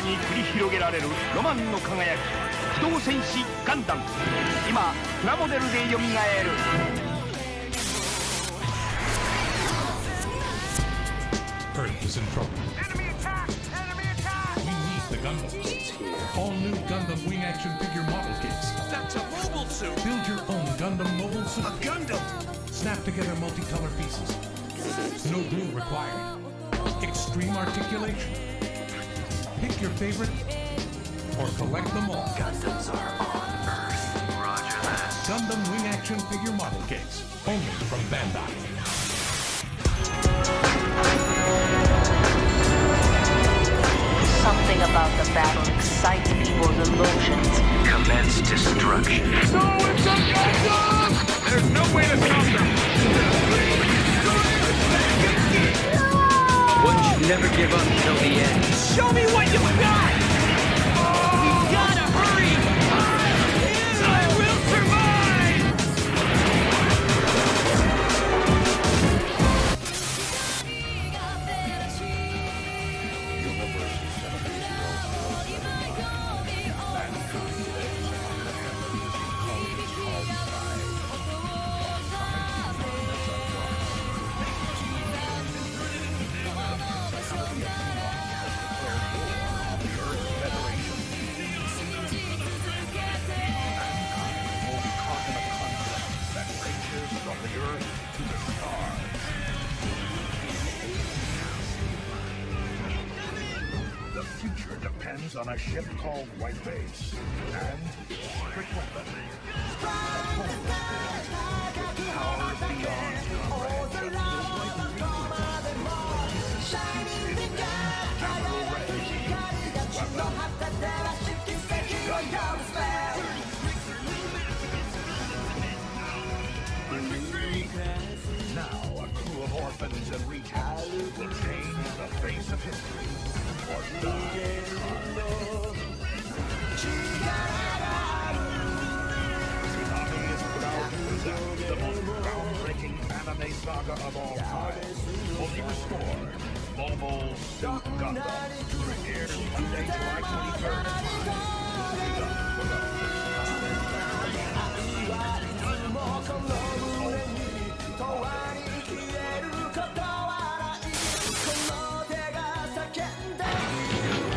に繰り広げられるロマンの輝き、機動戦士ガンダム、今プラモデルでよみがえる。Earth is in trouble. Enemy attack! Enemy attack! We need the Gundams. All new Gundam wing action figure model kits. That's a mobile suit! Build your own Gundam mobile suit. A Gundam! Snap together multicolor pieces. No glue required. Extreme articulation. Pick your favorite or collect them all. Gundams are on Earth. Roger that. Gundam wing action figure model kits. Only from Bandai. Something about the battle excites people's emotions. Commence destruction. No, it's a Gundam! There's no way to stop them! One should never give up until the end. Show me what you got! We gotta hurry! I will survive! The future depends on a ship called White Base and quick weapons. Powers beyond comprehension. Capital refugee. Now a crew of orphans and rejects will change the face of history. Or die. Tsunami is proud to present the most groundbreaking anime saga of all time. Fully restored, Mobile Suit Gundam. Airs Monday, July 23rd at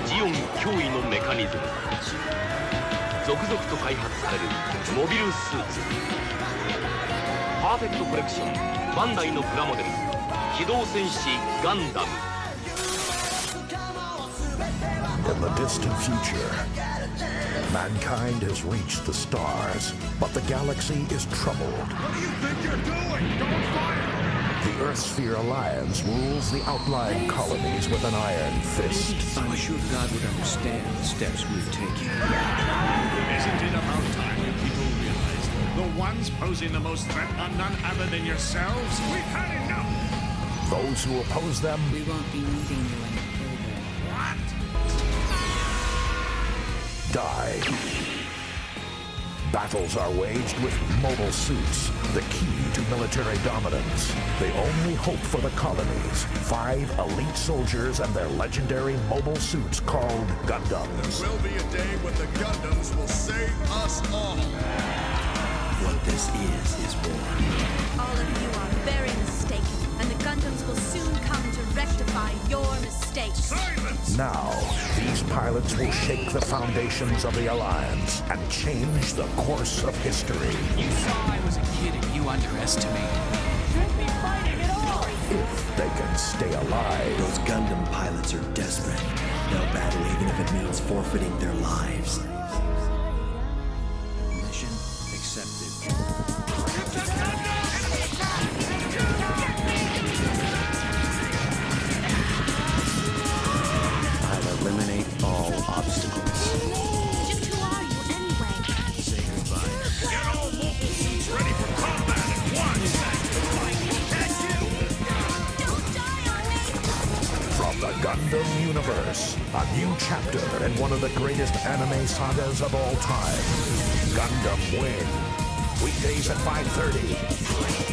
ジオン脅威のメカニズム。続々と開発されるモビルスーツ。パーフェクトコレクションバンダイのプラモデル機動戦士ガンダム。 In the distant future, mankind has reached the stars, but the galaxy is troubled. What do you think you're doing? Don't fire! The Earthsphere Alliance rules the outlying colonies with an iron fist. I'm sure God would understand the steps we've taken. Isn't it about time you people realized the ones posing the most threat are none other than yourselves? We've had enough! Those who oppose them We won't be needing you any further. What? die. Battles are waged with mobile suits, the key to military dominance. The only hope for the colonies, 5 elite soldiers and their legendary mobile suits called Gundams. There will be a day when the Gundams will save us all. What this is war. All of you are very mistaken, and the Gundams will soon come to rectify your mistakes. Silence! Now, these pilots will shake the foundations of the Alliance and change the course of history. You thought I was a kid and you underestimated. Shouldn't be fighting at all! If they can stay alive. Those Gundam pilots are desperate. They'll battle even if it means forfeiting their lives. Mission accepted. I'll eliminate all obstacles. Just who are you anyway? Say goodbye. Get all mobile suits ready for combat at once! Don't die on me! From the Gundam universe, a new chapter in one of the greatest anime sagas of all time. Gundam Wing. Weekdays at 5:30.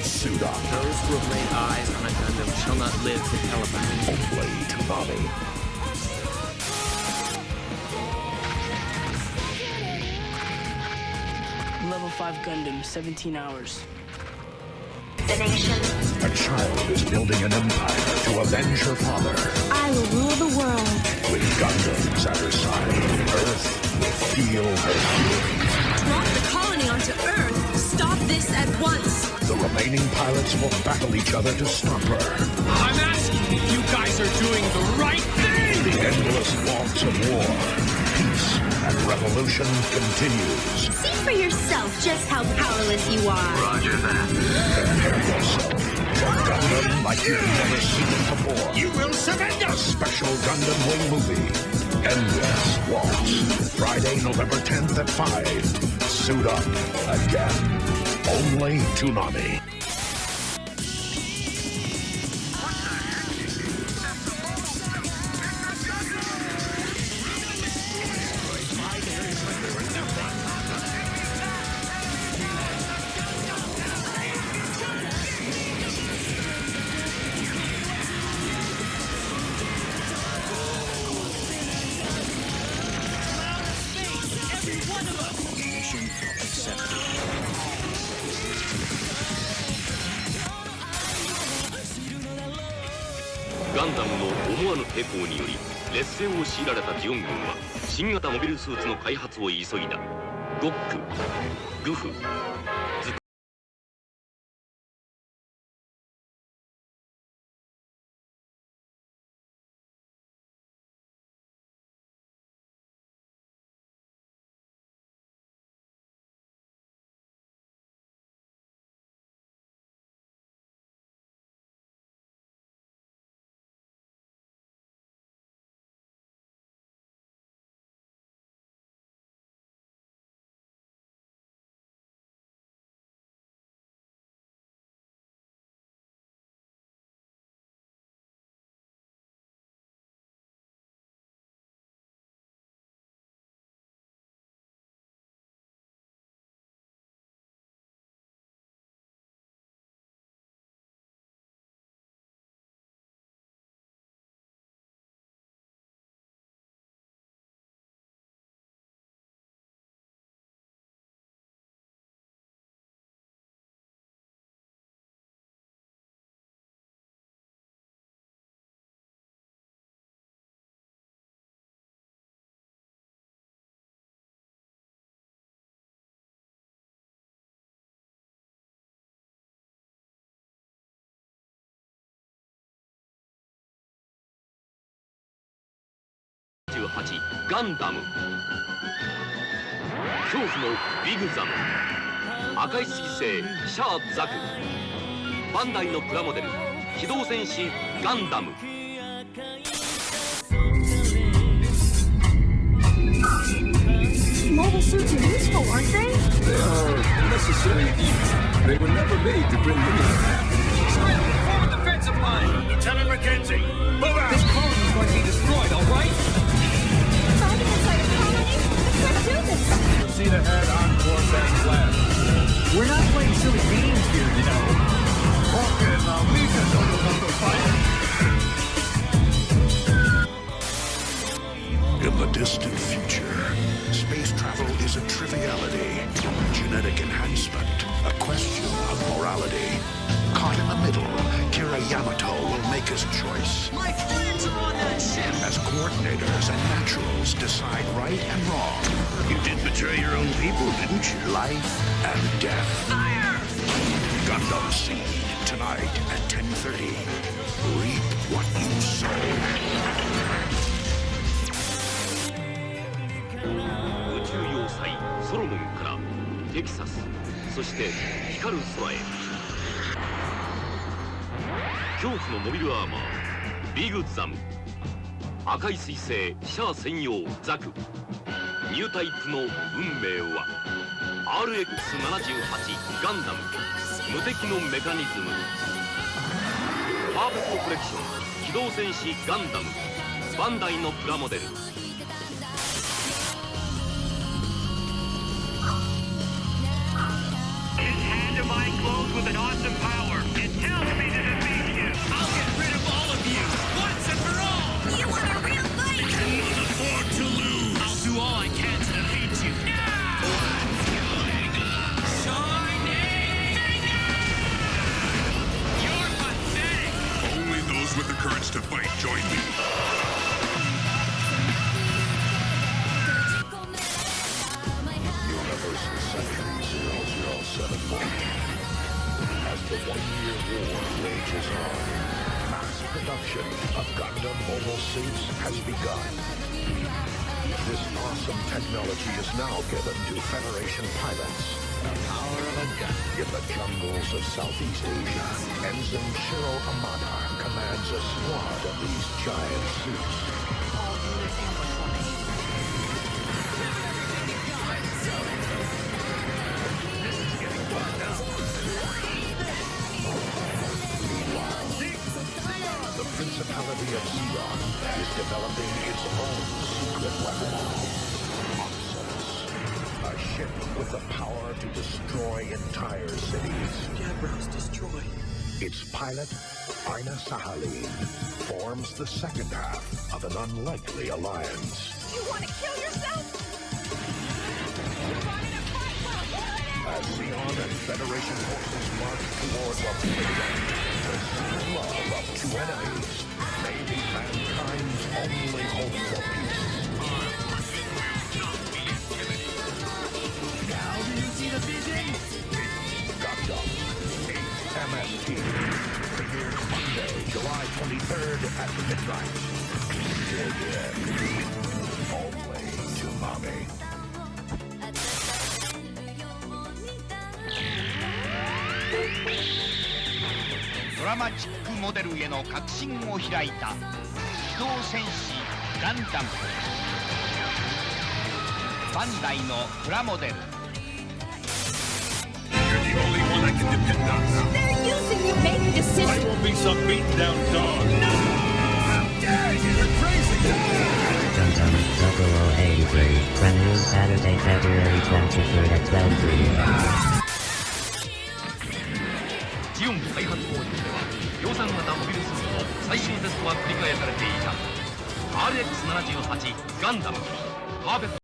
Suit up. Those who have laid eyes on a Gundam shall not live to tell about it. Only Toonami. 5 Gundams, 17 hours. The nation. A child is building an empire to avenge her father. I will rule the world. With Gundams at her side, Earth will feel her fury. Drop the colony onto Earth. Stop this at once. The remaining pilots will battle each other to stop her. I'm asking if you guys are doing the right thing! The endless waltz of war, peace, and revolution continues. See for yourself just how powerless you are. Roger that. Prepare yourself for Gundam like you've never seen it before. You will surrender! A special Gundam Wing movie. Endless Waltz. Friday, November 10th at 5. Suit up again. Only Toonami. Mission accepted. ガンダムの思わぬ抵抗により劣勢を強いられたジオン軍は新型モビルスーツの開発を急いだ。ゴック、グフ、ズ18ガンダム、恐怖のビグザム、赤い彗星シャアザク、バンダイのプラモデル機動戦士ガンダム。Mobile suits are useful, aren't they? They are necessary evil. They were never made to bring me Form a defensive line! Lieutenant Mackenzie, move out! This colony is going to be destroyed, all right? Fighting inside a colony? I can't do this. Proceed ahead on course and plan. We're not playing silly games here, you know. Vulcan, Legion, don't look up those fighters. In the distant future, space travel is a triviality. Genetic enhancement, a question of morality. Caught in the middle, Kira Yamato will make his choice. My friends are on that ship! As coordinators and naturals decide right and wrong. You did betray your own people, didn't you? Life and death. Fire! Gundam Seed, tonight at 10:30. Reap what you sow. 宇宙要塞ソロモンからテキサス、そして光る空へ。恐怖のモビルアーマービグザム、赤い彗星シャア専用ザク、ニュータイプの運命は RX78 ガンダム無敵のメカニズム、パーフェクトコレクション機動戦士ガンダムバンダイのプラモデル。With an awesome power, it tells me to defeat you. I'll get rid of all of you, once and for all! You want a real fight? You can afford to lose. I'll do all I can to defeat you. evolution of Gundam mobile suits has begun. This awesome technology is now given to Federation pilots. The power of a gun. In the jungles of Southeast Asia, Ensign Shiro Amada commands a squad of these giant suits. All units ambush formation. The Principality of Xeon is developing its own secret weapon. Oxus, a ship with the power to destroy entire cities. Gabbro's destroyed. Its pilot, Aina Sahaline, forms the second half of an unlikely alliance. You want to kill yourself? As Xeon and Federation forces march toward Oblivion, the secret love of two enemies may be mankind's only hope for peace. Now do you see the vision? Gundam 8 MST premieres Monday, July 23rd at midnight. Dig in. Only to mommy. ドラマチックモデルへの革新を開いた機動戦士ガンダムバンダイのプラモデル You're the only one I can depend on now. They're using you. Make decisions. I won't be some beaten down dog. No! How dare you! You're crazy! Gundam 0083, premiere Saturday, February 23rd at 12 p.m. ジオン開発工場では量産型モビルスーツの最終テストが繰り返されていた RX78 ガンダムパーフェクト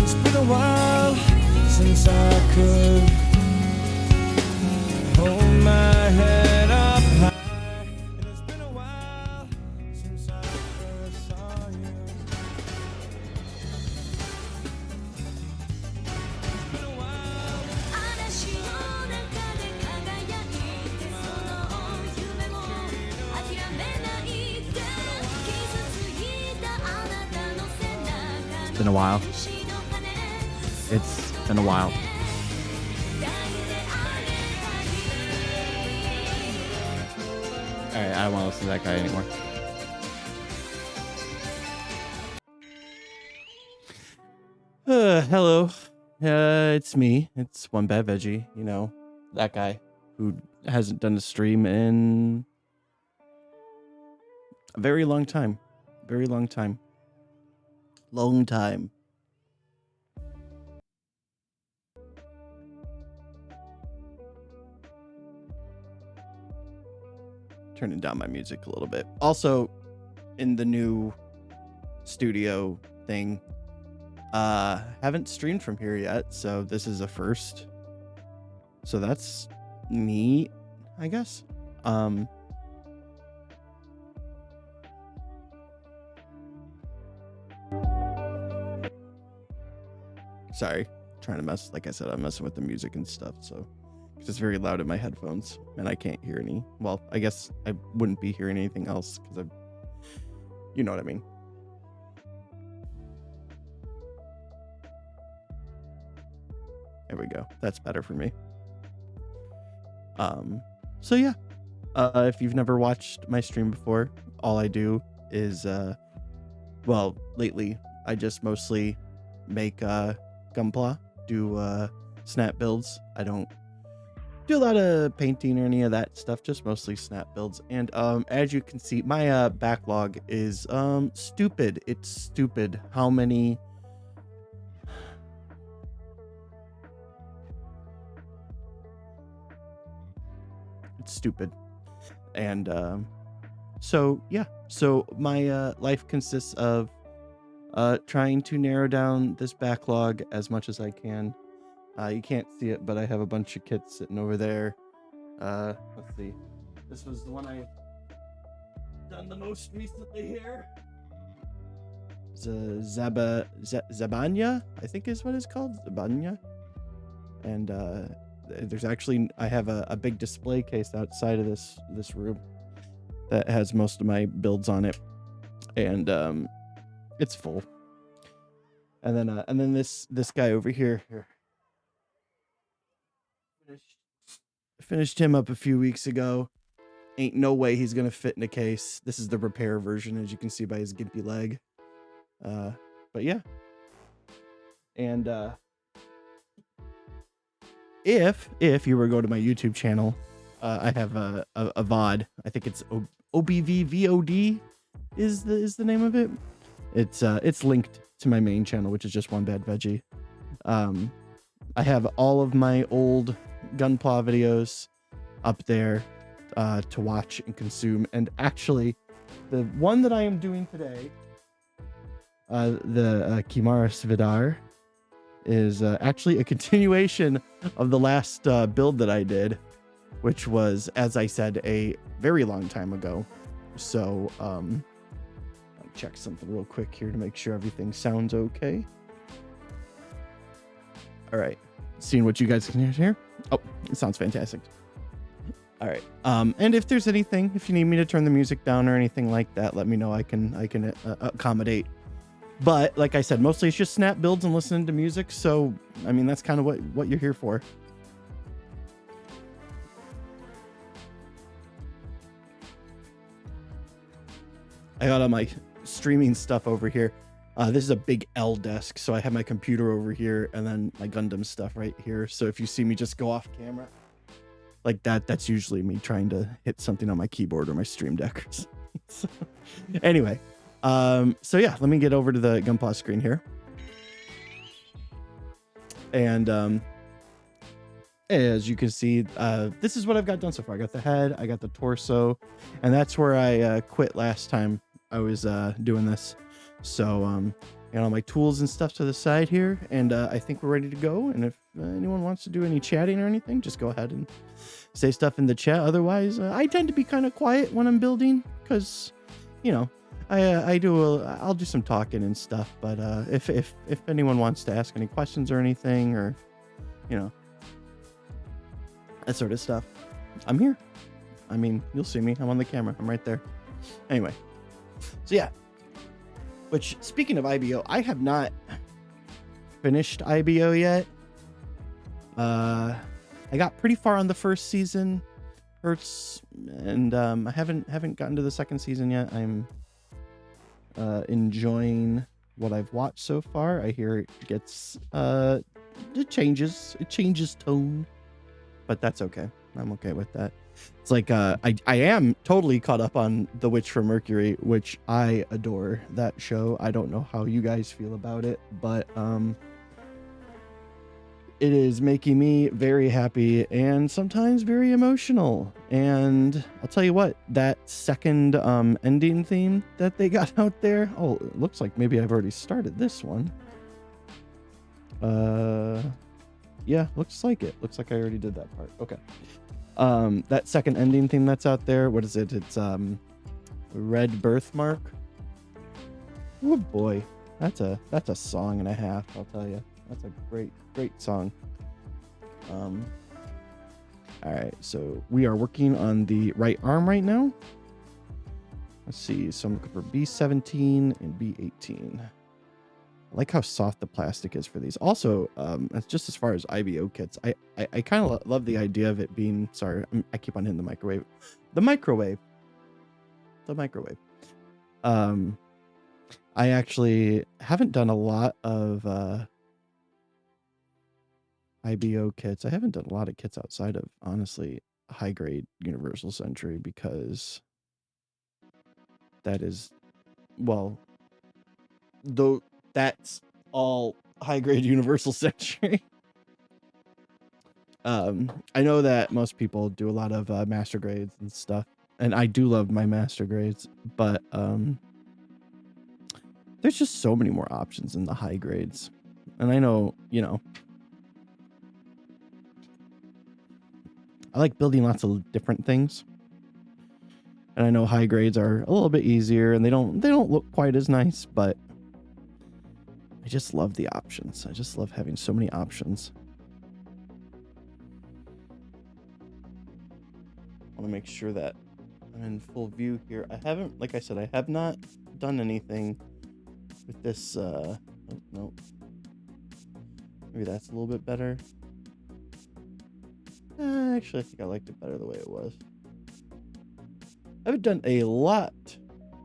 It's been a while since I could hold my head up high. And it's been a while since I first saw you. It's been a while. 嵐の中で輝いてその夢も諦めないで傷ついたあなたの背中 It's been a while. It's been a while. Alright, I don't want to listen to that guy anymore. Hello. It's me. It's One Bad Veggie. You know, that guy who hasn't done a stream in a very long time. Very long time. Long time. Turning down my music a little bit. Also, in the new studio thing, haven't streamed from here yet, so this is a first. So that's neat, I guess. Sorry, trying to mess. Like I said, I'm messing with the music and stuff, so because it's very loud in my headphones and I can't hear any. Well, I guess I wouldn't be hearing anything else because you know what I mean. There we go. That's better for me. So yeah. If you've never watched my stream before, all I do is well, lately I just mostly make Gunpla, do snap builds. I don't do a lot of painting or any of that stuff, just mostly snap builds. And as you can see, my backlog is stupid. It's stupid how many it's stupid. And so yeah, so my life consists of trying to narrow down this backlog as much as I can. You can't see it, but I have a bunch of kits sitting over there. Let's see. This was the one I done the most recently here. Zabanya, I think is what it's called. Zabanya. And there's actually, I have a big display case outside of this room that has most of my builds on it. And it's full. And then this guy over here. Finished him up a few weeks ago. Ain't no way he's gonna fit in a case. This is the repair version, as you can see by his gimpy leg. But yeah. And if you were to go to my YouTube channel, I have a VOD. I think it's OBVVOD is the name of it. It's linked to my main channel, which is just One Bad Veggie. I have all of my old Gunpla videos up there to watch and consume. And actually, the one that I am doing today, the Kimaris Vidar, is actually a continuation of the last build that I did, which was, as I said, a very long time ago. So I'll check something real quick here to make sure everything sounds okay. All right, seeing what you guys can hear. Oh, it sounds fantastic. All right. And if there's anything, if you need me to turn the music down or anything like that, let me know. I can accommodate. But like I said, mostly it's just snap builds and listening to music. So, I mean, that's kind of what you're here for. I got all my streaming stuff over here. This is a big L desk, so I have my computer over here and then my Gundam stuff right here. So if you see me just go off camera like that, that's usually me trying to hit something on my keyboard or my stream deck. So, anyway, so yeah, let me get over to the Gunpla screen here. And as you can see, this is what I've got done so far. I got the head, I got the torso, and that's where I quit last time I was doing this. So got all my tools and stuff to the side here, and I think we're ready to go. And if anyone wants to do any chatting or anything, just go ahead and say stuff in the chat. Otherwise, I tend to be kind of quiet when I'm building because, you know, I'll do some talking and stuff. But if anyone wants to ask any questions or anything, or, you know, that sort of stuff, I'm here. I mean, you'll see me. I'm on the camera. I'm right there. Anyway, so yeah. Which, speaking of IBO, I have not finished IBO yet. I got pretty far on the first season, and I haven't gotten to the second season yet. I'm enjoying what I've watched so far. I hear it gets it changes tone, but that's okay. I'm okay with that. It's like I am totally caught up on The Witch from Mercury, which I adore that show. I don't know how you guys feel about it, but it is making me very happy and sometimes very emotional. And I'll tell you what, that second ending theme that they got out there, oh, it looks like maybe I've already started this one. Yeah, looks like it. Looks like I already did that part. Okay. That second ending theme that's out there, what is it? It's Red Birthmark. Oh boy, that's a song and a half, I'll tell you. That's a great song. All right, so we are working on the right arm right now. Let's see. So I'm looking for B17 and B18. I like how soft the plastic is for these. Also, that's just as far as IBO kits. I kind of love the idea of it being. Sorry, I keep on hitting the microwave. The microwave. I actually haven't done a lot of IBO kits. I haven't done a lot of kits outside of, honestly, high grade Universal Century, because that is, well, though that's all high grade Universal Century. I know that most people do a lot of master grades and stuff, and I do love my master grades, but there's just so many more options in the high grades. And I know, you know, I like building lots of different things. And I know high grades are a little bit easier and they don't look quite as nice, but I just love the options. I just love having so many options. I want to make sure that I'm in full view here. I haven't, like I said, I have not done anything with this. Oh, no. Maybe that's a little bit better. Actually, I think I liked it better the way it was. I've done a lot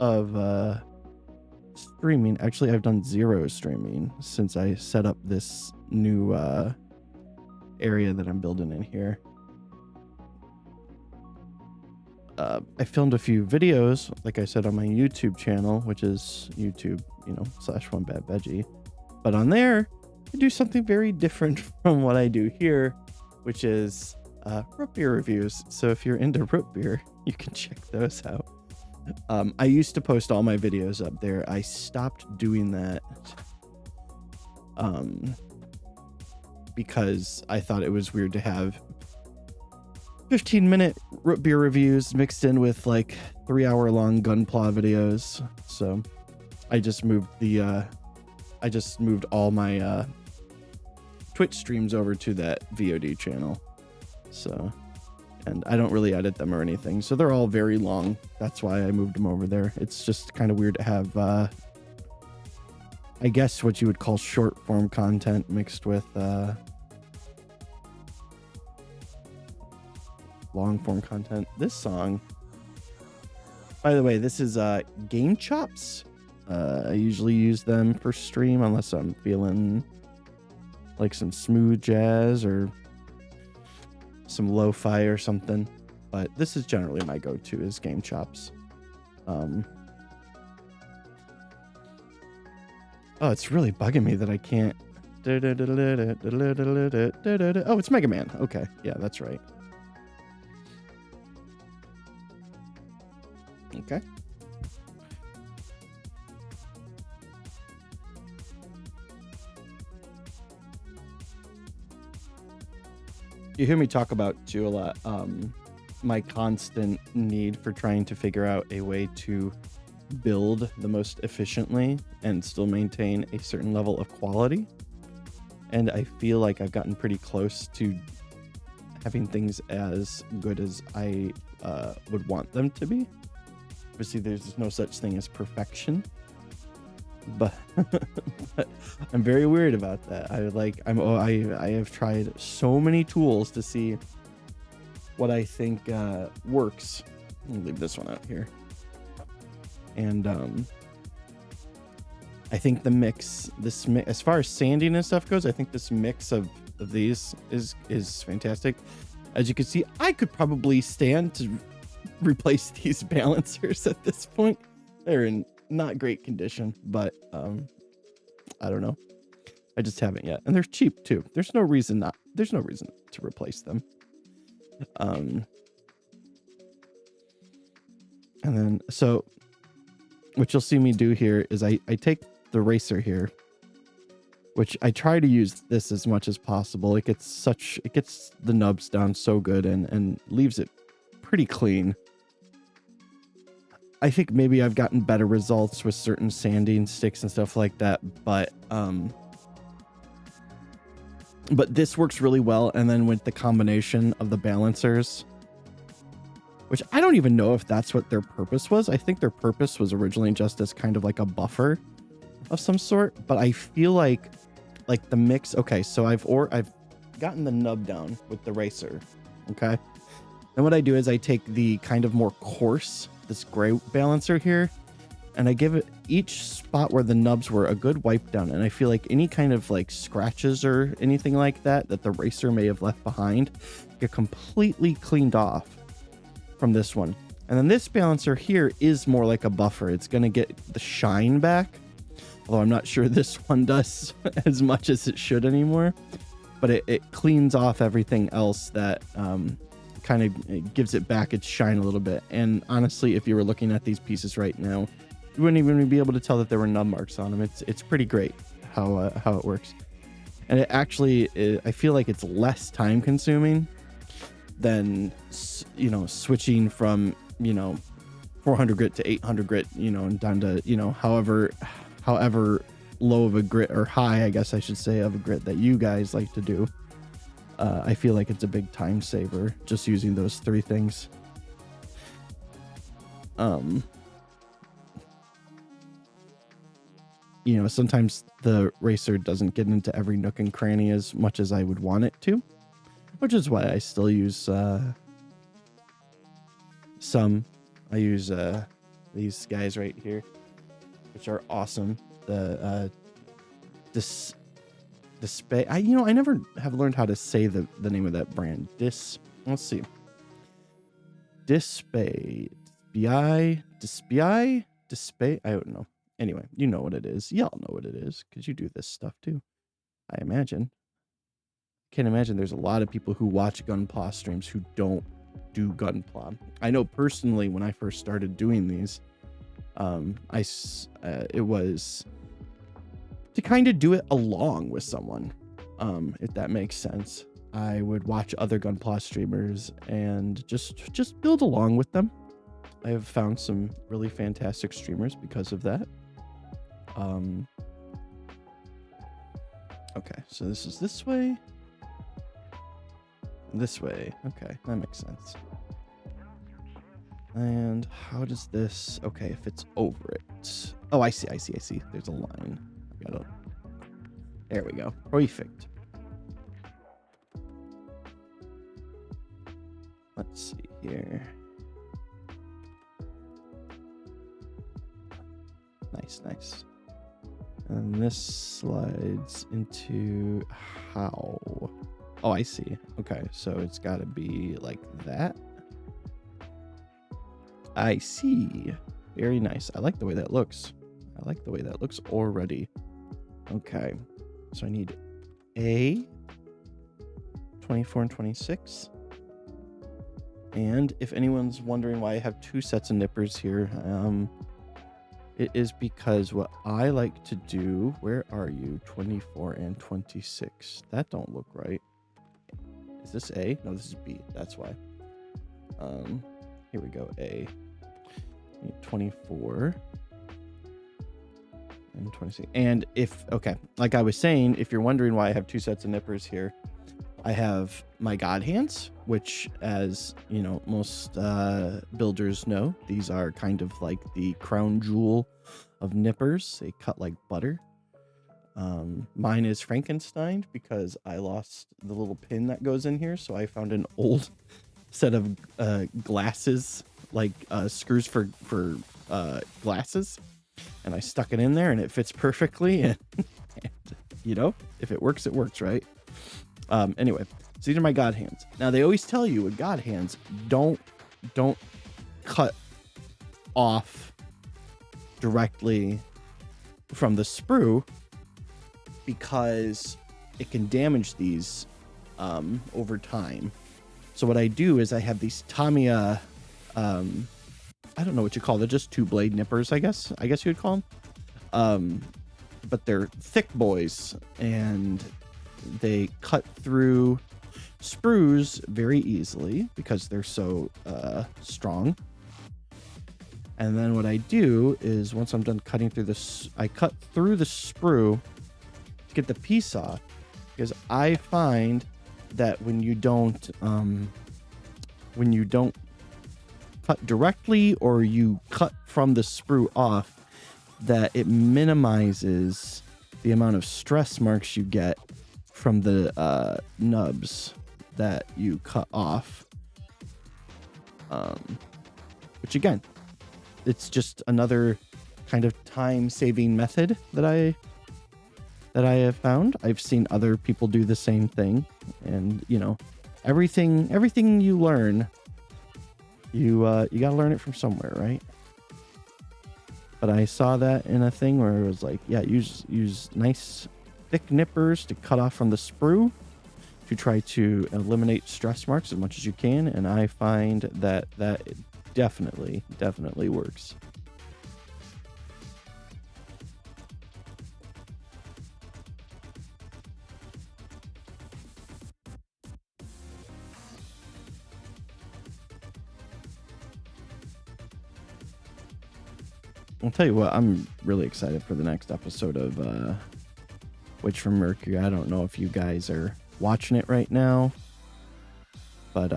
of streaming. Actually, I've done 0 streaming since I set up this new area that I'm building in here. I filmed a few videos, like I said, on my YouTube channel, which is YouTube, /OneBadVeggie. But on there, I do something very different from what I do here, which is root beer reviews. So if you're into root beer, you can check those out. I used to post all my videos up there. I stopped doing that because I thought it was weird to have 15-minute root beer reviews mixed in with like 3-hour-long Gunpla videos. So I just moved all my Twitch streams over to that VOD channel. So, and I don't really edit them or anything, so they're all very long. That's why I moved them over there. It's just kind of weird to have I guess what you would call short form content mixed with long form content. This song, by the way, this is Game Chops. I usually use them for stream unless I'm feeling like some smooth jazz or some lo-fi or something, but this is generally my go-to is Game Chops. Oh, it's really bugging me that I can't. Oh, it's Mega Man. Okay, yeah, that's right. Okay. You hear me talk about too a lot, my constant need for trying to figure out a way to build the most efficiently and still maintain a certain level of quality. And I feel like I've gotten pretty close to having things as good as I would want them to be. Obviously, there's no such thing as perfection, but I'm very weird about that. I have tried so many tools to see what I think works. Let me leave this one out here. And I think the mix, as far as sanding and stuff goes, I think this mix of these is fantastic. As you can see, I could probably stand to replace these balancers at this point. They're in not great condition, but I don't know. I just haven't yet, and they're cheap too. There's no reason to replace them. And then so what you'll see me do here is I take the racer here, which I try to use this as much as possible. It gets the nubs down so good and leaves it pretty clean. I think maybe I've gotten better results with certain sanding sticks and stuff like that, but But this works really well. And then with the combination of the balancers, which I don't even know if that's what their purpose was. I think their purpose was originally just as kind of like a buffer of some sort. But I feel like the mix. Okay, so I've gotten the nub down with the racer. Okay. And what I do is I take the kind of more coarse, this gray balancer here, and I give it each spot where the nubs were a good wipe down. And I feel like any kind of like scratches or anything like that the racer may have left behind get completely cleaned off from this one. And then this balancer here is more like a buffer. It's going to get the shine back. Although I'm not sure this one does as much as it should anymore. But it cleans off everything else that kind of gives it back its shine a little bit. And honestly, if you were looking at these pieces right now, you wouldn't even be able to tell that there were nub marks on them. It's pretty great how it works. And it actually, I feel like it's less time consuming than, switching from, 400 grit to 800 grit, and down to, however low of a grit, or high, I guess I should say, of a grit that you guys like to do. I feel like it's a big time saver just using those three things. Sometimes the racer doesn't get into every nook and cranny as much as I would want it to, which is why I still use some. I use these guys right here, which are awesome. The Display. I never have learned how to say the name of that brand. Let's see. Display. I don't know. Anyway, you know what it is. Y'all know what it is because you do this stuff too. I imagine. Can't imagine there's a lot of people who watch Gunpla streams who don't do Gunpla. I know personally when I first started doing these, it was to kind of do it along with someone, if that makes sense. I would watch other Gunpla streamers and just build along with them. I have found some really fantastic streamers because of that. Okay, so this is this way. This way. Okay, that makes sense. And how does this... Okay, if it's over it... Oh, I see. There's a line. I got it. There we go. Perfect. Let's see here. Nice. And this slides into how? Oh, I see. Okay, so it's got to be like that. I see. Very nice. I like the way that looks. Already. Okay, so I need A, 24 and 26. And if anyone's wondering why I have two sets of nippers here, it is because what I like to do... Where are you? 24 and 26. That don't look right. Is this A? No, this is B. That's why. Here we go. A. 24 and 26. And if... Okay, like I was saying, if you're wondering why I have two sets of nippers here, I have my God hands, which, as you know, most builders know, these are kind of like the crown jewel of nippers. They cut like butter. Mine is Frankenstein because I lost the little pin that goes in here, so I found an old set of glasses, like screws for glasses, and I stuck it in there, and it fits perfectly. And if it works, it works, right? Anyway, so these are my God hands. Now they always tell you with God hands, don't cut off directly from the sprue because it can damage these over time. So what I do is I have these Tamiya, I don't know what you call it. They're just two blade nippers, I guess you would call them. But they're thick boys and they cut through sprues very easily because they're so strong. And then what I do is once I'm done cutting through this, I cut through the sprue to get the piece off. because I find that when you don't cut directly or you cut from the sprue off, that it minimizes the amount of stress marks you get from the nubs that you cut off. Which again, it's just another kind of time-saving method that I have found. I've seen other people do the same thing, and you know, everything you learn, you gotta learn it from somewhere, right? But I saw that in a thing where it was like, yeah, use nice thick nippers to cut off from the sprue to try to eliminate stress marks as much as you can, and I find that it definitely works. I'll tell you what, I'm really excited for the next episode of Witch from Mercury. I don't know if you guys are watching it right now, but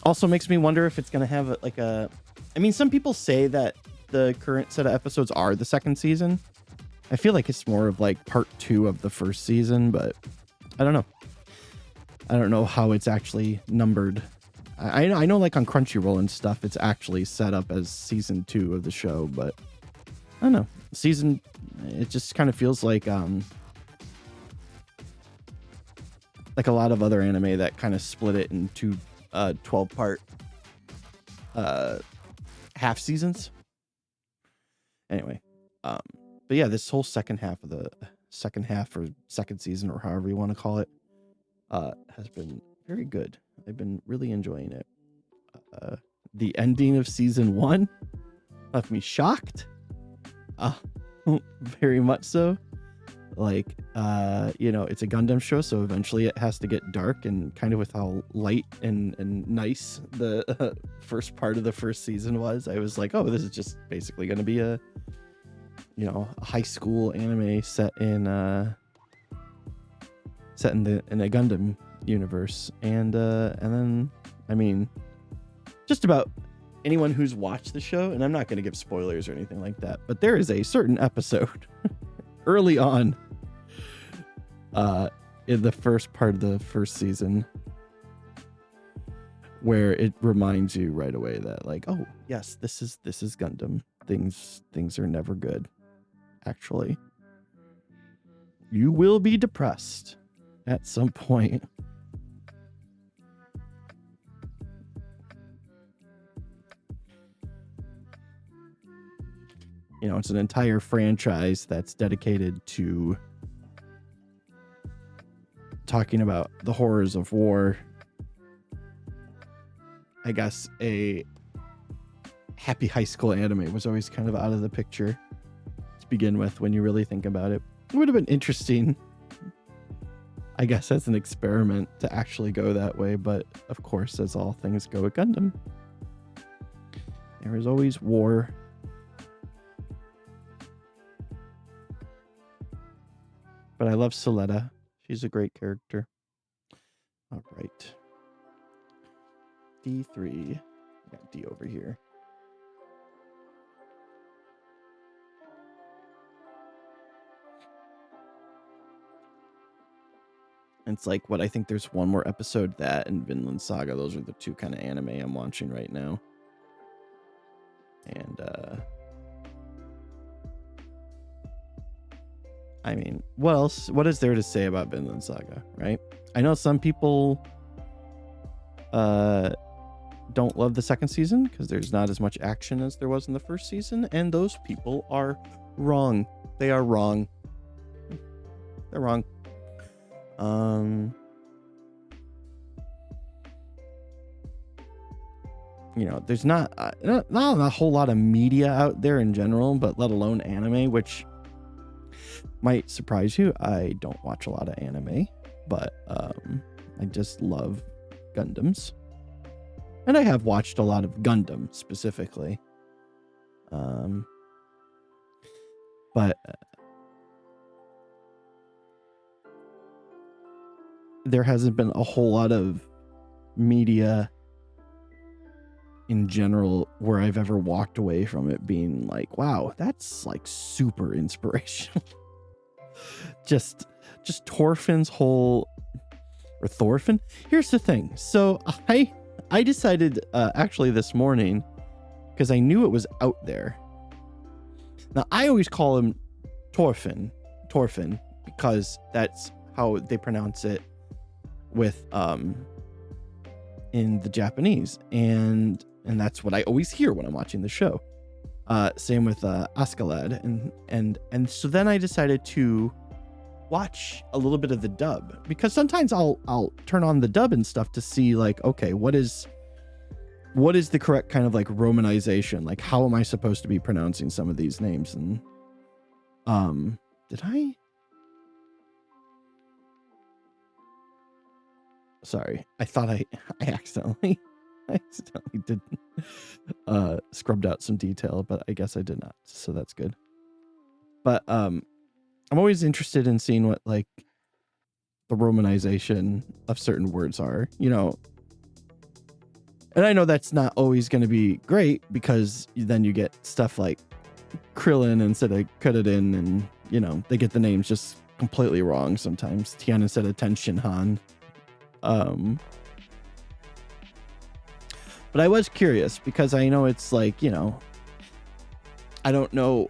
also makes me wonder if it's going to have like a... I mean, some people say that the current set of episodes are the second season. I feel like it's more of like part 2 of the first season, but I don't know. I don't know how it's actually numbered. I know like on Crunchyroll and stuff, it's actually set up as season 2 of the show, but I don't know. It just kind of feels like a lot of other anime that kind of split it into 12-part half seasons. Anyway, but yeah, this whole second half or second season, or however you want to call it, has been very good. I've been really enjoying it. The ending of season 1 left me shocked. Very much so. Like, it's a Gundam show, so eventually it has to get dark, and kind of with how light and nice the first part of the first season was, I was like, oh, this is just basically going to be a high school anime set in a Gundam universe. And then, I mean, just about anyone who's watched the show, and I'm not going to give spoilers or anything like that, but there is a certain episode early on in the first part of the first season where it reminds you right away that, like, oh yes, this is Gundam. Things are never good. Actually, you will be depressed at some point. It's an entire franchise that's dedicated to talking about the horrors of war. I guess a happy high school anime was always kind of out of the picture to begin with when you really think about it. It would have been interesting, I guess, as an experiment to actually go that way, but of course, as all things go at Gundam, there is always war. But I love Soletta. She's a great character. All right. D3. I got D over here. It's like, I think there's one more episode, that and Vinland Saga. Those are the two kind of anime I'm watching right now. And, I mean, what else? What is there to say about Vinland Saga, right? I know some people don't love the second season because there's not as much action as there was in the first season, and those people are wrong. They are wrong. They're wrong. There's not a whole lot of media out there in general, but let alone anime, which might surprise you. I don't watch a lot of anime, but I just love Gundams. And I have watched a lot of Gundam specifically. But there hasn't been a whole lot of media in general where I've ever walked away from it being like, wow, that's like super inspirational. just Thorfinn's whole, or Thorfinn. Here's the thing. So I decided actually this morning, because I knew it was out there. Now I always call him Thorfinn, because that's how they pronounce it with in the Japanese, and that's what I always hear when I'm watching the show. Same with Askeladd, and so then I decided to watch a little bit of the dub, because sometimes I'll turn on the dub and stuff to see like, okay, what is the correct kind of like romanization, like how am I supposed to be pronouncing some of these names? And did I sorry, I thought I accidentally did scrubbed out some detail, but I guess I did not, so that's good. But I'm always interested in seeing what like the romanization of certain words are, you know. And I know that's not always going to be great, because then you get stuff like Krillin instead of Krillin, and you know, they get the names just completely wrong sometimes. Tian instead of Ten Shinhan. But I was curious, because I know it's like, you know, I don't know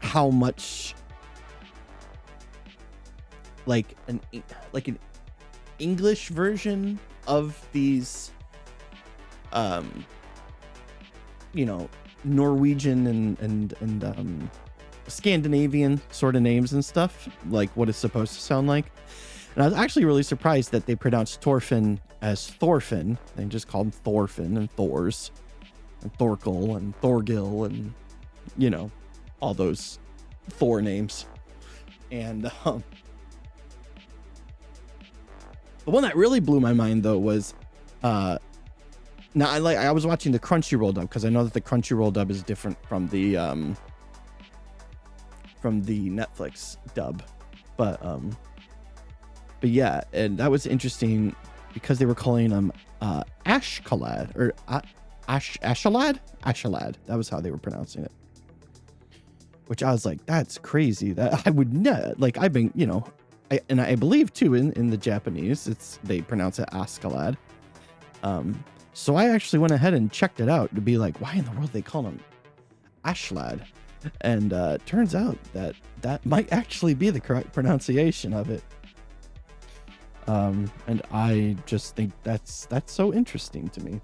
how much like an English version of these you know, Norwegian and Scandinavian sort of names and stuff, like what it's supposed to sound like. And I was actually really surprised that they pronounced Thorfinn as Thorfinn. They just called him Thorfinn and Thors and Thorkel and Thorgil and, you know, all those Thor names. And the one that really blew my mind though was now I was watching the Crunchyroll dub, because I know that the Crunchyroll dub is different from the Netflix dub, but yeah, and that was interesting because they were calling him Ashkalad, or Ashalad. That was how they were pronouncing it, which I was like, that's crazy. That I would not, like, I've been, you know, I believe too in the Japanese they pronounce it Askalad. So I actually went ahead and checked it out to be like, why in the world they call him Ashlad? And turns out that might actually be the correct pronunciation of it. And I just think that's so interesting to me.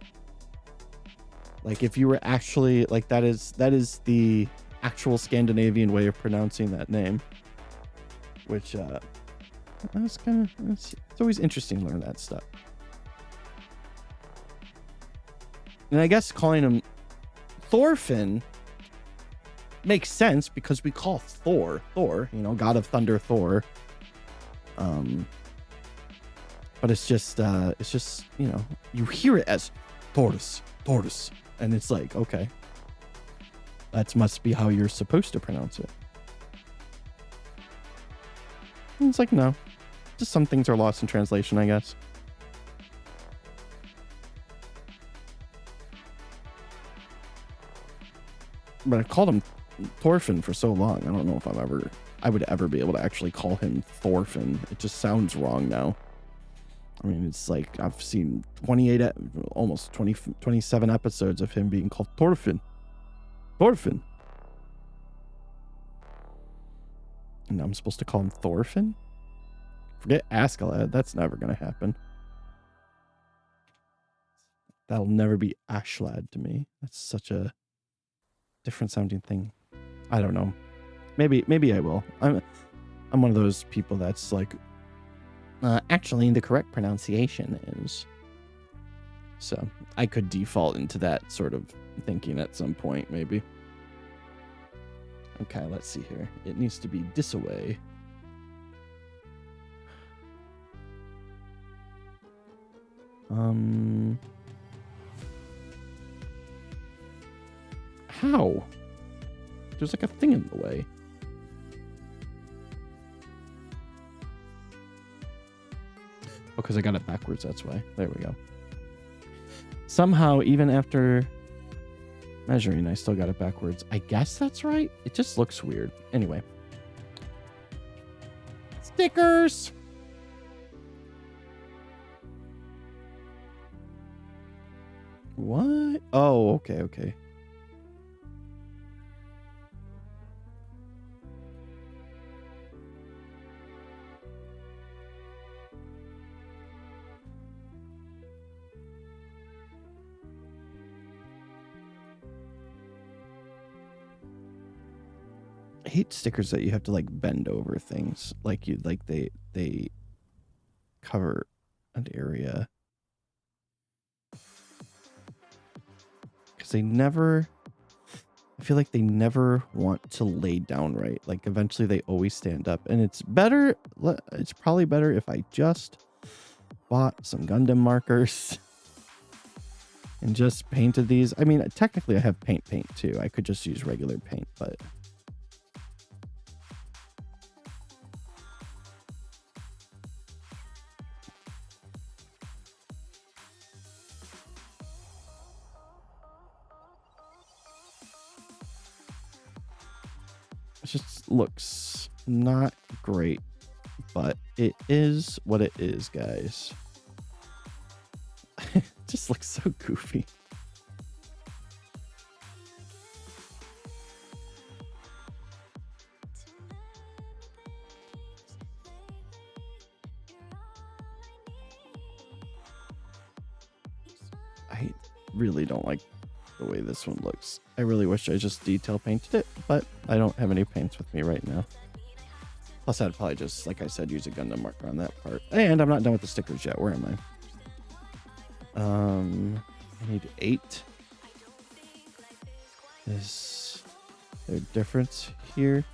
Like, if you were actually like, that is the actual Scandinavian way of pronouncing that name, which that's kind of, it's always interesting to learn that stuff. And I guess calling him Thorfinn makes sense, because we call Thor, you know, God of Thunder, Thor. But it's just, you know, you hear it as Tortoise, and it's like, okay, that must be how you're supposed to pronounce it. And it's like, no, just some things are lost in translation, I guess. But I've called him Thorfinn for so long. I don't know if I would ever be able to actually call him Thorfinn. It just sounds wrong now. I mean, it's like I've seen 27 episodes of him being called Thorfinn. And I'm supposed to call him Thorfinn? Forget Askeladd. That's never going to happen. That'll never be Ashlad to me. That's such a different sounding thing. I don't know. Maybe I will. I'm one of those people that's like, actually the correct pronunciation is. So I could default into that sort of thinking at some point, maybe. Okay, let's see here. It needs to be this way. How? There's like a thing in the way. Oh, because I got it backwards, that's why. There we go. Somehow, even after measuring, I still got it backwards. I guess that's right. It just looks weird. Anyway. Stickers! What? Oh, okay, okay. I hate stickers that you have to like bend over things. Like you like they cover an area. Because they never, I feel like they never want to lay down right. Like eventually they always stand up. And it's better, it's probably better if I just bought some Gundam markers and just painted these. I mean, technically I have paint too. I could just use regular paint, but it just looks not great, but it is what it is, guys. It just looks so goofy. I really don't like the way this one looks. I really wish I just detail painted it, but I don't have any paints with me right now. Plus, I'd probably just, like I said, use a Gundam marker on that part. And I'm not done with the stickers yet. Where am I? I need 8. Is there a difference here?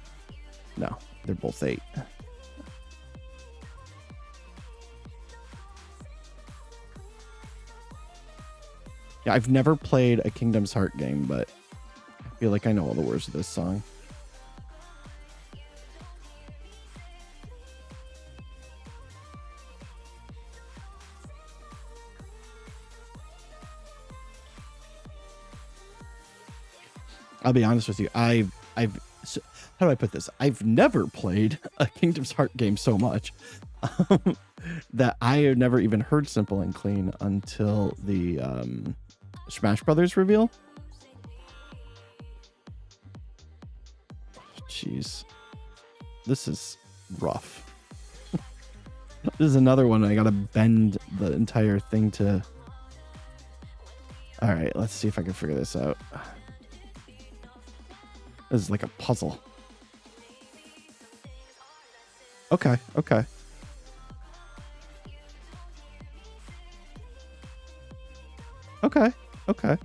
No, they're both 8. Yeah, I've never played a Kingdom's Heart game, but I feel like I know all the words of this song. I'll be honest with you. I've how do I put this? I've never played a Kingdom's Heart game so much that I have never even heard Simple and Clean until the Smash Brothers reveal. Jeez, this is rough. This is another one I gotta bend the entire thing to. All right, let's see if I can figure this out. This is like a puzzle. Okay, okay. Okay, okay.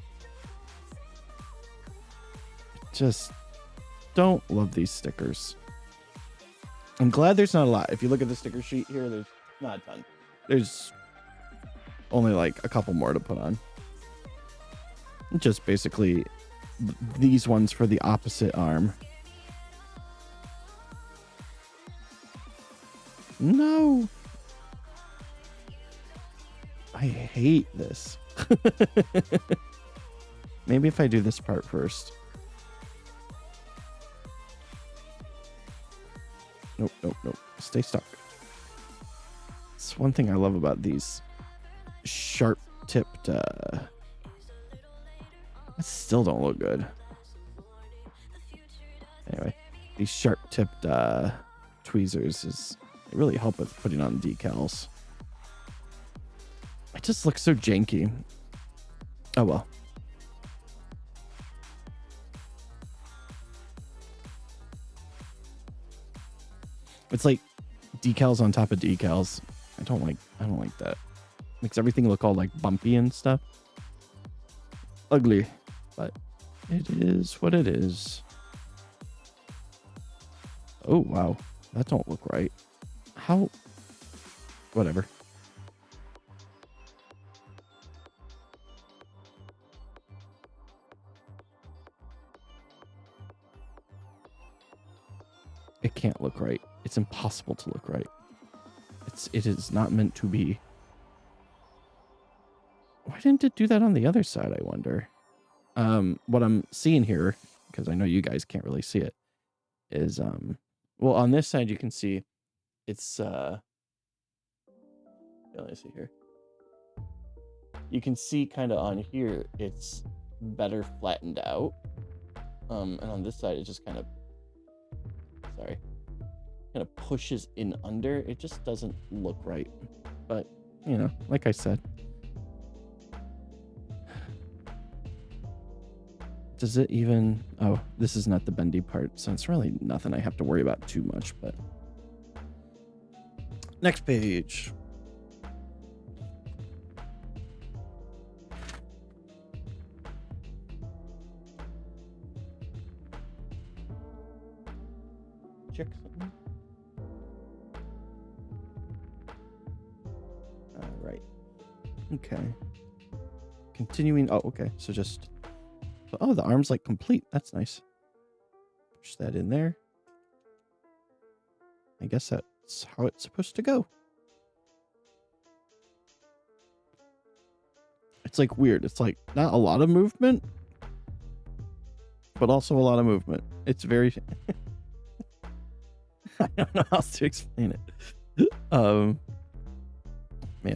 Just don't love these stickers. I'm glad there's not a lot. If you look at the sticker sheet here, there's not a ton. There's only like a couple more to put on. Just basically these ones for the opposite arm. No. I hate this. Maybe if I do this part first. Nope, nope, nope. Stay stuck. It's one thing I love about these sharp-tipped that still don't look good. Anyway, these sharp-tipped tweezers they really help with putting on decals. It just looks so janky. Oh well. It's like decals on top of decals. I don't like that. Makes everything look all like bumpy and stuff. Ugly. But it is what it is. Oh, wow. That don't look right. How? Whatever. can't look right. It's impossible to look right. It is not meant to be. Why didn't it do that on the other side, I wonder? What I'm seeing here, because I know you guys can't really see it, is well, on this side you can see it's let me see here. You can see kind of on here it's better flattened out. And on this side it just kind of pushes in under. It just doesn't look right. But, you know, like I said, does it even... Oh, this is not the bendy part, so it's really nothing I have to worry about too much, but... Next page. Check something. All right. Okay. Continuing. Oh, okay. So just... Oh, the arm's like complete. That's nice. Push that in there. I guess that's how it's supposed to go. It's like weird. It's like not a lot of movement, but also a lot of movement. It's very... I don't know how else to explain it. Man,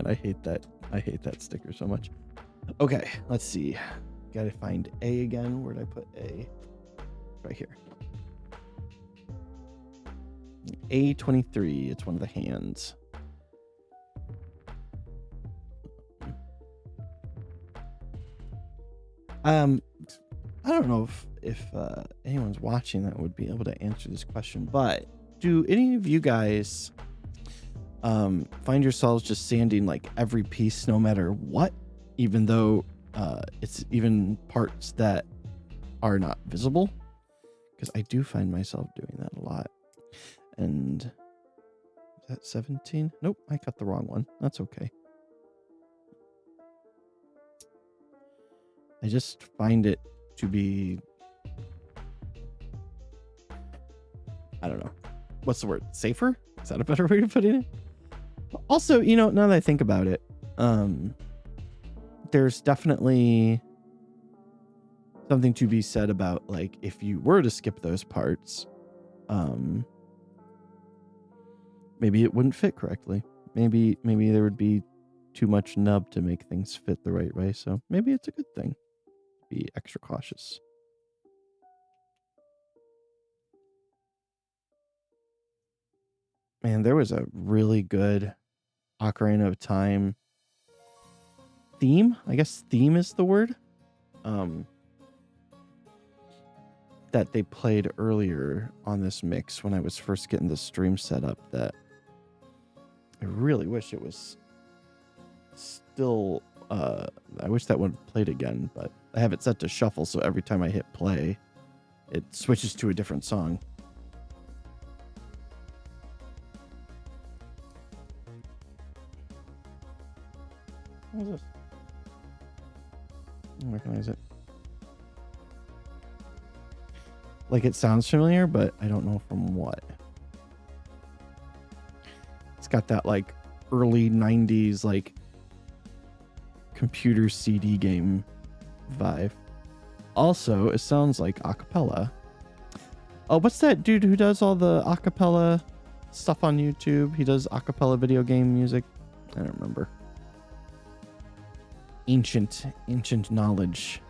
I hate that. I hate that sticker so much. Okay, let's see. Gotta find A again. Where'd I put A? Right here. A23. It's one of the hands. I don't know if anyone's watching that would be able to answer this question, but do any of you guys find yourselves just sanding like every piece no matter what, even though it's even parts that are not visible? Because I do find myself doing that a lot. And is that 17? Nope, I got the wrong one. That's okay. I just find it to be, I don't know. What's the word? Safer? Is that a better way of putting it? Also, you know, now that I think about it, there's definitely something to be said about, like, if you were to skip those parts, maybe it wouldn't fit correctly. Maybe there would be too much nub to make things fit the right way. So maybe it's a good thing. Be extra cautious. Man, there was a really good Ocarina of Time theme. I guess theme is the word. That they played earlier on this mix when I was first getting the stream set up, that I really wish it was still, I wish that one played again, but I have it set to shuffle, so every time I hit play, it switches to a different song. What is this? I don't recognize it. Like, it sounds familiar, but I don't know from what. It's got that, like, early 90s, like, computer CD game vibe. Also, it sounds like acapella. Oh, what's that dude who does all the acapella stuff on YouTube? He does acapella video game music. I don't remember. Ancient knowledge.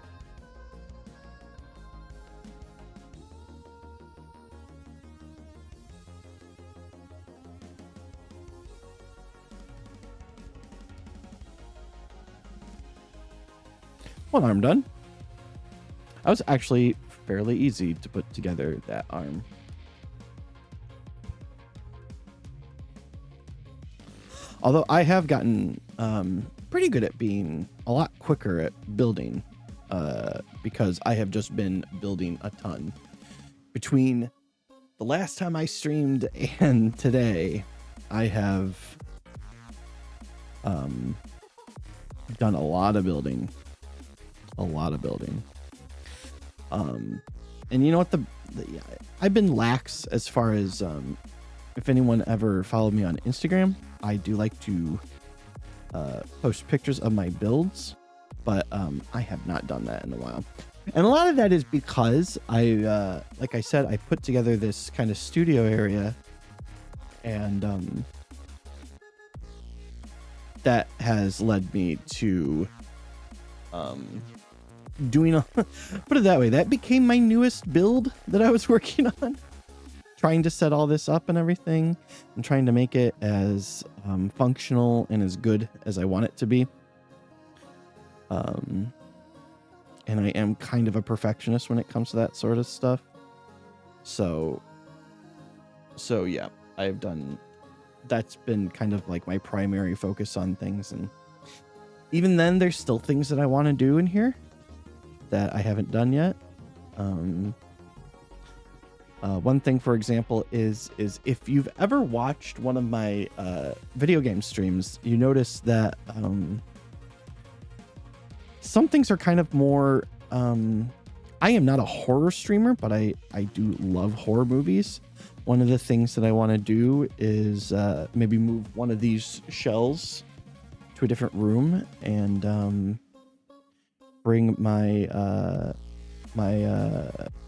One arm done. That was actually fairly easy to put together, that arm. Although I have gotten pretty good at being a lot quicker at building, because I have just been building a ton. Between the last time I streamed and today, I have done a lot of building. And you know what I've been lax as far as if anyone ever followed me on Instagram, I do like to post pictures of my builds, but I have not done that in a while. And a lot of that is because I, like I said, I put together this kind of studio area, and that has led me to doing a, put it that way, that became my newest build that I was working on, trying to set all this up and everything, and trying to make it as functional and as good as I want it to be. And I am kind of a perfectionist when it comes to that sort of stuff. So yeah, I've done, that's been kind of like my primary focus on things. And even then, there's still things that I want to do in here that I haven't done yet. One thing, for example, is if you've ever watched one of my video game streams, you notice that some things are kind of more, I am not a horror streamer, but I do love horror movies. One of the things that I want to do is maybe move one of these shells to a different room and bring my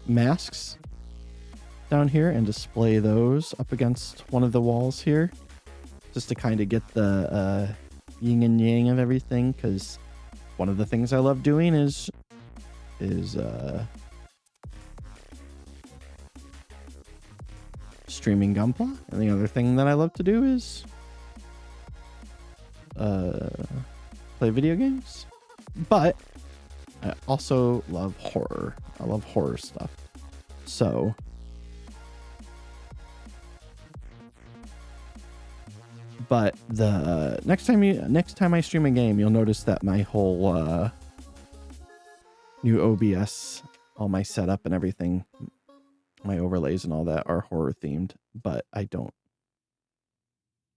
masks down here and display those up against one of the walls here, just to kind of get the yin and yang of everything, because one of the things I love doing is streaming Gunpla, and the other thing that I love to do is play video games. But I also love horror. I love horror stuff. So but the next time I stream a game, you'll notice that my whole new OBS, all my setup and everything, my overlays and all that are horror themed. But I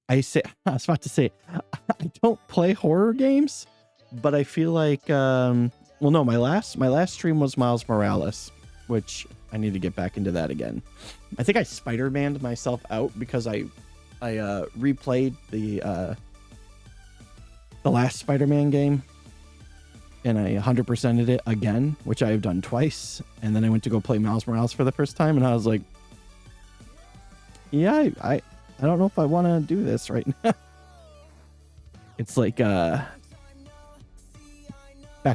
was about to say I don't play horror games, but I feel like well, no, my last stream was Miles Morales, which I need to get back into that again. I think I Spider-Man'd myself out because I replayed the last Spider-Man game, and I 100%ed it again, which I have done twice. And then I went to go play Miles Morales for the first time, and I was like, yeah, I don't know if I want to do this right now. It's like back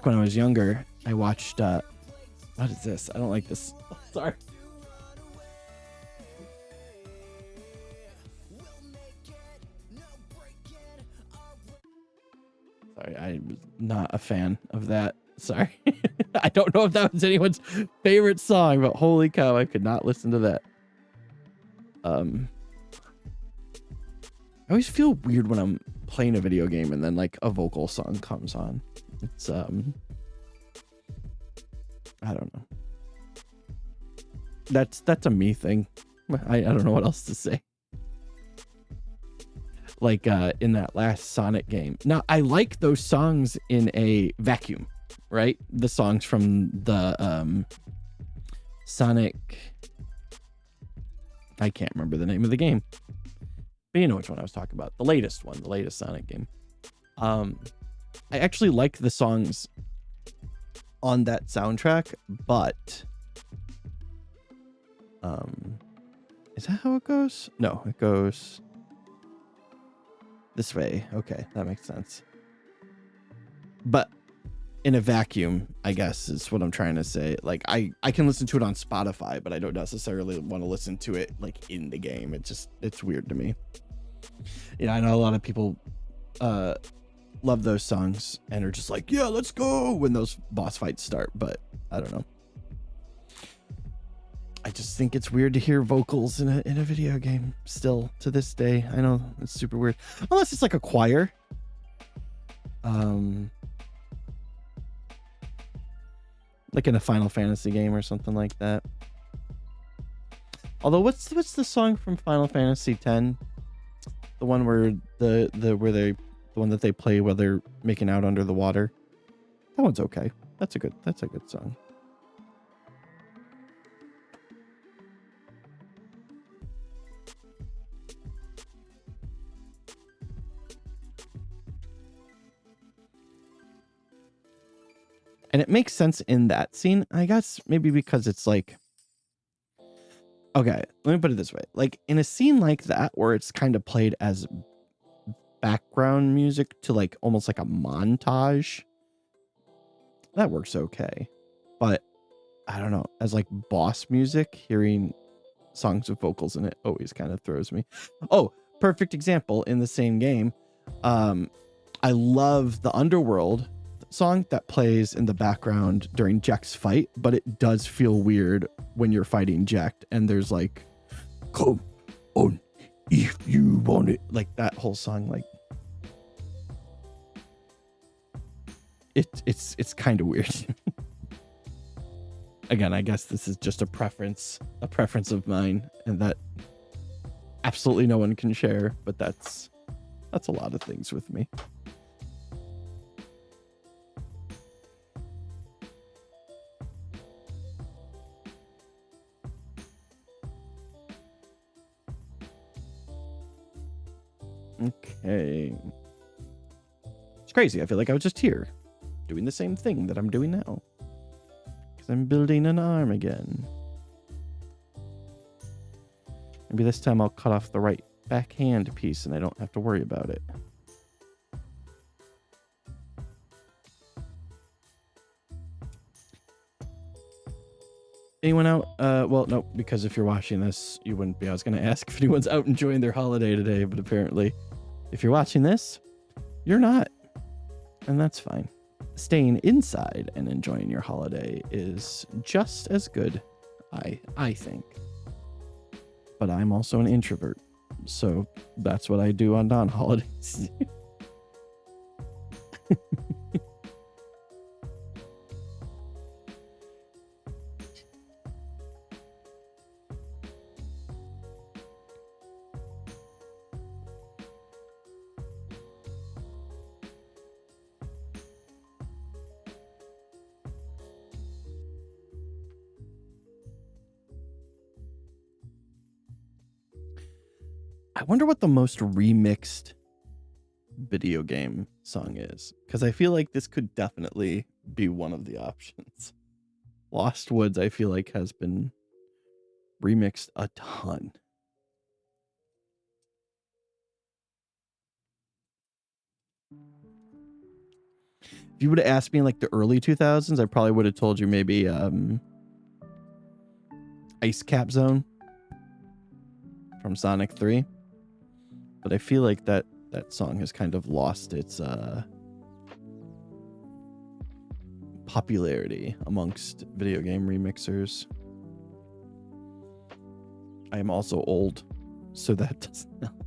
when I was younger, I watched what is this? I don't like this. Sorry. Sorry, I'm not a fan of that. Sorry. I don't know if that was anyone's favorite song, but holy cow, I could not listen to that. I always feel weird when I'm playing a video game and then like a vocal song comes on. It's I don't know. That's a me thing. I don't know what else to say. Like in that last Sonic game. Now, I like those songs in a vacuum, right? The songs from the Sonic, I can't remember the name of the game, but you know which one I was talking about. The latest one, the latest Sonic game. I actually like the songs on that soundtrack, but is that how it goes? No, it goes this way. Okay, that makes sense. But in a vacuum, I guess is what I'm trying to say. Like I can listen to it on Spotify, but I don't necessarily want to listen to it like in the game. It's weird to me. Yeah, I know a lot of people love those songs and are just like, yeah, let's go when those boss fights start, but I don't know. I just think it's weird to hear vocals in a video game still to this day. I know it's super weird. Unless it's like a choir. Like in a Final Fantasy game or something like that. Although what's the song from Final Fantasy X? The one where the one that they play while they're making out under the water. That one's okay. That's a good song. And it makes sense in that scene, I guess, maybe because it's like, okay, let me put it this way. Like in a scene like that, where it's kind of played as background music to like almost like a montage, that works okay. But I don't know, as like boss music, hearing songs with vocals in it always kind of throws me. Oh, perfect example in the same game. I love the Underworld song that plays in the background during Jack's fight, but it does feel weird when you're fighting Jack and there's like, come on if you want it, like that whole song, like it's kind of weird. Again, I guess this is just a preference of mine, and that absolutely no one can share, but that's a lot of things with me. Okay. It's crazy. I feel like I was just here doing the same thing that I'm doing now. Because I'm building an arm again. Maybe this time I'll cut off the right backhand piece and I don't have to worry about it. Anyone out? Well, no, because if you're watching this, you wouldn't be. I was going to ask if anyone's out enjoying their holiday today, but apparently if you're watching this, you're not. And that's fine. Staying inside and enjoying your holiday is just as good, I think. But I'm also an introvert, so that's what I do on non-holidays. I wonder what the most remixed video game song is, because I feel like this could definitely be one of the options. Lost Woods, I feel like, has been remixed a ton. If you would have asked me in like the early 2000s, I probably would have told you maybe Ice Cap Zone from Sonic 3. But I feel like that song has kind of lost its popularity amongst video game remixers. I am also old, so that doesn't help.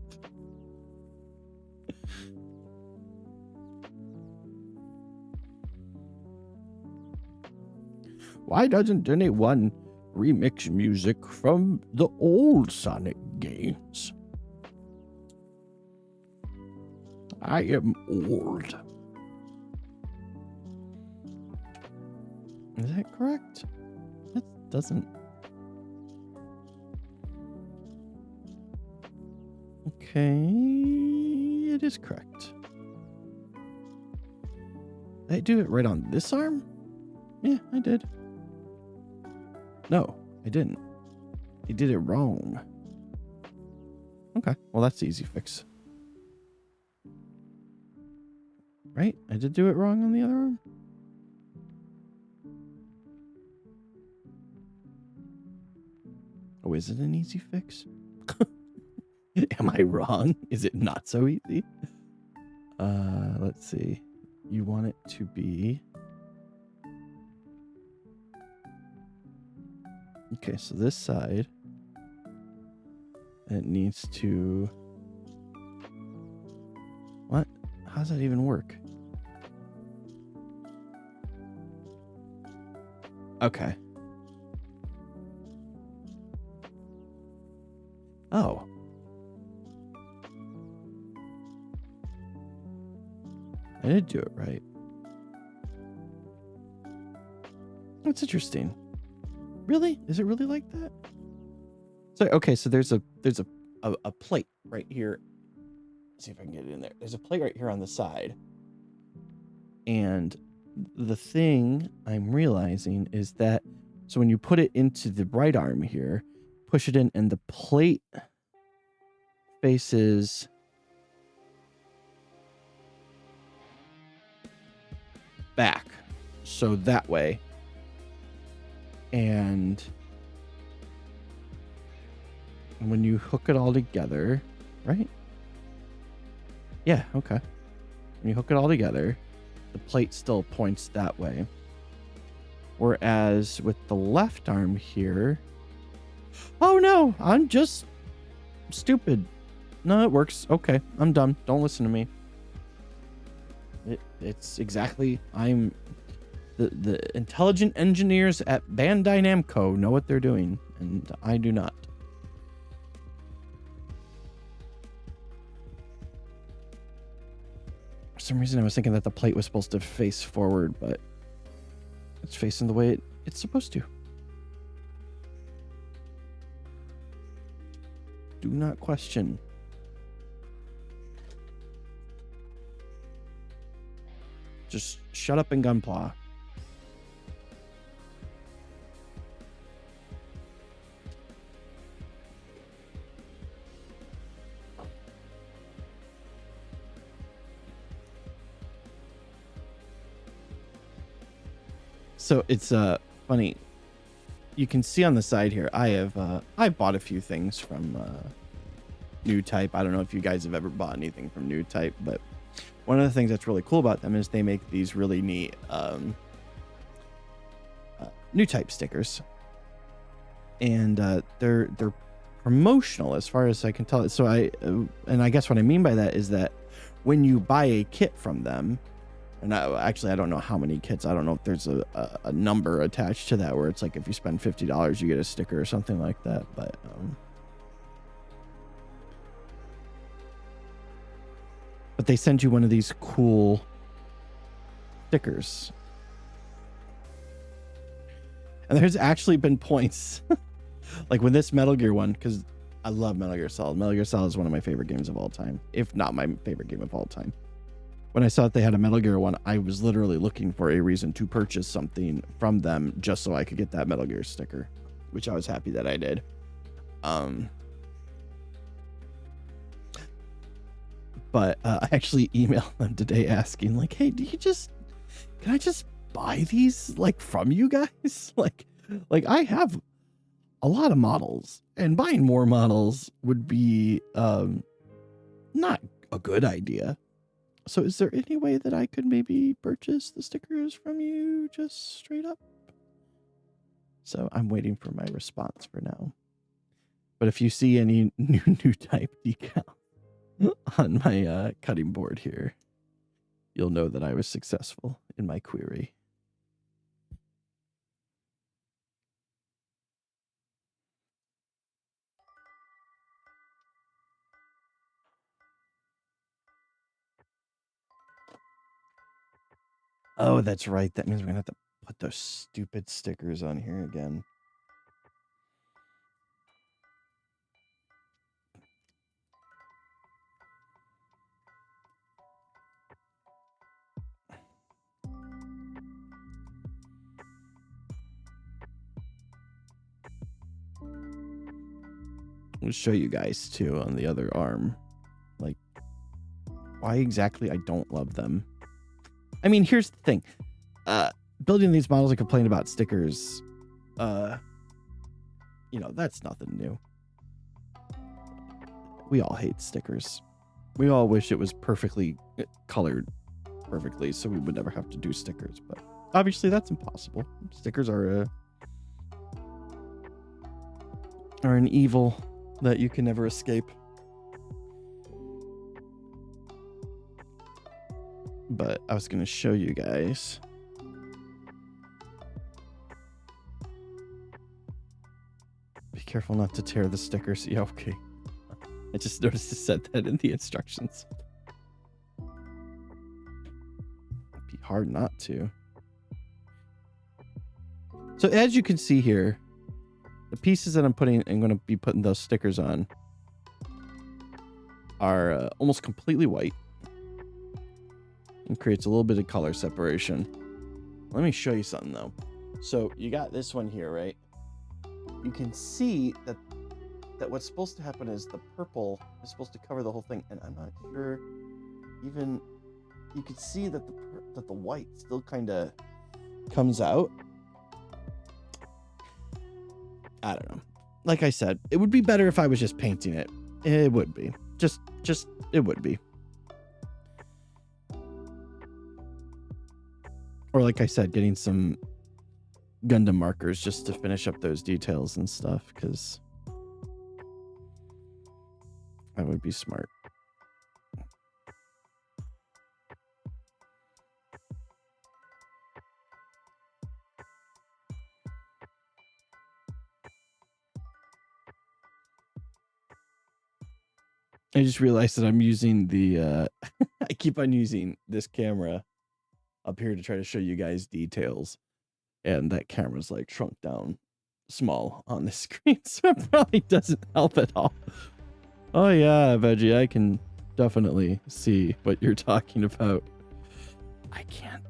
Why doesn't anyone remix music from the old Sonic games? I am old. Is that correct? That doesn't... Okay, it is correct. Did I do it right on this arm? Yeah, I did. No, I didn't. I did it wrong. Okay, well that's the easy fix. Right? I did do it wrong on the other arm? Oh, is it an easy fix? Am I wrong? Is it not so easy? Let's see. You want it to be... Okay, so this side, it needs to... What? How does that even work? Okay. Oh. I did do it right. That's interesting. Really? Is it really like that? So okay, so there's a plate right here. Let's see if I can get it in there. There's a plate right here on the side. And the thing I'm realizing is that, so when you put it into the right arm here, push it in, and the plate faces back, so that way, and when you hook it all together, right? Yeah, okay. When you hook it all together, the plate still points that way. Whereas with the left arm here, oh no, I'm just stupid. No, it works. Okay, I'm done. Don't listen to me. It's exactly, I'm the intelligent engineers at Bandai Namco know what they're doing, and I do not. For some reason, I was thinking that the plate was supposed to face forward, but it's facing the way it's supposed to. Do not question. Just shut up and gunpla. So it's funny. You can see on the side here, I bought a few things from New Type. I don't know if you guys have ever bought anything from New Type, but one of the things that's really cool about them is they make these really neat New Type stickers, and they're promotional as far as I can tell. So and I guess what I mean by that is that when you buy a kit from them, and actually I don't know how many kits. I don't know if there's a number attached to that where it's like if you spend $50 you get a sticker or something like that. But they send you one of these cool stickers. And there's actually been points like when this Metal Gear one, because I love Metal Gear Solid. Metal Gear Solid is one of my favorite games of all time, if not my favorite game of all time. When I saw that they had a Metal Gear one, I was literally looking for a reason to purchase something from them just so I could get that Metal Gear sticker, which I was happy that I did. But I actually emailed them today asking, like, hey, can I just buy these like from you guys? like I have a lot of models, and buying more models would be not a good idea. So is there any way that I could maybe purchase the stickers from you just straight up? So I'm waiting for my response for now. But if you see any new type decal on my cutting board here, you'll know that I was successful in my query. Oh, that's right. That means we're going to have to put those stupid stickers on here again. I'll show you guys too on the other arm. Like, why exactly I don't love them. I mean, here's the thing. Building these models and complaining about stickers, that's nothing new. We all hate stickers. We all wish it was perfectly colored perfectly so we would never have to do stickers, but obviously that's impossible. Stickers are an evil that you can never escape. But I was going to show you guys. Be careful not to tear the stickers. Yeah, okay. I just noticed it said that in the instructions. It'd be hard not to. So as you can see here, the pieces that I'm going to be putting those stickers on are almost completely white. And creates a little bit of color separation. Let me show you something though. So you got this one here, right? You can see that what's supposed to happen is the purple is supposed to cover the whole thing, and I'm not sure. Even you could see that the white still kind of comes out. I don't know. Like I said, it would be better if I was just painting it. It would be. Just it would be. Or like I said, getting some Gundam markers just to finish up those details and stuff, because that would be smart. I just realized that I'm using the I keep on using this camera up here to try to show you guys details, and that camera's like shrunk down small on the screen, so it probably doesn't help at all. Oh yeah, Veggie, I can definitely see what you're talking about. I can't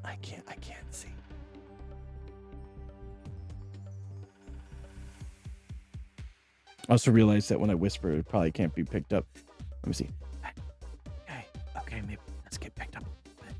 see. I also realized that when I whisper, it probably can't be picked up. Let me see. Okay, maybe let's get picked up a little bit.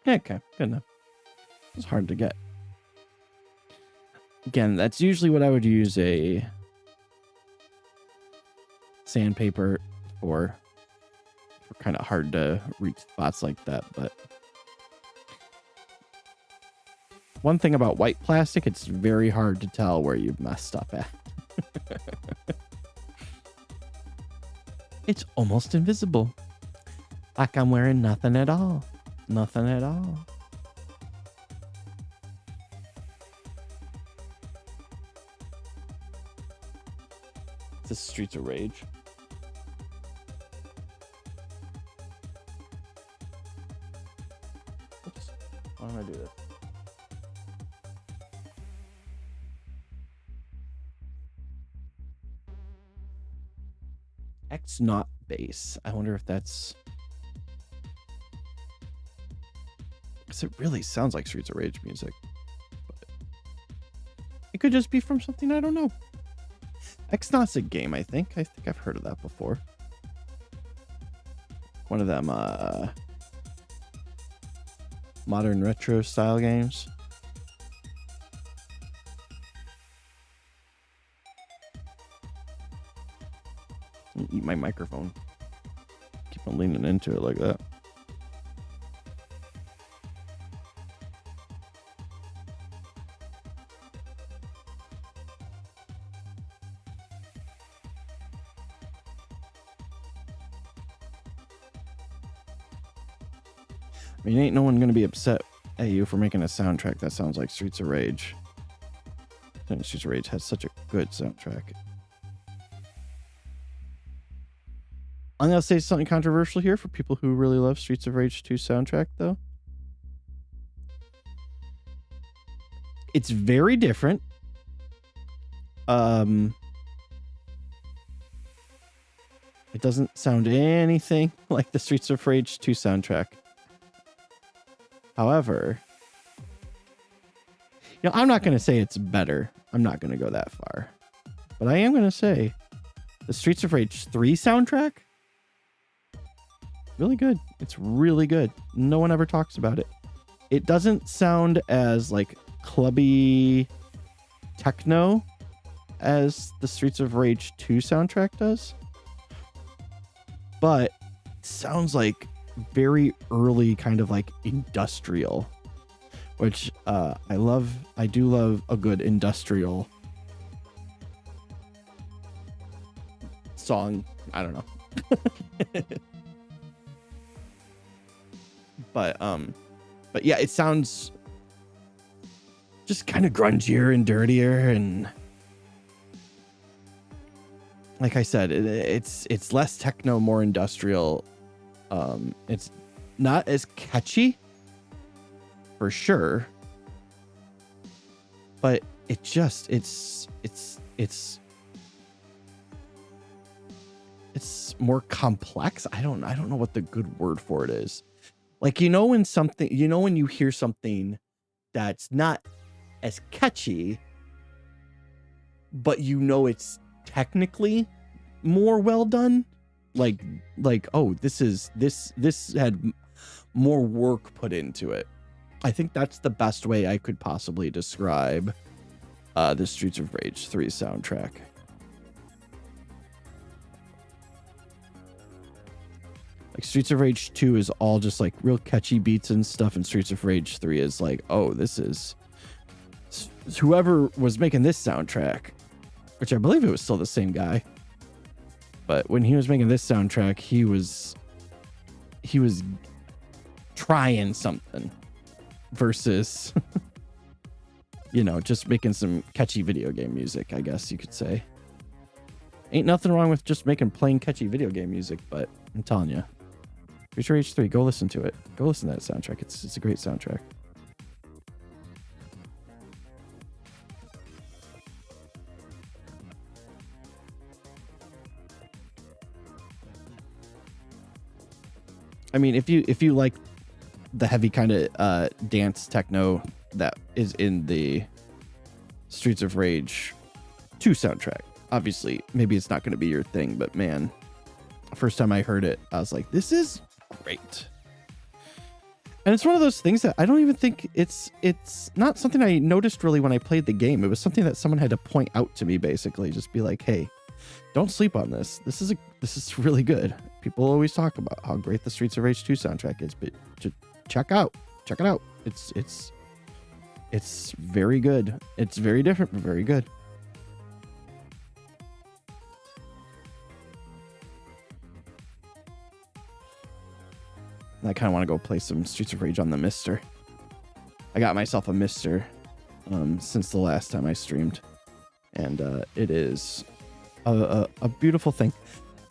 Okay, good enough. It's hard to get. Again, that's usually what I would use a sandpaper for kind of hard to reach spots like that. But one thing about white plastic, it's very hard to tell where you've messed up at. It's almost invisible. Like I'm wearing nothing at all. Nothing at all. This is Streets of Rage. Oops. Why don't I do this? X not bass. I wonder if that's... Because it really sounds like Streets of Rage music. But it could just be from something I don't know. X-Naut's a game, I think. I think I've heard of that before. One of them modern retro style games. Eat my microphone. Keep on leaning into it like that. I mean, ain't no one gonna be upset at you for making a soundtrack that sounds like Streets of Rage. Streets of Rage has such a good soundtrack. I'm gonna say something controversial here for people who really love Streets of Rage 2 soundtrack, though. It's very different. It doesn't sound anything like the Streets of Rage 2 soundtrack. However, I'm not going to say it's better. I'm not going to go that far. But I am going to say the Streets of Rage 3 soundtrack, really good. It's really good. No one ever talks about it. It doesn't sound as like clubby techno as the Streets of Rage 2 soundtrack does. But it sounds like very early kind of like industrial, which I do love a good industrial song. I don't know. But yeah, it sounds just kind of grungier and dirtier, and like I said, it's less techno, more industrial. It's not as catchy for sure, but it just it's more complex. I don't know what the good word for it is. Like, when you hear something that's not as catchy, but it's technically more well done. Like, oh, this had more work put into it. I think that's the best way I could possibly describe the Streets of Rage 3 soundtrack. Like, Streets of Rage 2 is all just like real catchy beats and stuff, and Streets of Rage 3 is like, oh, this is whoever was making this soundtrack, which I believe it was still the same guy. But when he was making this soundtrack, he was trying something versus just making some catchy video game music, I guess you could say. Ain't nothing wrong with just making plain catchy video game music, but I'm telling you, Future Rage 3, go listen to it. Go listen to that soundtrack. It's a great soundtrack. I mean, if you like the heavy kind of dance techno that is in the Streets of Rage 2 soundtrack, obviously maybe it's not going to be your thing, but man, first time I heard it, I was like, this is great. And it's one of those things that I don't even think it's not something I noticed really when I played the game. It was something that someone had to point out to me, basically, just be like, hey, don't sleep on this. This is really good. People always talk about how great the Streets of Rage 2 soundtrack is, but check it out. It's very good. It's very different, but very good. I kind of want to go play some Streets of Rage on the Mister. I got myself a Mister since the last time I streamed, and it is a beautiful thing.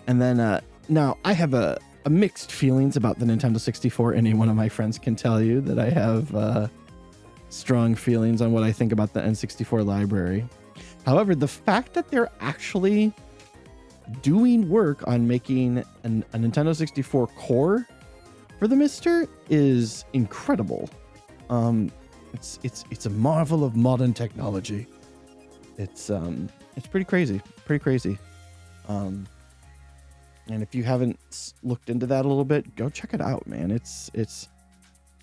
And then now I have a mixed feelings about the Nintendo 64. Any one of my friends can tell you that I have strong feelings on what I think about the N64 library. However, the fact that they're actually doing work on making a Nintendo 64 core for the Mister is incredible. It's a marvel of modern technology. It's pretty crazy. And if you haven't looked into that a little bit, go check it out, man. It's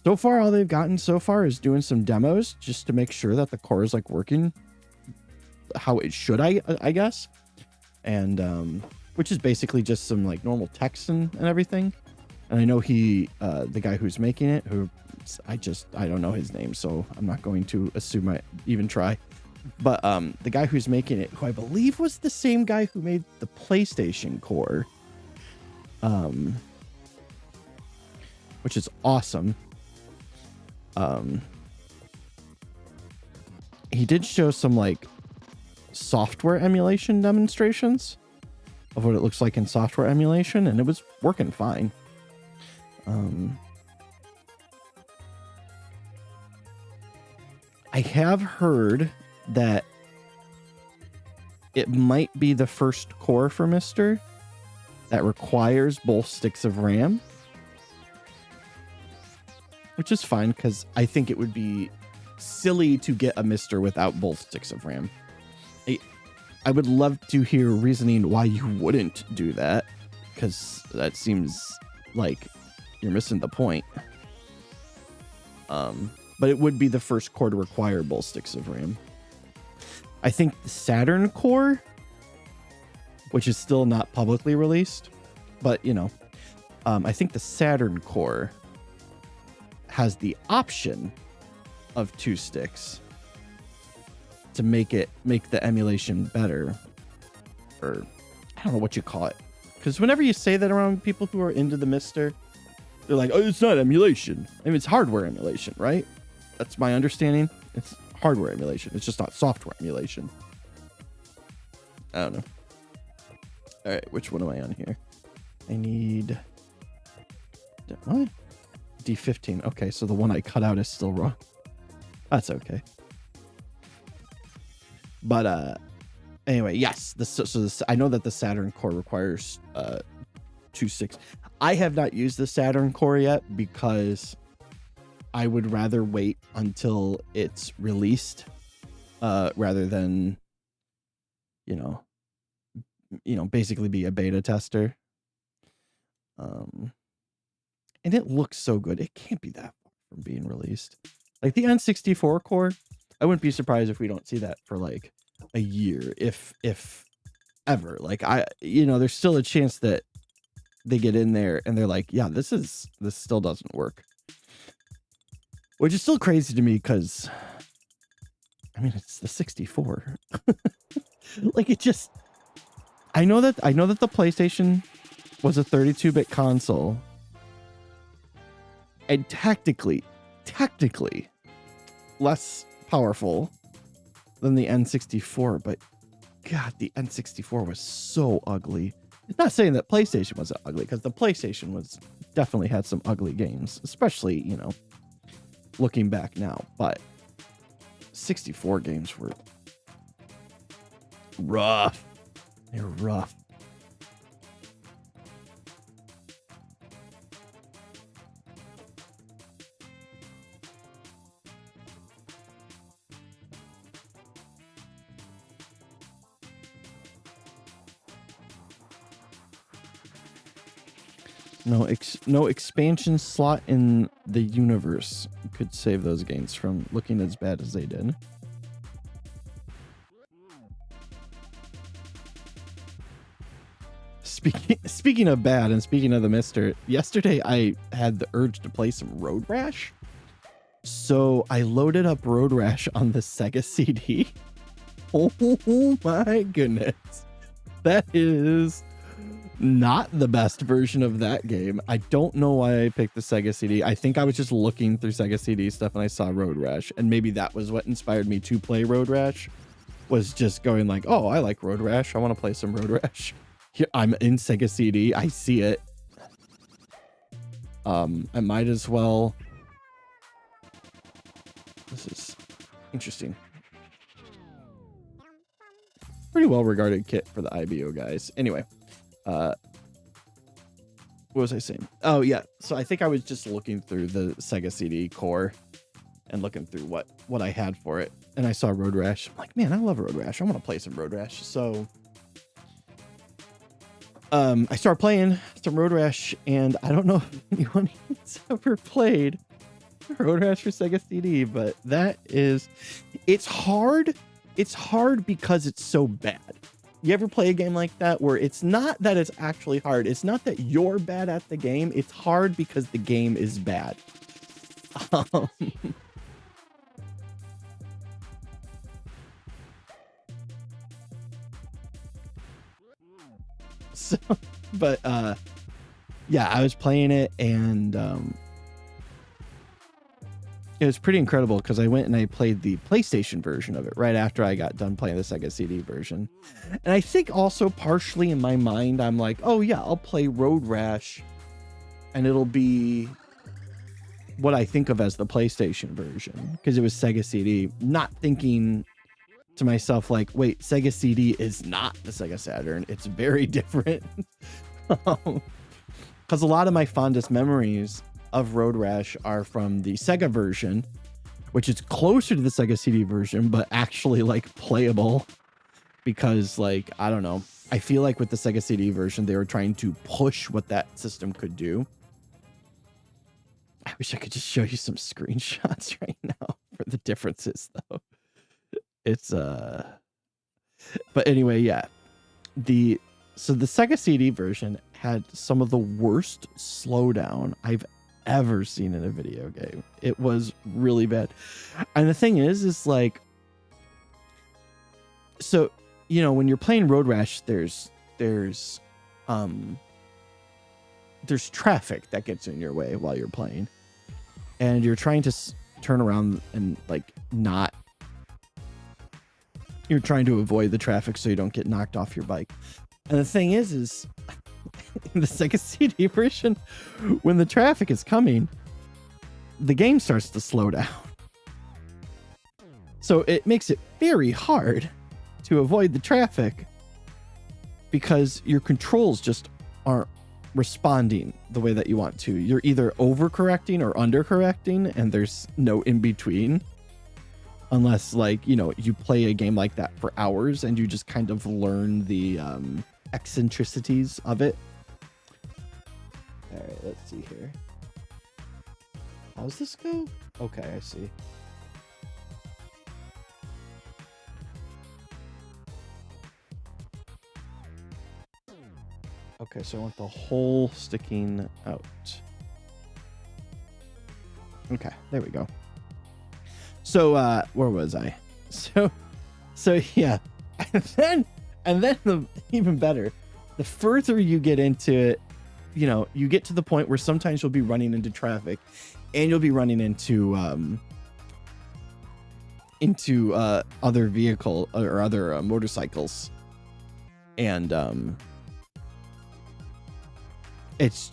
so far all they've gotten so far is doing some demos just to make sure that the core is like working how it should, I guess. And which is basically just some like normal text and everything. And I know the guy who's making it, who I don't know his name, so I'm not going to assume I even try. But the guy who's making it, who I believe was the same guy who made the PlayStation core, which is awesome. He did show some like software emulation demonstrations of what it looks like in software emulation, and it was working fine. I have heard that it might be the first core for Mister that requires both sticks of RAM, which is fine because I think it would be silly to get a Mister without both sticks of RAM. I would love to hear reasoning why you wouldn't do that, because that seems like you're missing the point. But it would be the first core to require both sticks of RAM. I think the Saturn core, which is still not publicly released, but I think the Saturn core has the option of 2 sticks to make the emulation better, or I don't know what you call it. Because whenever you say that around people who are into the Mister, they're like, oh, it's not emulation. I mean, it's hardware emulation, right? That's my understanding. It's hardware emulation. It's just not software emulation. I don't know. All right, which one am I on here? I need... What? D15. Okay, so the one I cut out is still wrong. That's okay. But anyway, yes. I know that the Saturn core requires 2.6. I have not used the Saturn core yet because I would rather wait until it's released rather than basically be a beta tester. And it looks so good. It can't be that far from being released. Like the N64 core, I wouldn't be surprised if we don't see that for like a year, if ever. Like there's still a chance that they get in there and they're like, yeah, this still doesn't work. Which is still crazy to me because I mean it's the 64. Like it just I know that the PlayStation was a 32-bit console. And technically less powerful than the N64, but God, the N64 was so ugly. Not saying that PlayStation wasn't ugly, because the PlayStation definitely had some ugly games, especially, looking back now, but 64 games were rough. They're rough. No expansion slot in the universe could save those games from looking as bad as they did. Speaking of bad and speaking of the Mister, yesterday I had the urge to play some Road Rash. So I loaded up Road Rash on the Sega CD. Oh my goodness. That is not the best version of that game. I don't know why I picked the Sega CD. I think I was just looking through Sega CD stuff and I saw Road Rash, and maybe that was what inspired me to play Road Rash, was just going like, oh, I like Road Rash, I want to play some Road Rash. Here, I'm in Sega CD, I see it. I might as well. This is interesting. Pretty well regarded kit for the IBO guys. Anyway, what was I saying? Oh yeah, so I think I was just looking through the Sega CD core and looking through what I had for it, and I saw Road Rash. I'm like, man, I love Road Rash. I want to play some Road Rash. So I started playing some Road Rash, and I don't know if anyone has ever played Road Rash for Sega CD, but it's hard. It's hard because it's so bad. You ever play a game like that where it's not that it's actually hard? It's not that you're bad at the game. It's hard because the game is bad. So, but yeah, I was playing it, and it was pretty incredible because I went and I played the PlayStation version of it right after I got done playing the Sega CD version. And I think also partially in my mind, I'm like, oh yeah, I'll play Road Rash and it'll be what I think of as the PlayStation version, because it was Sega CD, not thinking to myself like, wait, Sega CD is not the Sega Saturn. It's very different. Because a lot of my fondest memories of Road Rash are from the Sega version, which is closer to the Sega CD version, but actually like playable, because like, I don't know, I feel like with the Sega CD version, they were trying to push what that system could do. I wish I could just show you some screenshots right now for the differences though. It's but anyway, yeah. So the Sega CD version had some of the worst slowdown I've ever seen in a video game. It was really bad. And the thing is like, so, when you're playing Road Rash, there's there's traffic that gets in your way while you're playing, and you're trying to turn around and like not. You're trying to avoid the traffic so you don't get knocked off your bike. And the thing is in the Sega CD version, when the traffic is coming, the game starts to slow down. So it makes it very hard to avoid the traffic because your controls just aren't responding the way that you want to. You're either overcorrecting or undercorrecting, and there's no in between. Unless, like, you know, you play a game like that for hours and you just kind of learn the eccentricities of it. All right, let's see here. How's this go? Okay, I see. Okay, so I want the hole sticking out. Okay, there we go. So, where was I? So yeah, and then the even better, the further you get into it, you know, you get to the point where sometimes you'll be running into traffic, and you'll be running into other vehicle or other motorcycles, and it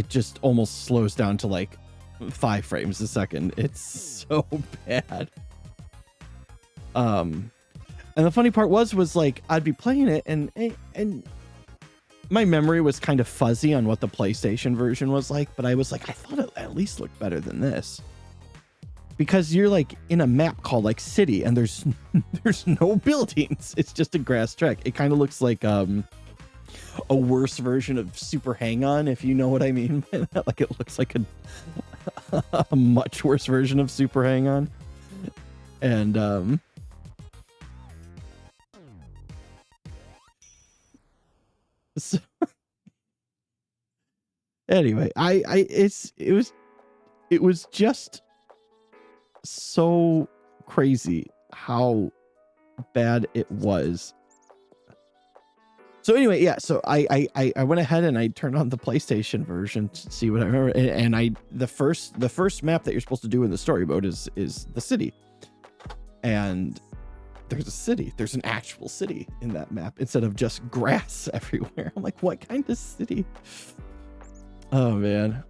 just almost slows down to like 5 frames a second. It's so bad. And the funny part was like I'd be playing it and my memory was kind of fuzzy on what the PlayStation version was like, but I was like, I thought it at least looked better than this. Because you're like in a map called like City, and there's no buildings. It's just a grass track. It kind of looks like a worse version of Super Hang-On, if you know what I mean. Like it looks like a much worse version of Super Hang-On. And so anyway, it was just so crazy how bad it was. So anyway, yeah, so I went ahead and I turned on the PlayStation version to see what I remember, and the first map that you're supposed to do in the story mode is the city. And there's a city. There's an actual city in that map instead of just grass everywhere. I'm like, what kind of city? Oh man.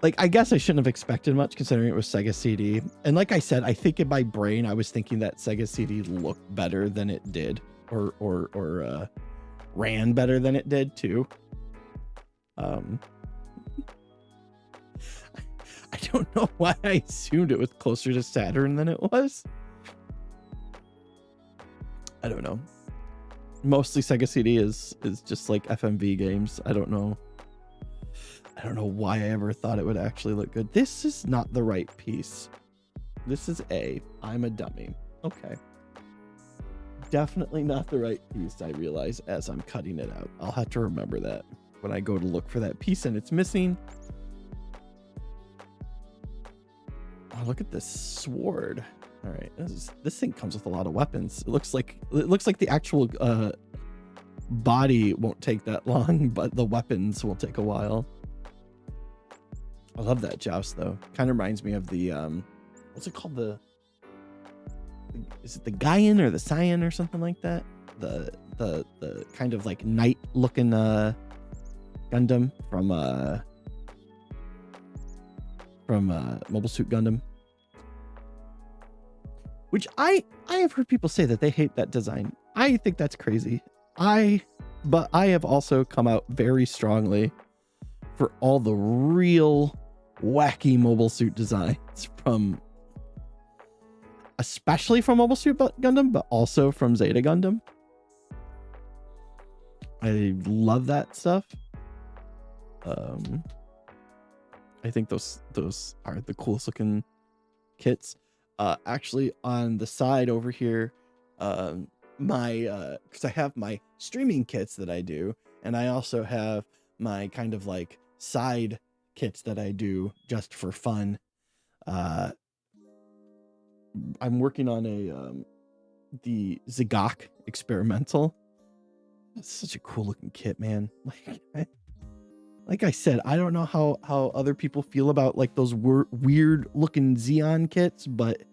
Like, I guess I shouldn't have expected much considering it was Sega CD. And like I said, I think in my brain, I was thinking that Sega CD looked better than it did, or ran better than it did too. I don't know why I assumed it was closer to Saturn than it was. I don't know. Mostly Sega CD is just like FMV games. I don't know why I ever thought it would actually look good. This is not the right piece. This is A. I'm a dummy. Okay. Definitely not the right piece, I realize, as I'm cutting it out. I'll have to remember that when I go to look for that piece and it's missing. Oh, look at this sword. All right. This thing comes with a lot of weapons. It looks like the actual body won't take that long, but the weapons will take a while. I love that joust though. Kind of reminds me of the what's it called, is it the Gaian or the Cyan or something like that? The kind of like knight looking Gundam from Mobile Suit Gundam. Which I have heard people say that they hate that design. I think that's crazy. But I have also come out very strongly for all the real wacky Mobile Suit designs especially from Mobile Suit Gundam, but also from Zeta Gundam. I love that stuff. I think those are the coolest looking kits. Actually, on the side over here, because I have my streaming kits that I do, and I also have my kind of like side kits that I do just for fun. I'm working on the Zigok experimental. It's such a cool looking kit, man. Like I said, I don't know how other people feel about like those weird looking Xeon kits, but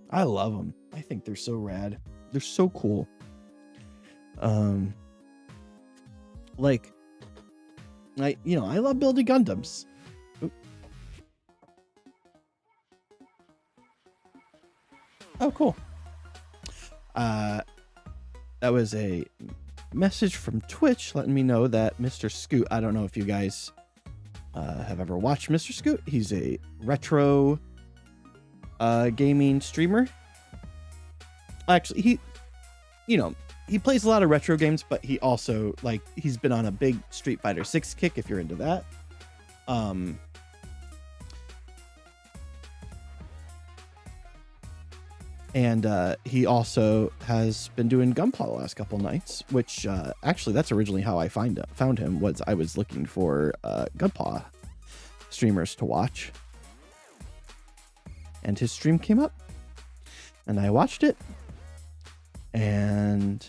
I love them. I think they're so rad. They're so cool. Like I love building Gundams. Oop. Oh, cool. That was a message from Twitch letting me know that Mr. Scoot, I don't know if you guys have ever watched Mr. Scoot. He's a retro gaming streamer. Actually, he plays a lot of retro games, but he also he's been on a big Street Fighter 6 kick if you're into that. And he also has been doing Gunpla the last couple nights, which actually that's originally how I found him. Was I was looking for Gunpla streamers to watch, and his stream came up, and I watched it, and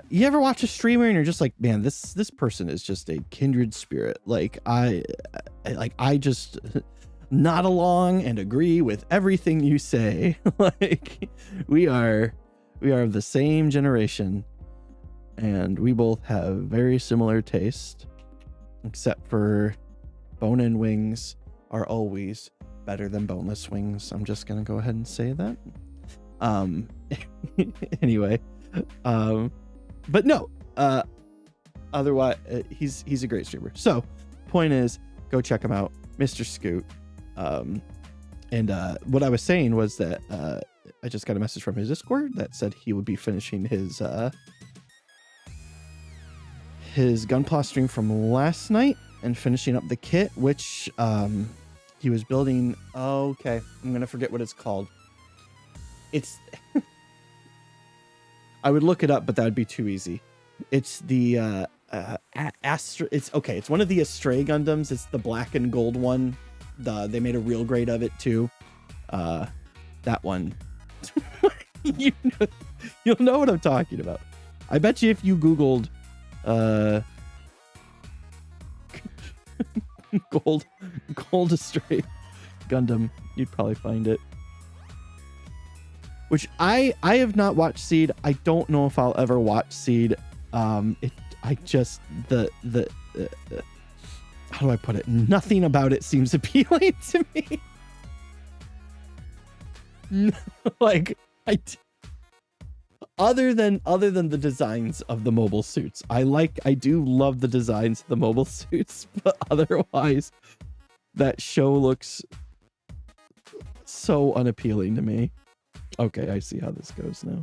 you ever watch a streamer and you're just like, man, this person is just a kindred spirit. I just nod along and agree with everything you say. we are of the same generation, and we both have very similar taste, except for bone-in wings are always better than boneless wings. I'm just gonna go ahead and say that. Anyway, but no, otherwise he's a great streamer. So point is, go check him out, Mr. Scoot. And what I was saying was that I just got a message from his Discord that said he would be finishing his Gunpla stream from last night and finishing up the kit, which he was building. Oh, okay, I'm gonna forget what it's called. It's I would look it up, but that would be too easy. It's the Astra. It's okay. It's one of the Astray Gundams. It's the black and gold one. They made a real grade of it too. That one. You'll know what I'm talking about. I bet you if you Googled gold Astray Gundam, you'd probably find it. Which I have not watched Seed. I don't know if I'll ever watch Seed. How do I put it? Nothing about it seems appealing to me. Other than the designs of the mobile suits. I do love the designs of the mobile suits, but otherwise that show looks so unappealing to me. Okay, I see how this goes now.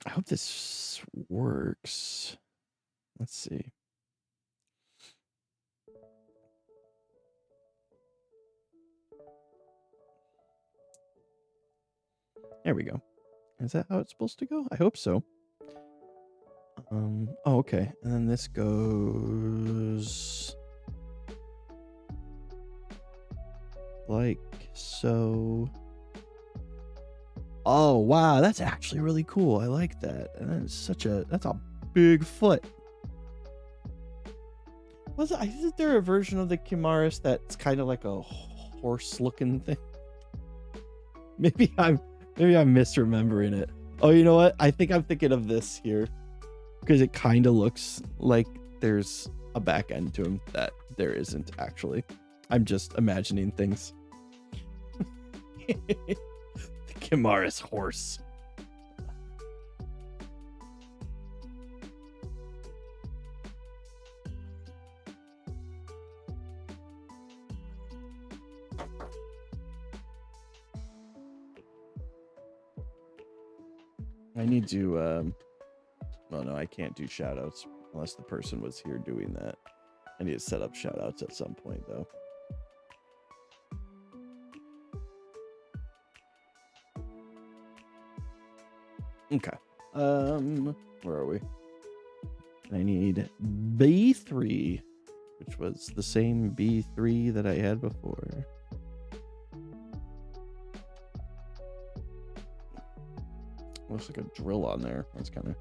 I hope this works. Let's see. There we go. Is that how it's supposed to go? I hope so. Oh, okay. And then this goes like so. Oh, wow. That's actually really cool. I like that. And that's a big foot. Isn't there a version of the Kimaris that's kind of like a horse looking thing? Maybe I'm misremembering it. Oh, you know what? I think I'm thinking of this here because it kind of looks like there's a back end to him that there isn't actually. I'm just imagining things. The Kimaris horse. I need to, well, no, I can't do shoutouts unless the person was here doing that. I need to set up shoutouts at some point, though. Okay. Where are we? I need B3, which was the same B3 that I had before. Looks like a drill on there. That's kind of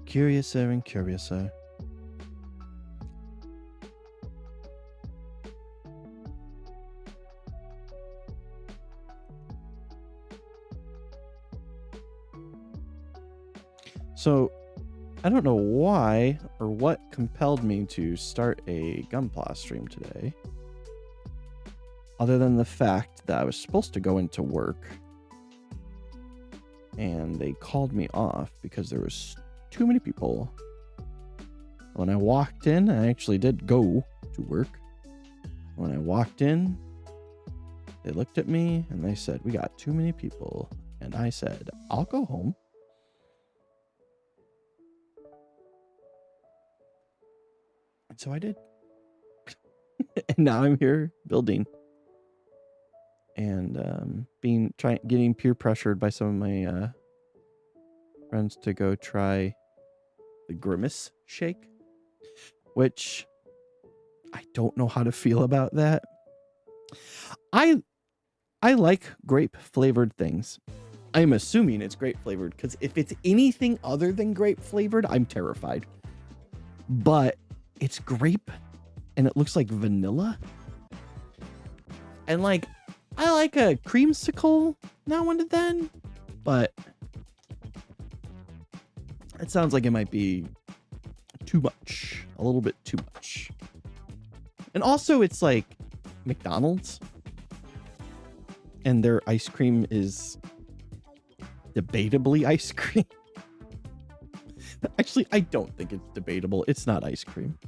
curiouser and curiouser. So, I don't know why or what compelled me to start a Gunpla stream today, other than the fact that I was supposed to go into work, and they called me off because there was too many people. When I walked in, I actually did go to work. When I walked in, they looked at me and they said, "We got too many people." And I said, "I'll go home." And so I did. And now I'm here building. And getting peer pressured by some of my friends to go try the Grimace shake, which I don't know how to feel about that. I like grape flavored things. I'm assuming it's grape flavored, because if it's anything other than grape flavored, I'm terrified. But it's grape and it looks like vanilla. And like, I like a creamsicle now and then, but it sounds like it might be too much, a little bit too much. And also it's like McDonald's, and their ice cream is debatably ice cream. Actually, I don't think it's debatable. It's not ice cream.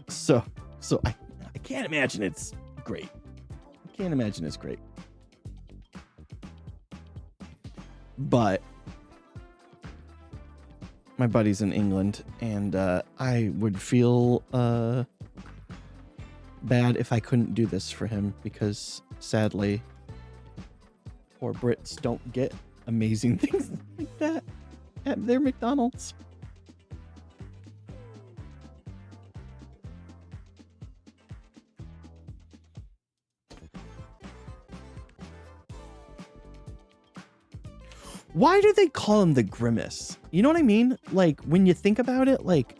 So I can't imagine it's great. I can't imagine it's great. But my buddy's in England, and I would feel bad if I couldn't do this for him, because sadly, poor Brits don't get amazing things like that at their McDonald's. Why do they call him the Grimace? You know what I mean? Like, when you think about it, like,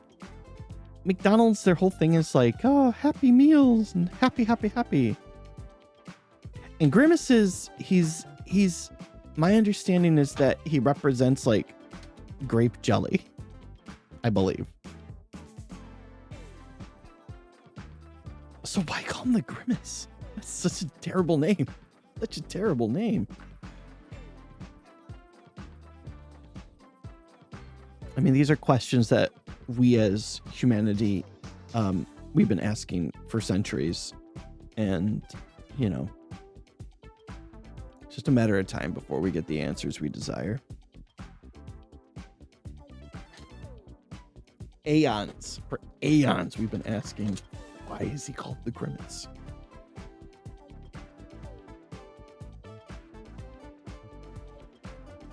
McDonald's, their whole thing is like, oh, happy meals and happy, happy, happy. And Grimace is, he's, my understanding is that he represents, like, grape jelly, I believe. So why call him the Grimace? That's such a terrible name. Such a terrible name. I mean, these are questions that we as humanity, we've been asking for centuries. And, you know, it's just a matter of time before we get the answers we desire. Aeons. For aeons, we've been asking, why is he called the Grimace?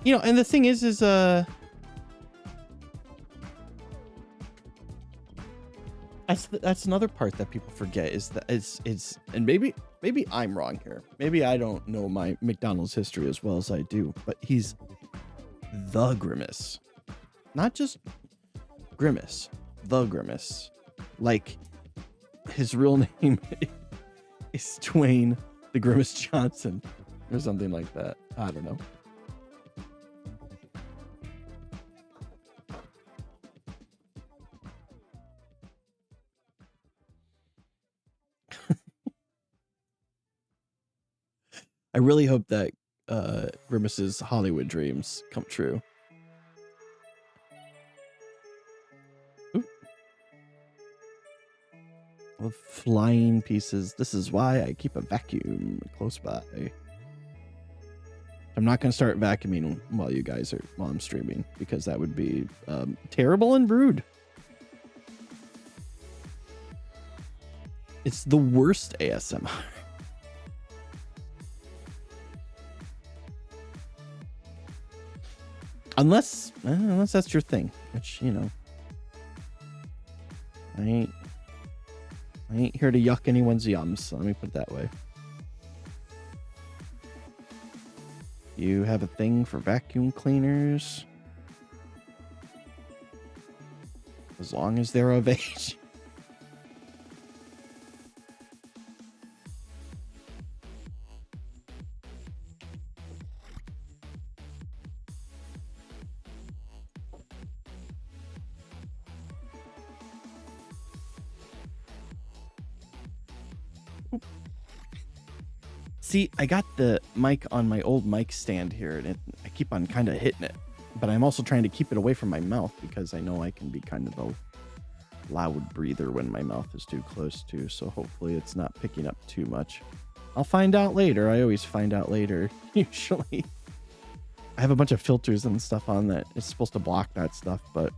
You know, and the thing is that's another part that people forget, is that it's and maybe I'm wrong here. Maybe I don't know my McDonald's history as well as I do, but he's the Grimace. Not just Grimace, the Grimace. Like, his real name is Dwayne the Grimace Johnson or something like that. I don't know. I really hope that Grimace's Hollywood dreams come true. Ooh. With flying pieces. This is why I keep a vacuum close by. I'm not going to start vacuuming while I'm streaming, because that would be terrible and rude. It's the worst ASMR. Unless that's your thing, which, you know, I ain't here to yuck anyone's yums, so let me put it that way. You have a thing for vacuum cleaners. As long as they're of age. See, I got the mic on my old mic stand here, and I keep on kind of hitting it. But I'm also trying to keep it away from my mouth because I know I can be kind of a loud breather when my mouth is too close to. So hopefully it's not picking up too much. I'll find out later. I always find out later, usually. I have a bunch of filters and stuff on that. It's supposed to block that stuff, but...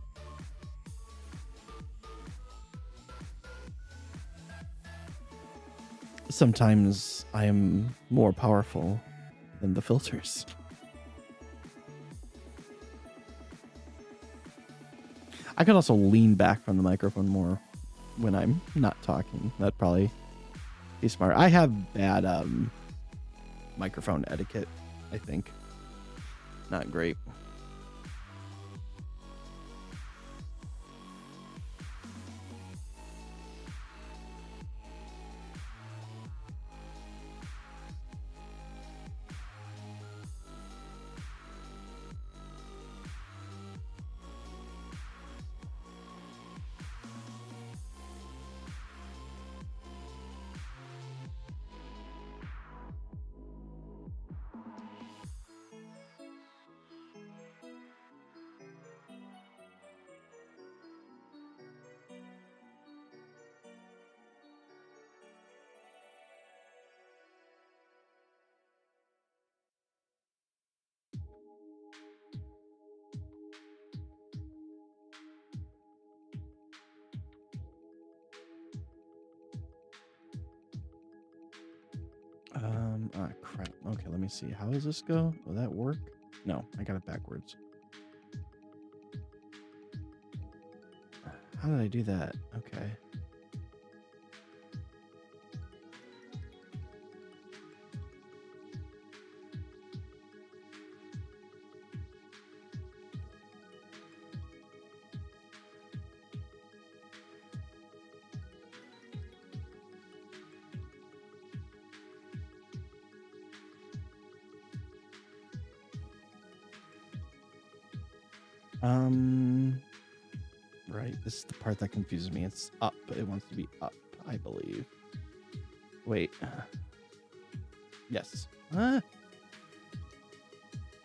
sometimes I am more powerful than the filters. I could also lean back from the microphone more when I'm not talking. That'd probably be smart. I have bad microphone etiquette, I think. Not great. Crap. Okay, let me see. How does this go? Will that work? No, I got it backwards. How did I do that? Okay. Right, this is the part that confuses me. It's up. It wants to be up, I believe. Wait. Yes. This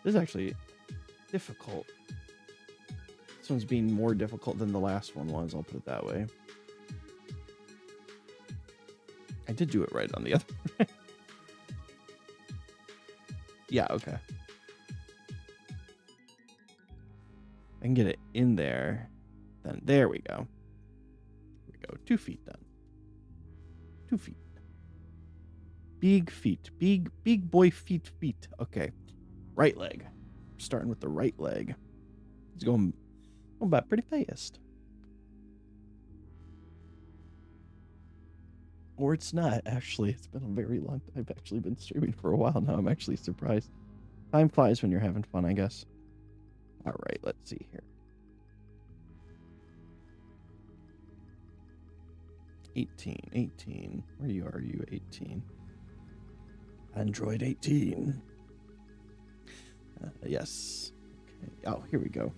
is actually difficult. This one's being more difficult than the last one was, I'll put it that way. I did do it right on the other. Yeah, okay. I can get it in there. Then there we go. Here we go. 2 feet done. 2 feet. Big feet. Big boy feet. Okay. Right leg. Starting with the right leg. It's going about pretty fast. Or it's not, actually. It's been a very long time. I've actually been streaming for a while now. I'm actually surprised. Time flies when you're having fun, I guess. All right, let's see here. 18. Where are you, 18? Android 18. Yes. Okay. Oh, here we go.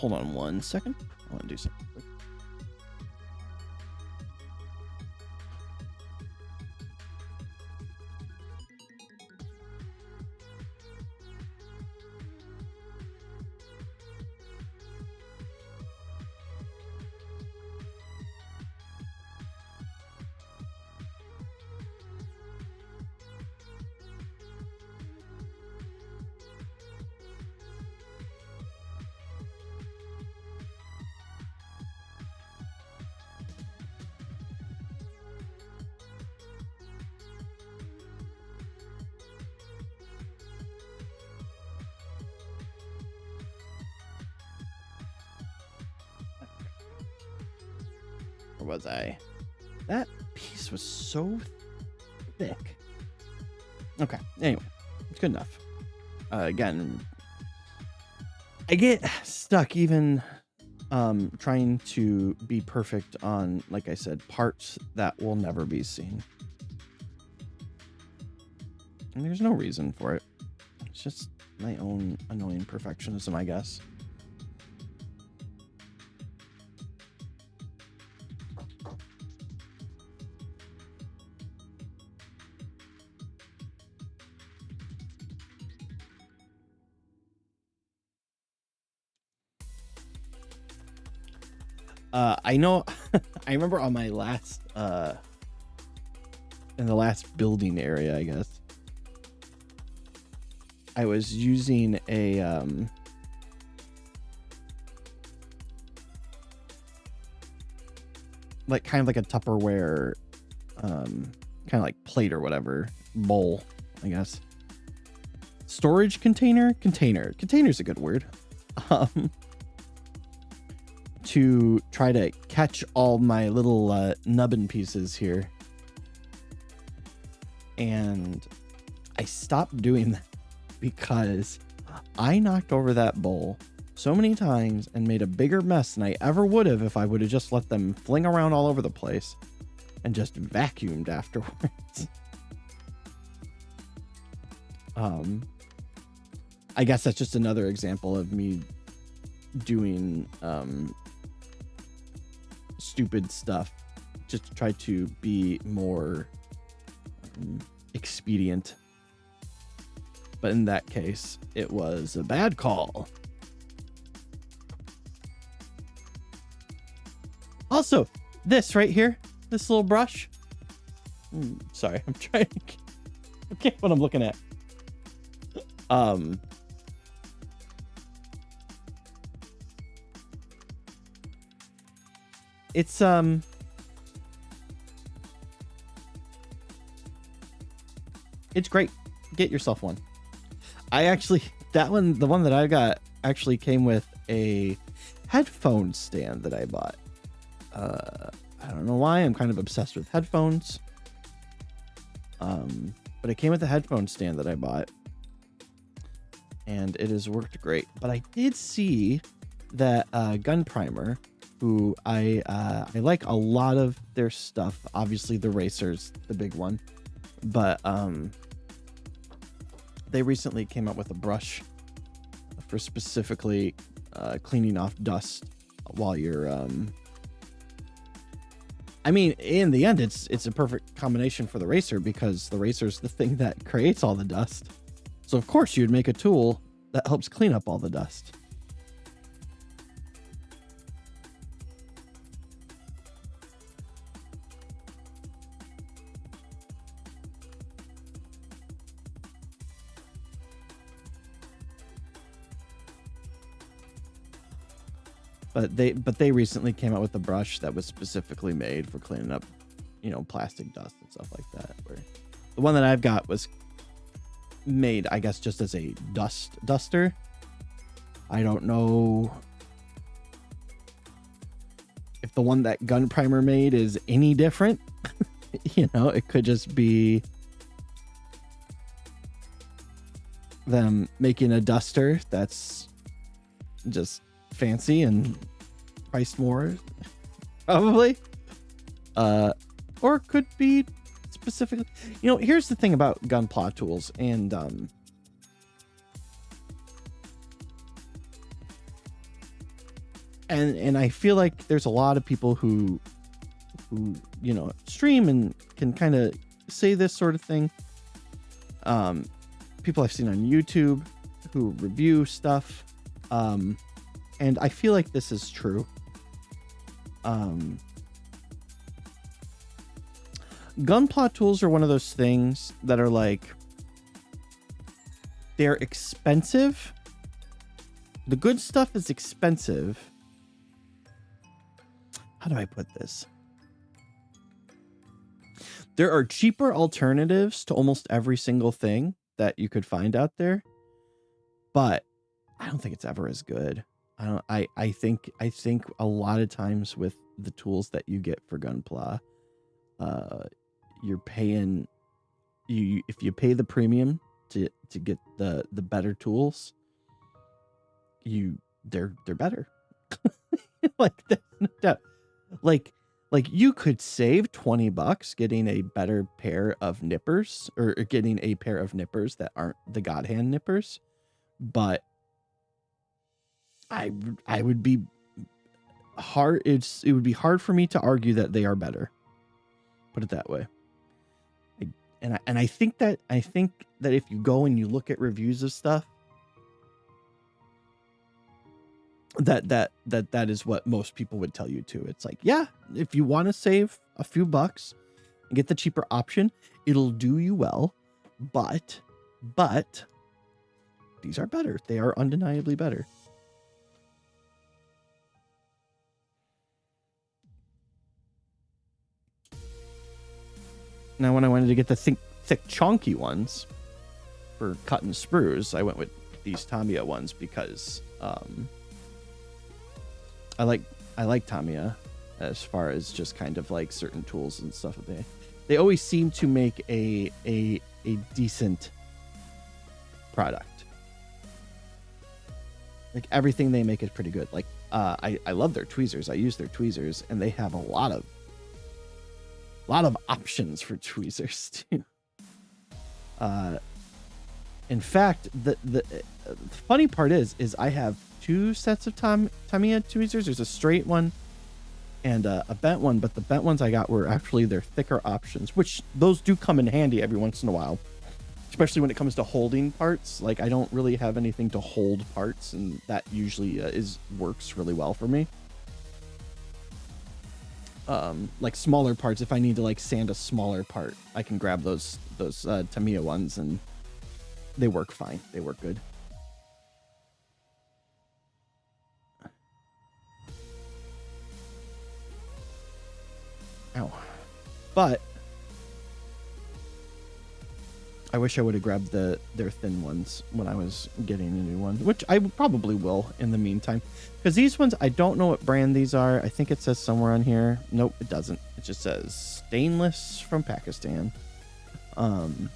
hold on 1 second. I want to do something quick. Where was I? That piece was so thick. Okay, anyway, it's good enough. Again, I get stuck even trying to be perfect on, like I said, parts that will never be seen. And there's no reason for it. It's just my own annoying perfectionism, I guess. I know, I remember on my last, in the last building area, I guess, I was using a, like kind of like a Tupperware, kind of like plate or whatever, bowl, I guess. Storage container? Container's a good word. To try to catch all my little nubbin pieces here. And I stopped doing that because I knocked over that bowl so many times and made a bigger mess than I ever would have if I would have just let them fling around all over the place and just vacuumed afterwards. I guess that's just another example of me doing stupid stuff just to try to be more expedient. But in that case, it was a bad call. Also, this right here, this little brush. Sorry, I'm trying to get what I'm looking at. It's great. Get yourself one. I actually, the one that I got actually came with a headphone stand that I bought. I don't know why, I'm kind of obsessed with headphones. But it came with a headphone stand that I bought, and it has worked great. But I did see that Gun Primer, who I like a lot of their stuff. Obviously, the Racer's the big one, but they recently came out with a brush for specifically cleaning off dust while you're. I mean, in the end, it's a perfect combination for the Racer because the Racer's the thing that creates all the dust. So of course you'd make a tool that helps clean up all the dust. But they recently came out with a brush that was specifically made for cleaning up, plastic dust and stuff like that. Where the one that I've got was made, I guess, just as a duster. I don't know if the one that Gun Primer made is any different. It could just be them making a duster that's just fancy and priced more, probably. Or it could be specifically, here's the thing about Gunpla tools, and and I feel like there's a lot of people who stream and can kind of say this sort of thing. People I've seen on YouTube who review stuff, and I feel like this is true. Gunpla tools are one of those things that are like, they're expensive. The good stuff is expensive. How do I put this? There are cheaper alternatives to almost every single thing that you could find out there, but I don't think it's ever as good. I think a lot of times with the tools that you get for Gunpla, you're paying, if you pay the premium to get the better tools, they're better. Like, there's no doubt. Like you could save $20 getting a better pair of nippers, or getting a pair of nippers that aren't the God Hand nippers, but I would be hard. It would be hard for me to argue that they are better. Put it that way. I think that if you go and you look at reviews of stuff, that is what most people would tell you too. It's like, yeah, if you want to save a few bucks and get the cheaper option, it'll do you well, but these are better. They are undeniably better. Now, when I wanted to get the thick chunky ones for cutting sprues, I went with these Tamiya ones because I like Tamiya as far as just kind of like certain tools and stuff. They always seem to make a decent product. Like, everything they make is pretty good. Like, I love their tweezers. I use their tweezers, and they have a lot of options for tweezers too. In fact, the funny part is I have two sets of Tamiya tweezers. There's a straight one and a bent one, but the bent ones I got were actually their thicker options, which those do come in handy every once in a while, especially when it comes to holding parts. Like, I don't really have anything to hold parts, and that usually works really well for me. Like smaller parts, if I need to like sand a smaller part, I can grab those Tamiya ones, and they work fine. They work good. Ow. But I wish I would have grabbed their thin ones when I was getting a new one, which I probably will in the meantime. Because these ones, I don't know what brand these are. I think it says somewhere on here. Nope, it doesn't. It just says stainless from Pakistan. And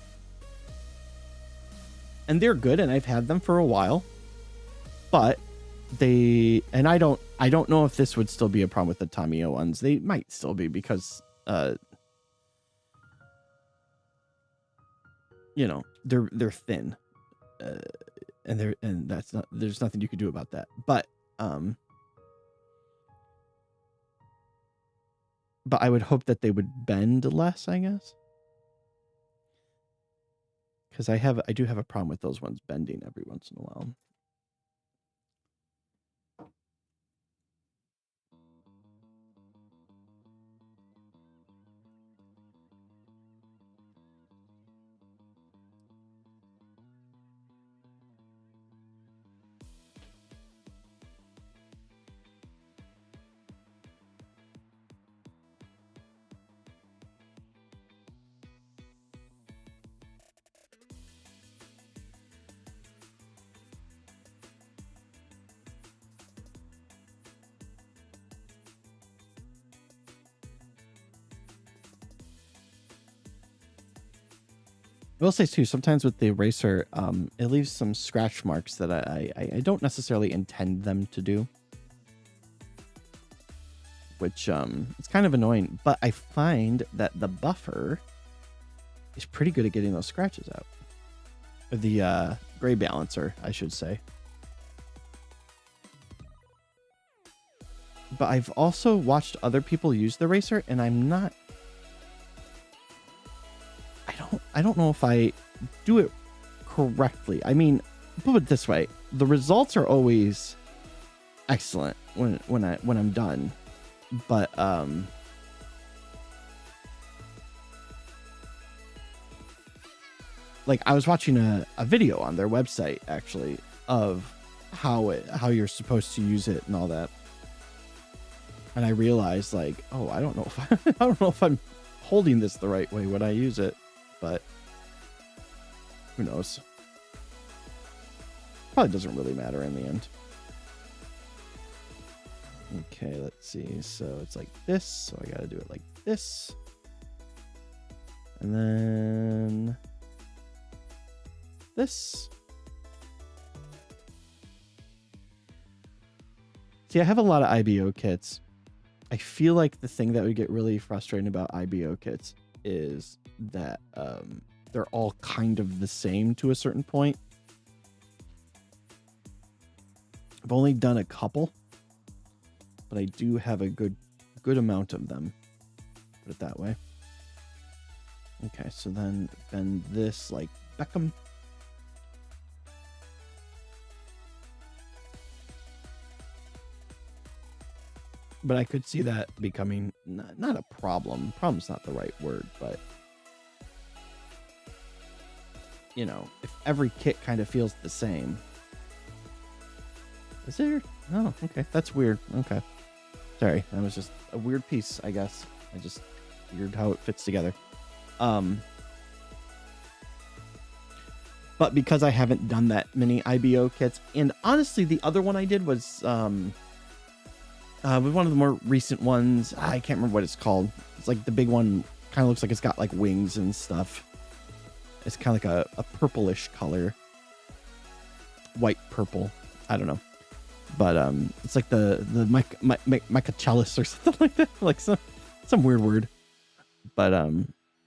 they're good, and I've had them for a while. But I don't know if this would still be a problem with the Tamiya ones. They might still be, because they're thin, and there's nothing you could do about that. But I would hope that they would bend less, I guess, because I do have a problem with those ones bending every once in a while. I will say too, sometimes with the eraser, it leaves some scratch marks that I don't necessarily intend them to do, which it's kind of annoying. But I find that the buffer is pretty good at getting those scratches out. The gray balancer, I should say. but I've also watched other people use the racer, and I'm not. I don't know if I do it correctly. I mean, put it this way: the results are always excellent when I'm done, but like I was watching a video on their website actually of how you're supposed to use it and all that, and I realized like, oh, I don't know if I'm holding this the right way when I use it, but who knows? Probably doesn't really matter in the end. Okay, let's see. So it's like this, so I gotta do it like this, and then this. See, I have a lot of IBO kits. I feel like the thing that would get really frustrating about IBO kits is that they're all kind of the same to a certain point. I've only done a couple, but I do have a good amount of them. Put it that way. Okay, so then bend this like Beckham. But I could see that becoming not a problem. Problem's not the right word, but you know, if every kit kind of feels the same. Is there? Oh, okay. That's weird. Okay. Sorry. That was just a weird piece, I guess. I just weird how it fits together. But because I haven't done that many IBO kits, and honestly, the other one I did was one of the more recent ones. I can't remember what it's called. It's like the big one, kind of looks like it's got like wings and stuff. It's kind of like a purplish color. White purple. I don't know. But it's like the Michaelis or something like that. Like some weird word. But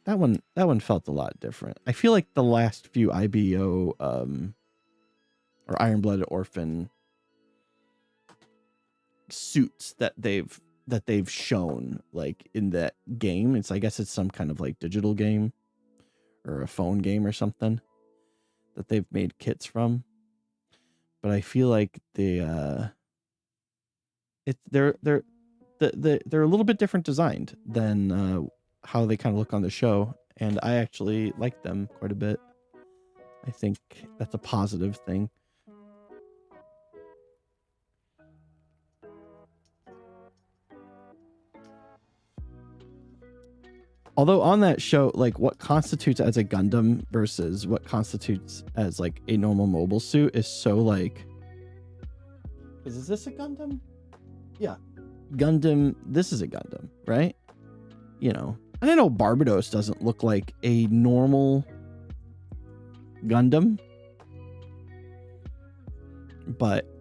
that one felt a lot different. I feel like the last few IBO or Iron Blooded Orphan suits that they've shown like in that game, I guess it's some kind of like digital game or a phone game or something that they've made kits from. But I feel like they're a little bit different designed than how they kind of look on the show, and I actually like them quite a bit. I think that's a positive thing. Although on that show, like what constitutes as a Gundam versus what constitutes as like a normal mobile suit is so like, is this a Gundam? Yeah. Gundam, this is a Gundam, right? You know, and I know Barbados doesn't look like a normal Gundam, but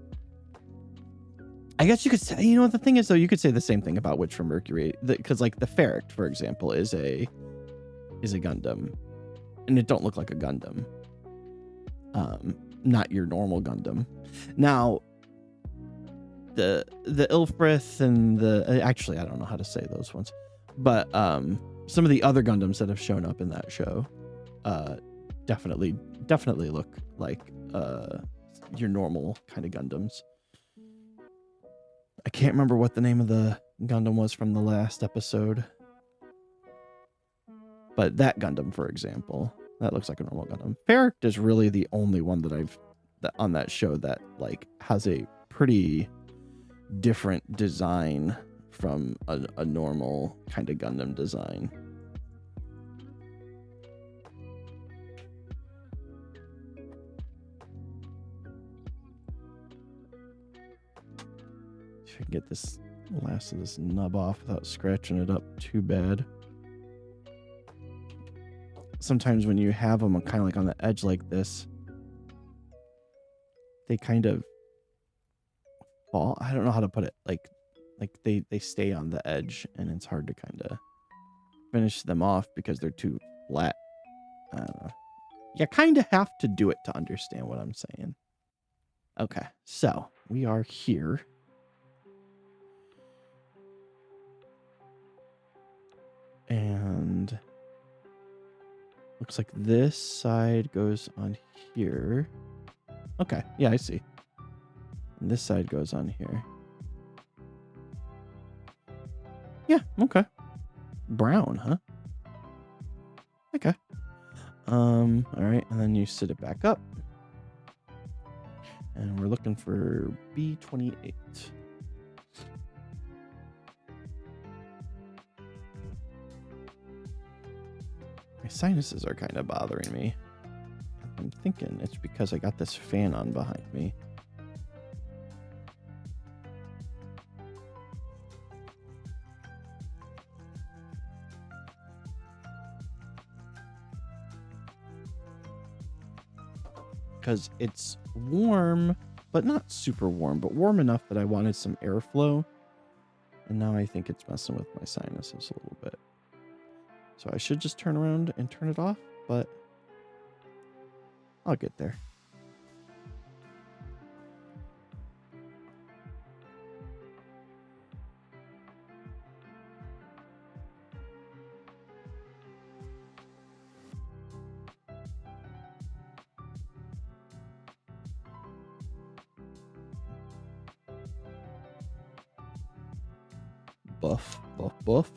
I guess you could say, you know what the thing is though, you could say the same thing about Witch from Mercury, because like the Ferret, for example, is a Gundam, and it don't look like a Gundam. Not your normal Gundam. Now, the Ilfrith and the actually I don't know how to say those ones, but some of the other Gundams that have shown up in that show, definitely look like your normal kind of Gundams. I can't remember what the name of the Gundam was from the last episode. But that Gundam, for example, that looks like a normal Gundam. Ferret is really the only one that on that show that like has a pretty different design from a normal kind of Gundam design. I can get this last of this nub off without scratching it up too bad. Sometimes when you have them kind of like on the edge like this, they kind of fall. I don't know how to put it. Like they stay on the edge, and it's hard to kind of finish them off because they're too flat. I don't know. You kind of have to do it to understand what I'm saying. Okay, so we are here. Looks like this side goes on here. Okay, yeah, I see. And this side goes on here. Yeah, okay. Brown, huh? Okay. All right, and then you sit it back up. And we're looking for B28. My sinuses are kind of bothering me. I'm thinking it's because I got this fan on behind me. Because it's warm, but not super warm, but warm enough that I wanted some airflow. And now I think it's messing with my sinuses a little bit. So I should just turn around and turn it off, but I'll get there. Buff, buff, buff.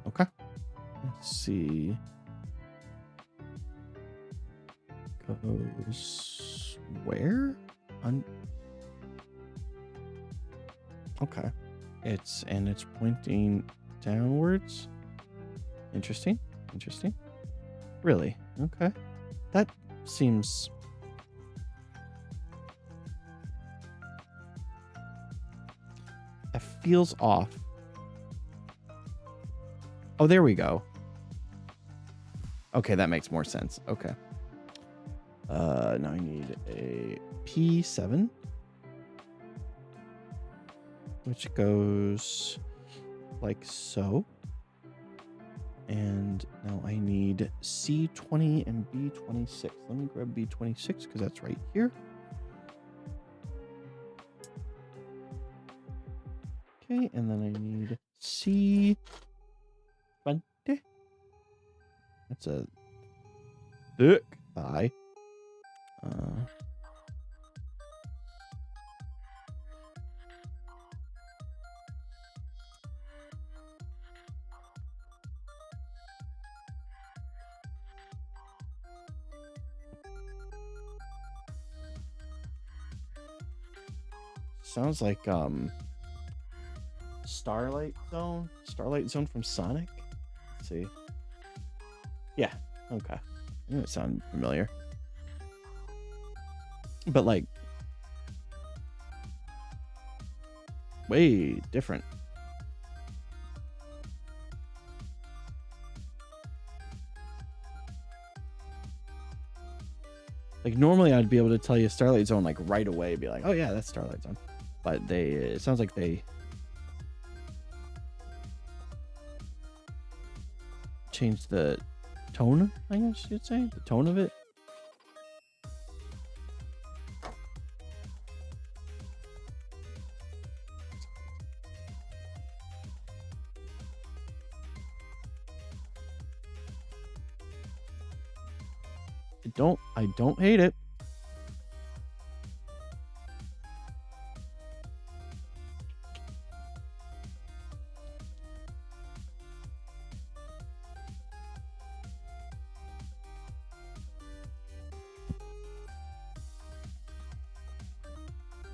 Okay. Let's see. Goes where? Okay. It's pointing downwards. Interesting. Interesting. Really? Okay. That seems... It feels off. Oh, there we go. Okay, that makes more sense. Okay. Now I need a P7, which goes like so. And now I need C20 and B26. Let me grab B26 because that's right here. Okay, and then I need C20. That's a thick thigh. Sounds like Starlight Zone from Sonic. Let's see. Yeah, okay. It sounds familiar. But like way different. Like normally I'd be able to tell you Starlight Zone like right away, be like, oh yeah, that's Starlight Zone. But it sounds like they changed the tone, I guess you'd say, the tone of it. I don't hate it.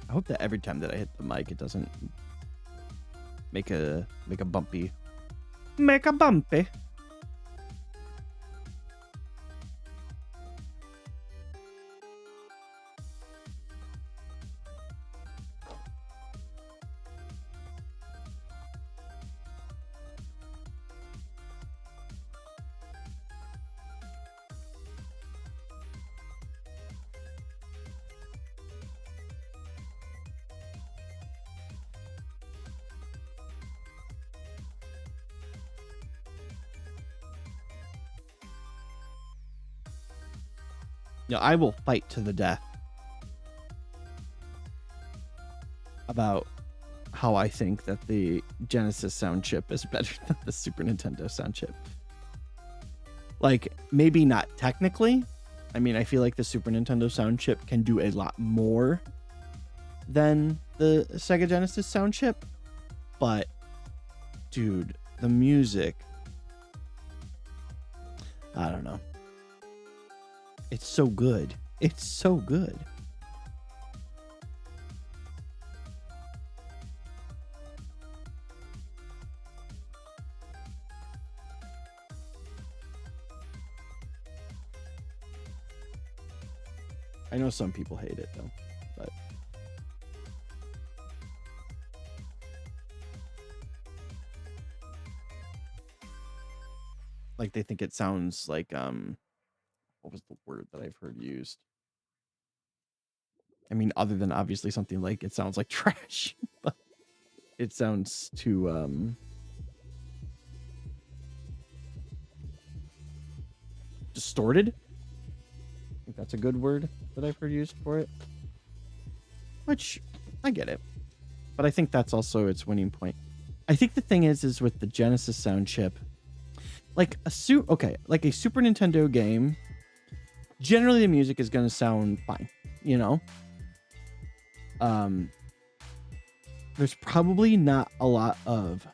I hope that every time that I hit the mic, it doesn't make a bumpy. Make a bumpy. You know, I will fight to the death about how I think that the Genesis sound chip is better than the Super Nintendo sound chip. Like, maybe not technically. I mean, I feel like the Super Nintendo sound chip can do a lot more than the Sega Genesis sound chip. But, dude, the music, I don't know. It's so good. It's so good. I know some people hate it though, but like they think it sounds like what was the word that I've heard used? I mean, other than obviously something like it sounds like trash, but it sounds too distorted. I think that's a good word that I've heard used for it. Which I get it. But I think that's also its winning point. I think the thing is with the Genesis sound chip, like a Super Nintendo game, generally the music is going to sound fine, you know? There's probably not a lot of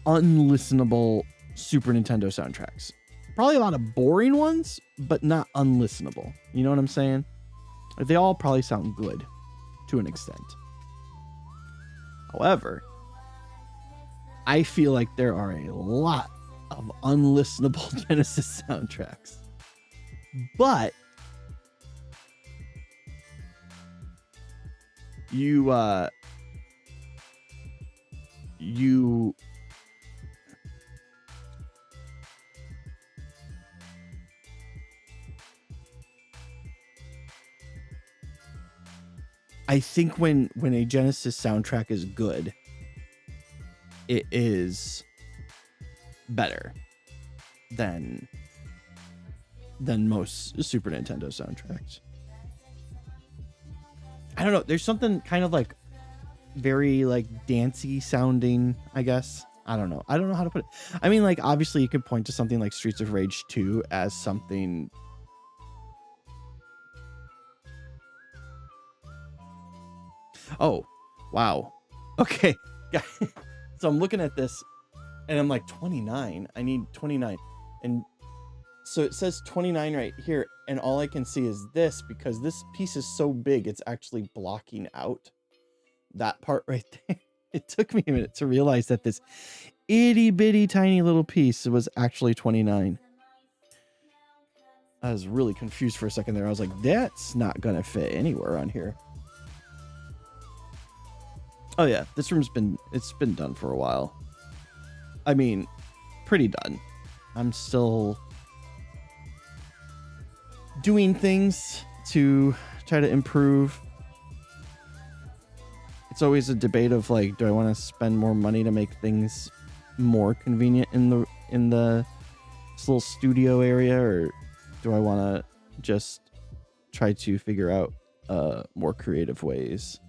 unlistenable Super Nintendo soundtracks. Probably a lot of boring ones, but not unlistenable. You know what I'm saying? They all probably sound good to an extent. However, I feel like there are a lot of unlistenable Genesis soundtracks. But you I think when a Genesis soundtrack is good, it is better than most Super Nintendo soundtracks. I don't know. There's something kind of like very like dancey sounding, I guess. I don't know. I don't know how to put it. I mean, like, obviously you could point to something like Streets of Rage 2 as something. Oh, wow. Okay. So I'm looking at this and I'm like 29. I need 29. And so it says 29 right here. And all I can see is this because this piece is so big, it's actually blocking out that part right there. It took me a minute to realize that this itty bitty tiny little piece was actually 29. I was really confused for a second there. I was like, that's not going to fit anywhere on here. Oh yeah, this room's been done for a while. I mean, pretty done. I'm still doing things to try to improve. It's always a debate of like, do I want to spend more money to make things more convenient in the this little studio area, or do I want to just try to figure out more creative ways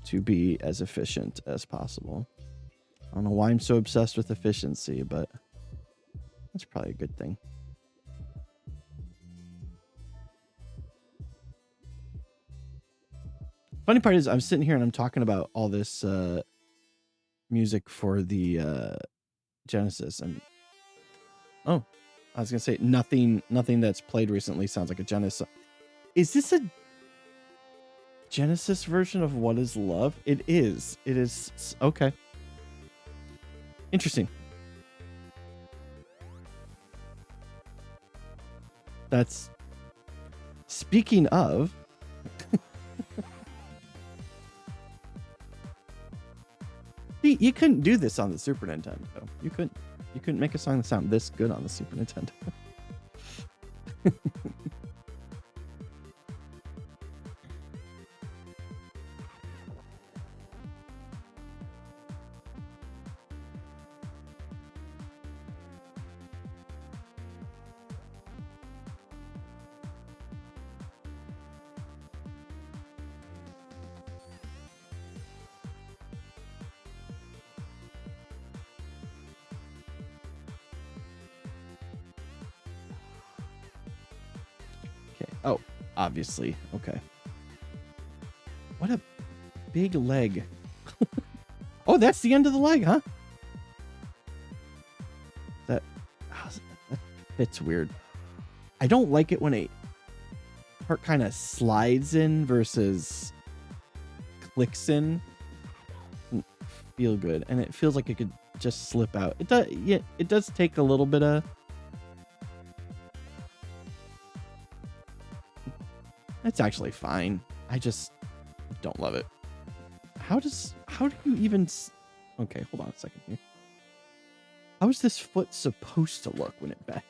to be as efficient as possible? I don't know why I'm so obsessed with efficiency, but that's probably a good thing. Funny part is I'm sitting here and I'm talking about all this music for the Genesis, and oh, I was gonna say nothing that's played recently sounds like a Genesis. Is this a Genesis version of What Is Love? It is. It is. Okay. Interesting. That's speaking of. You couldn't do this on the Super Nintendo. You couldn't make a song that sounded this good on the Super Nintendo. Oh, obviously. Okay. What a big leg. Oh, that's the end of the leg, huh? That fits weird. I don't like it when a part kind of slides in versus clicks in. Doesn't feel good, and it feels like it could just slip out. It does. Yeah, it does take a little bit of. It's actually fine. I just don't love it. How do you even... Okay, hold on a second here. How is this foot supposed to look when it bends?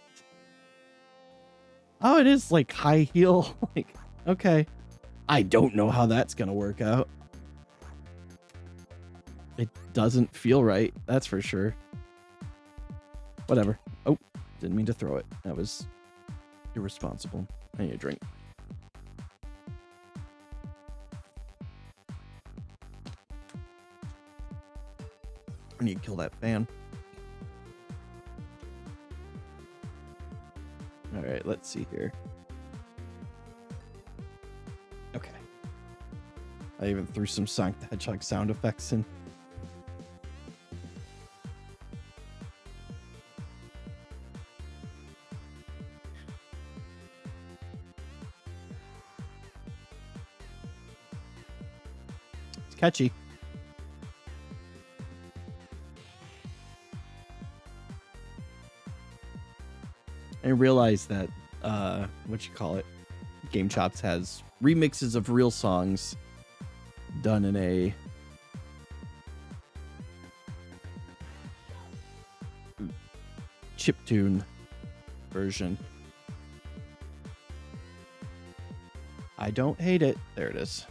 Oh, it is like high heel. Like, okay. I don't know how that's going to work out. It doesn't feel right. That's for sure. Whatever. Oh, didn't mean to throw it. That was irresponsible. I need a drink. I need to kill that fan. All right, let's see here. Okay. I even threw some Sonic the Hedgehog sound effects in. It's catchy. I realized that, Game Chops has remixes of real songs done in a chiptune version. I don't hate it. There it is.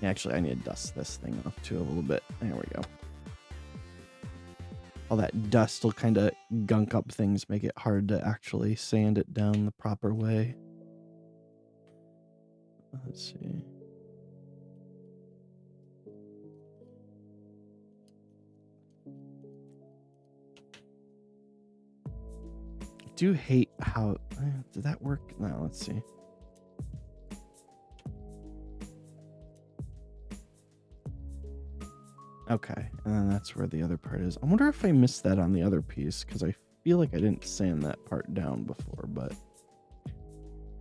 Actually, I need to dust this thing off too a little bit. There we go. All that dust will kind of gunk up things, make it hard to actually sand it down the proper way. Let's see. I do hate how... Did that work? No, let's see. Okay, and then that's where the other part is. I wonder if I missed that on the other piece, because I feel like I didn't sand that part down before, but...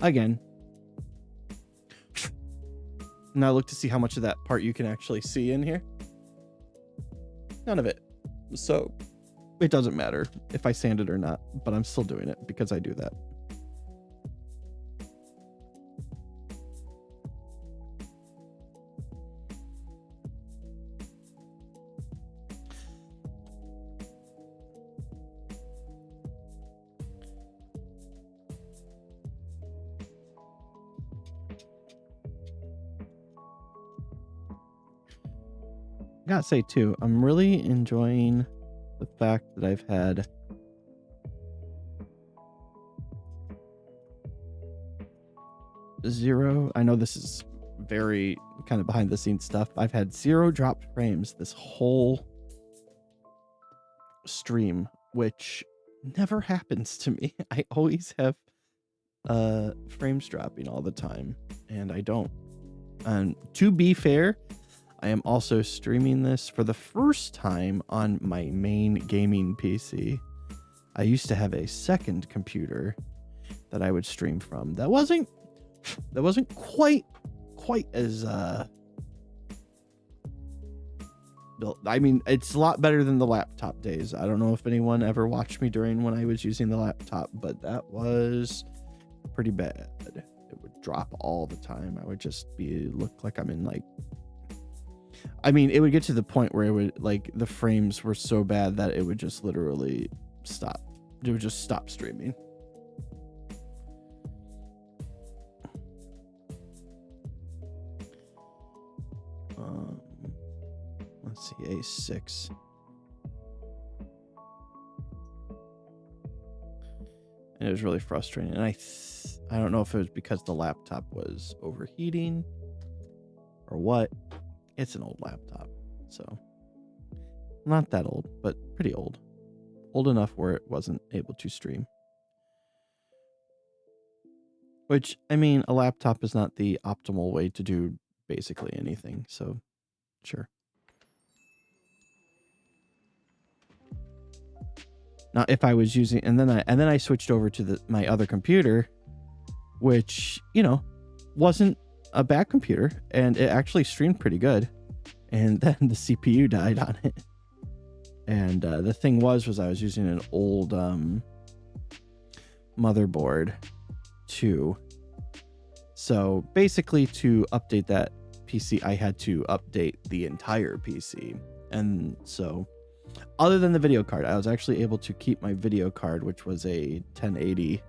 Again. Now look to see how much of that part you can actually see in here. None of it. So, it doesn't matter if I sand it or not, but I'm still doing it because I do that. I gotta say too, I'm really enjoying the fact that I've had zero. I know this is very kind of behind the scenes stuff. I've had 0 dropped frames this whole stream, which never happens to me. I always have frames dropping all the time, and I don't. And to be fair, I am also streaming this for the first time on my main gaming PC. I used to have a second computer that I would stream from. That wasn't quite as built. I mean, it's a lot better than the laptop days. I don't know if anyone ever watched me during when I was using the laptop, but that was pretty bad. It would drop all the time. I would just look like I'm in like... I mean, it would get to the point where it would, like, the frames were so bad that it would just literally stop. It would just stop streaming. Let's see, A6. And it was really frustrating. And I don't know if it was because the laptop was overheating or what. It's an old laptop, so not that old, but pretty old. Old enough where it wasn't able to stream. Which, I mean, a laptop is not the optimal way to do basically anything, so sure. Now, if I was using, and then I switched over to my other computer, which, wasn't a bad computer, and it actually streamed pretty good. And then the CPU died on it. And the thing was I was using an old motherboard too. So basically, to update that PC, I had to update the entire PC. And so, other than the video card, I was actually able to keep my video card, which was a 1080,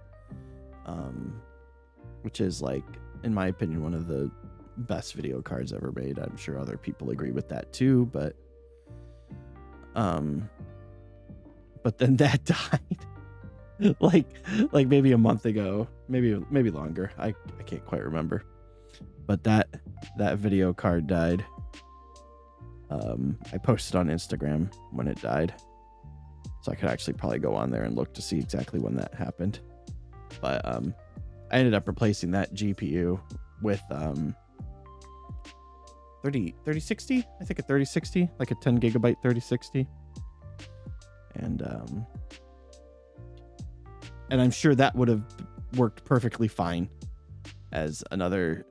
which is, like, in my opinion, one of the best video cards ever made. I'm sure other people agree with that too, but then that died like maybe a month ago, maybe longer. I can't quite remember, but that video card died. I posted on Instagram when it died, so I could actually probably go on there and look to see exactly when that happened. But I ended up replacing that GPU with 3060, I think a 3060, like a 10 gigabyte 3060. And I'm sure that would have worked perfectly fine as another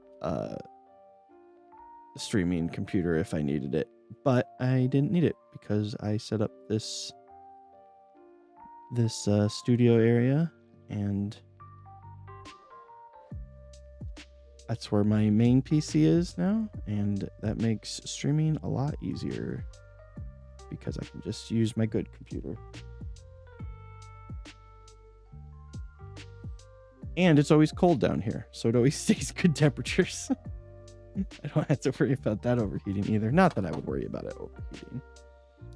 streaming computer if I needed it. But I didn't need it because I set up this studio area, and that's where my main PC is now, and that makes streaming a lot easier because I can just use my good computer. And it's always cold down here, so it always stays good temperatures. I don't have to worry about that overheating either. Not that I would worry about it overheating,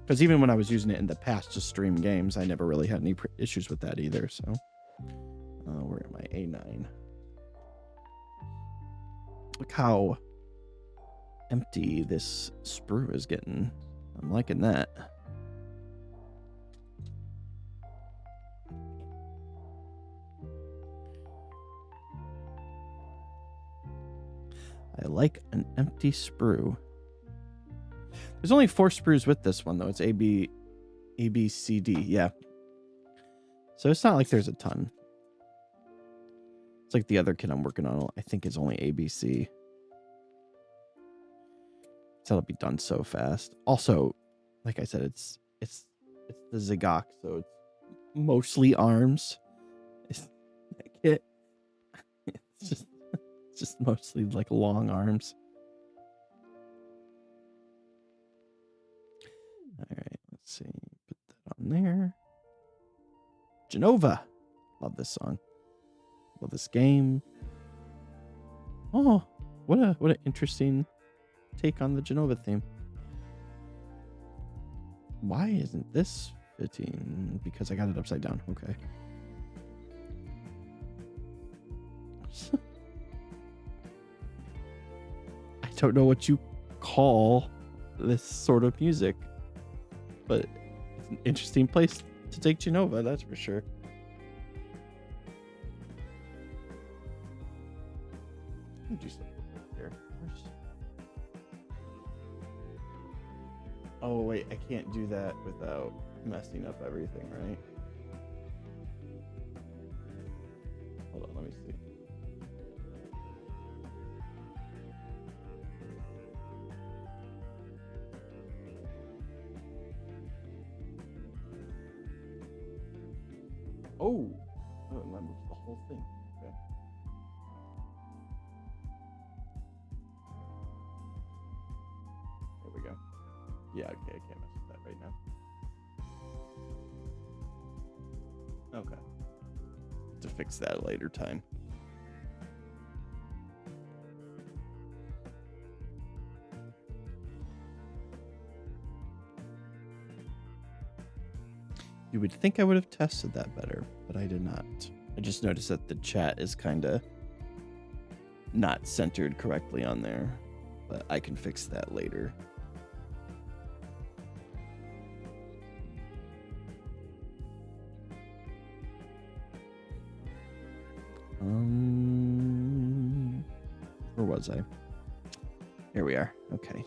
because even when I was using it in the past to stream games, I never really had any issues with that either. So where am I? A9. Look how empty this sprue is getting. I'm liking that. I like an empty sprue. There's only 4 sprues with this one, though. It's A, B, C, D. Yeah. So it's not like there's a ton. It's like the other kit I'm working on, I think, is only A, B, C. So it'll be done so fast. Also, like I said, it's the Zigok, so it's mostly arms. It's just mostly like long arms. All right, let's see. Put that on there. Genova. Love this song. Love this game. Oh, what an interesting take on the Genova theme. Why isn't this fitting? Because I got it upside down. Okay. I don't know what you call this sort of music, but it's an interesting place to take Genova, that's for sure. Let me do something here. Oh wait, I can't do that without messing up everything, right? Hold on, let me see. Oh, that remembers the whole thing. Okay. There we go. Yeah, okay, I can't mess with that right now. Okay. To fix that at a later time. You would think I would have tested that better, but I did not. I just noticed that the chat is kind of not centered correctly on there, but I can fix that later. Where was I? Here we are. Okay.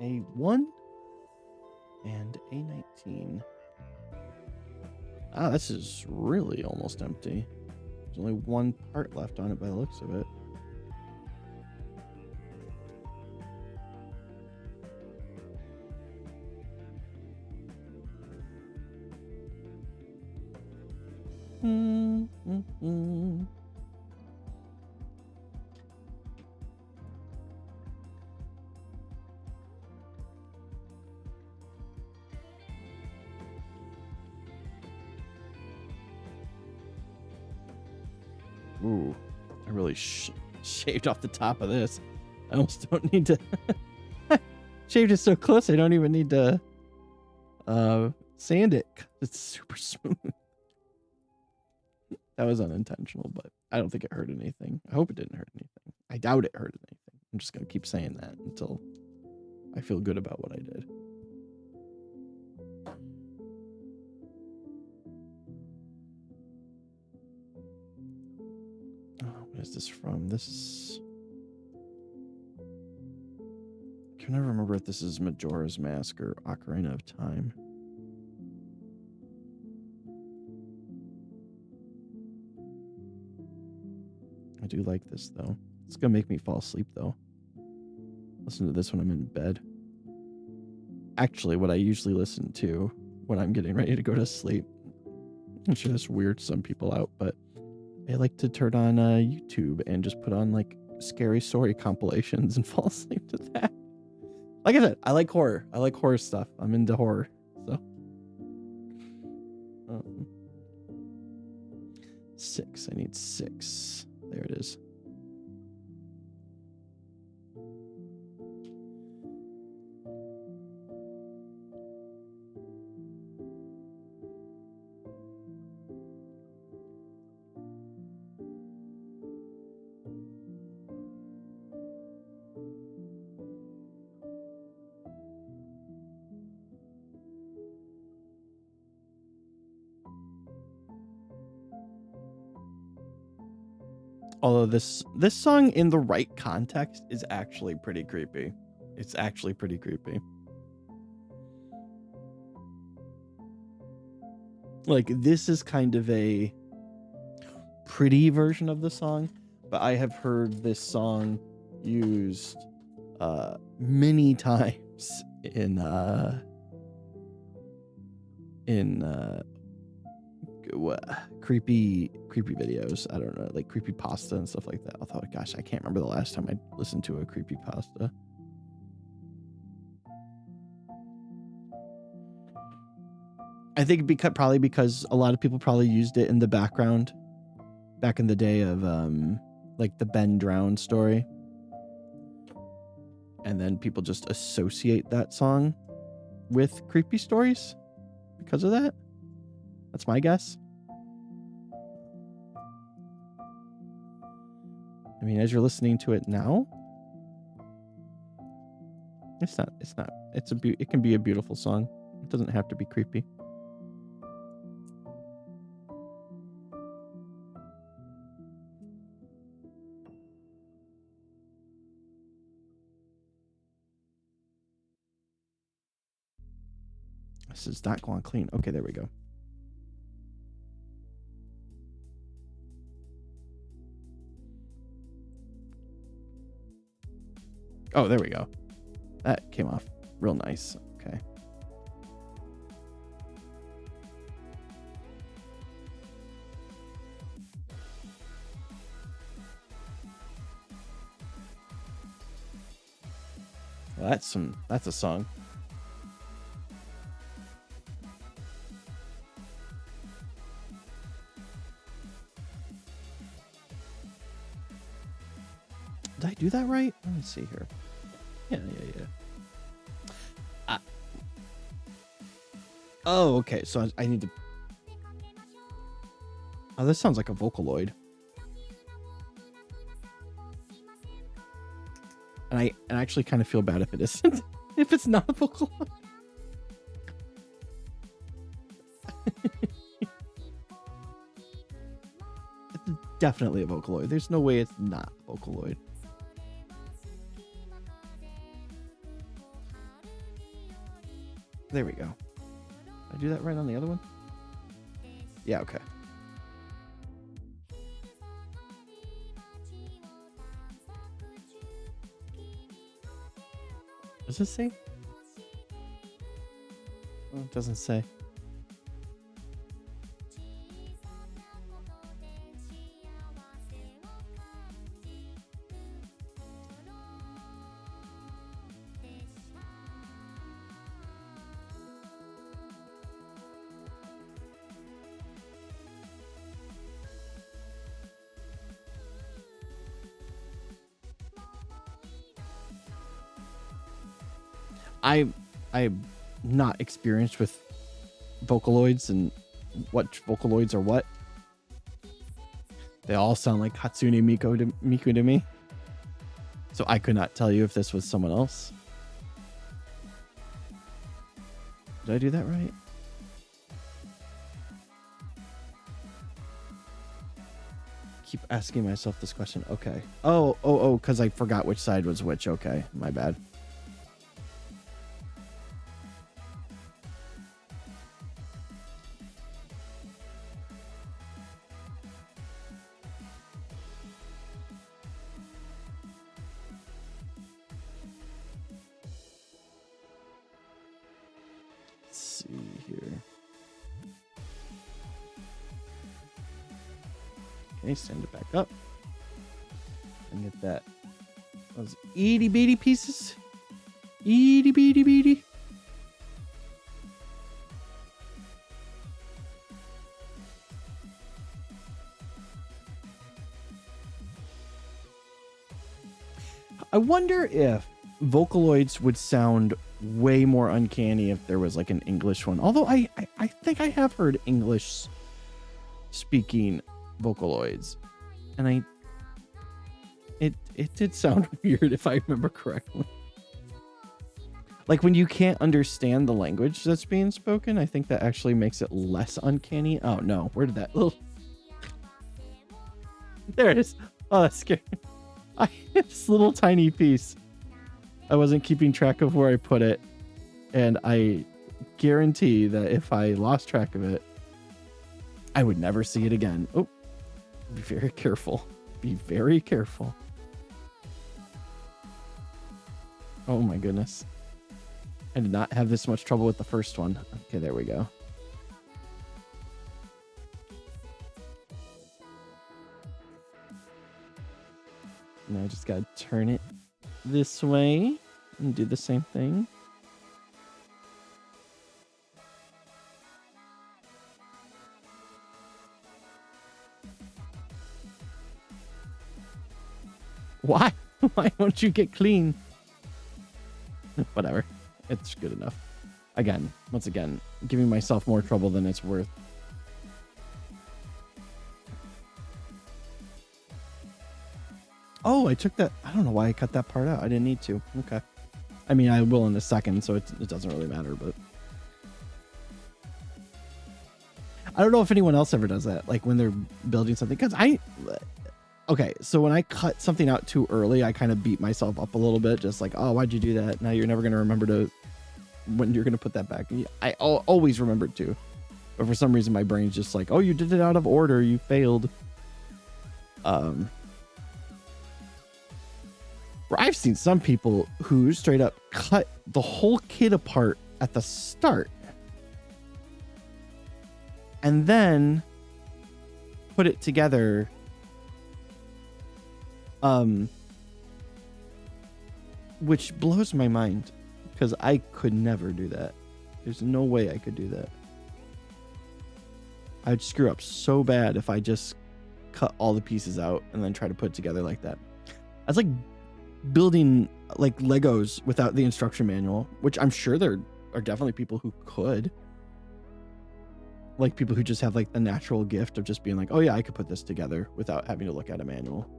A1 and A19. Ah, this is really almost empty. There's only one part left on it by the looks of it. Ooh, I really shaved off the top of this. I almost don't need to. Shaved it so close, I don't even need to sand it. It's super smooth. That was unintentional, but I don't think it hurt anything. I hope it didn't hurt anything. I doubt it hurt anything. I'm just going to keep saying that until I feel good about what I did. What is this from? This is... I can never remember if this is Majora's Mask or Ocarina of Time. I do like this, though. It's going to make me fall asleep, though. Listen to this when I'm in bed. Actually, what I usually listen to when I'm getting ready to go to sleep. I'm sure this weirds some people out, but I like to turn on YouTube and just put on like scary story compilations and fall asleep to that. Like I said, I like horror. I like horror stuff. I'm into horror. So 6. I need 6. There it is. Although this song in the right context is actually pretty creepy. It's actually pretty creepy. Like, this is kind of a pretty version of the song, but I have heard this song used many times in creepy videos. I don't know, like creepy pasta and stuff like that. I thought, gosh, I can't remember the last time I listened to a creepy pasta. I think probably because a lot of people probably used it in the background back in the day of like the Ben Drowned story, and then people just associate that song with creepy stories because of that. That's my guess. I mean, as you're listening to it now, it can be a beautiful song. It doesn't have to be creepy. This is not going clean. Okay, there we go. Oh, there we go. That came off real nice. Okay. Well, that's a song. Did I do that right? Let me see here. Yeah. Oh, okay. So I need to... Oh, this sounds like a Vocaloid. And I actually kind of feel bad if it isn't. If it's not a Vocaloid. It's definitely a Vocaloid. There's no way it's not a Vocaloid. There we go. Did I do that right on the other one? Yeah, okay. Does it say? Oh, it doesn't say. I'm not experienced with Vocaloids and what Vocaloids are what. They all sound like Hatsune Miku to me. So I could not tell you if this was someone else. Did I do that right? Keep asking myself this question. Okay. Oh, because I forgot which side was which. Okay, my bad. Okay, send it back up. And get that. Those itty bitty pieces. Itty bitty bitty. I wonder if Vocaloids would sound way more uncanny if there was like an English one. Although I think I have heard English speaking Vocaloids, and it did sound weird if I remember correctly. Like when you can't understand the language that's being spoken, I think that actually makes it less uncanny. Oh no, where did that little... There it is. Oh, that's scary. This little tiny piece. I wasn't keeping track of where I put it, and I guarantee that if I lost track of it, I would never see it again. Oh, be very careful. Be very careful. Oh my goodness. I did not have this much trouble with the first one. Okay, there we go. Now I just gotta turn it this way and do the same thing. Why? Why don't you get clean? Whatever. It's good enough. Again, once again, giving myself more trouble than it's worth. Oh, I took that. I don't know why I cut that part out. I didn't need to. Okay. I mean, I will in a second, so it doesn't really matter, but I don't know if anyone else ever does that, like when they're building something. Because okay, so when I cut something out too early, I kind of beat myself up a little bit, just like, oh, why'd you do that? Now you're never going to remember when you're going to put that back. I always remembered to, but for some reason my brain's just like, oh, you did it out of order. You failed. Where I've seen some people who straight up cut the whole kit apart at the start and then put it together. Which blows my mind because I could never do that. There's no way I could do that. I'd screw up so bad if I just cut all the pieces out and then try to put it together like that. That's like building like Legos without the instruction manual, which I'm sure there are definitely people who could. Like people who just have like the natural gift of just being like, oh yeah, I could put this together without having to look at a manual.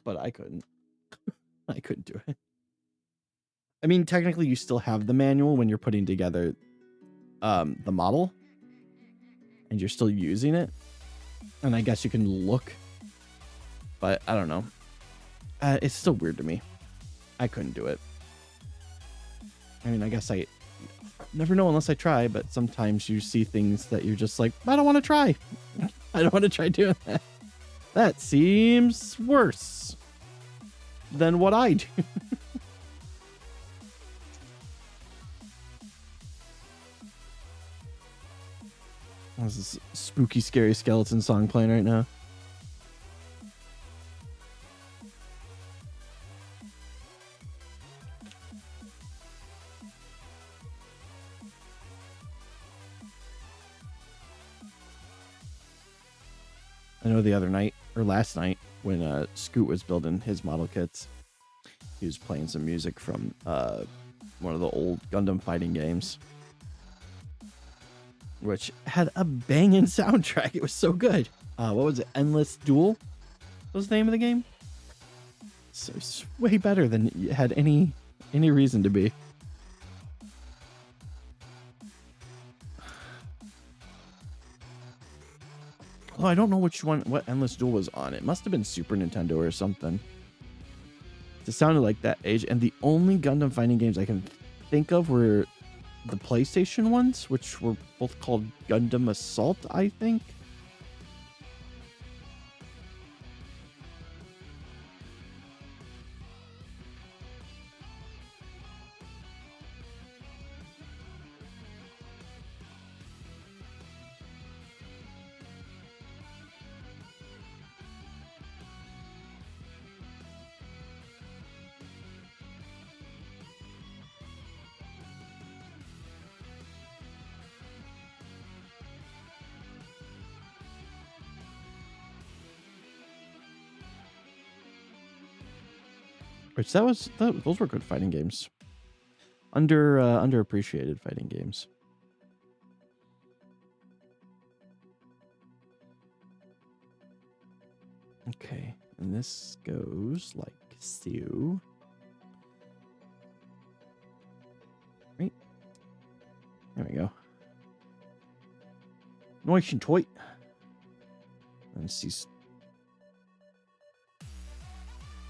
But I couldn't. I couldn't do it. I mean, technically you still have the manual when you're putting together the model and you're still using it. And I guess you can look, but I don't know. It's still weird to me. I couldn't do it. I mean, I guess I never know unless I try, but sometimes you see things that you're just like, I don't want to try. I don't want to try doing that. That seems worse than what I do. This is spooky, scary skeleton song playing right now. I know the other night, or last night, when Scoot was building his model kits, he was playing some music from one of the old Gundam fighting games, which had a banging soundtrack. It was so good. What was it? Endless Duel was the name of the game. So it's way better than it had any reason to be. Oh, I don't know which one, what Endless Duel was on. It must have been Super Nintendo or something. It sounded like that age. And the only Gundam fighting games I can think of were the PlayStation ones, which were both called Gundam Assault, I think. Which those were good fighting games. Underappreciated fighting games. Okay, and this goes like so. Right. There we go. Nice and tight. And see.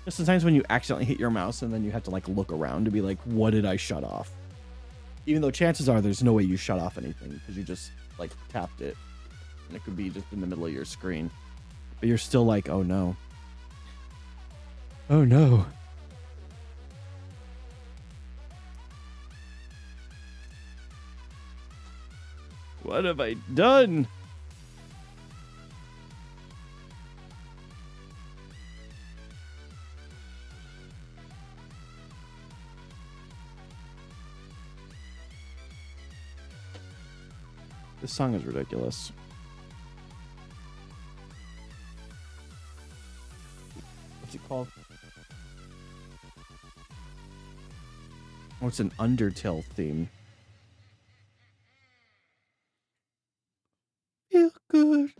Just sometimes when you accidentally hit your mouse and then you have to like look around to be like, what did I shut off? Even though chances are there's no way you shut off anything because you just like tapped it and it could be just in the middle of your screen. But you're still like, oh no. Oh no. What have I done? This song is ridiculous. What's it called? Oh, it's an Undertale theme. Feel good.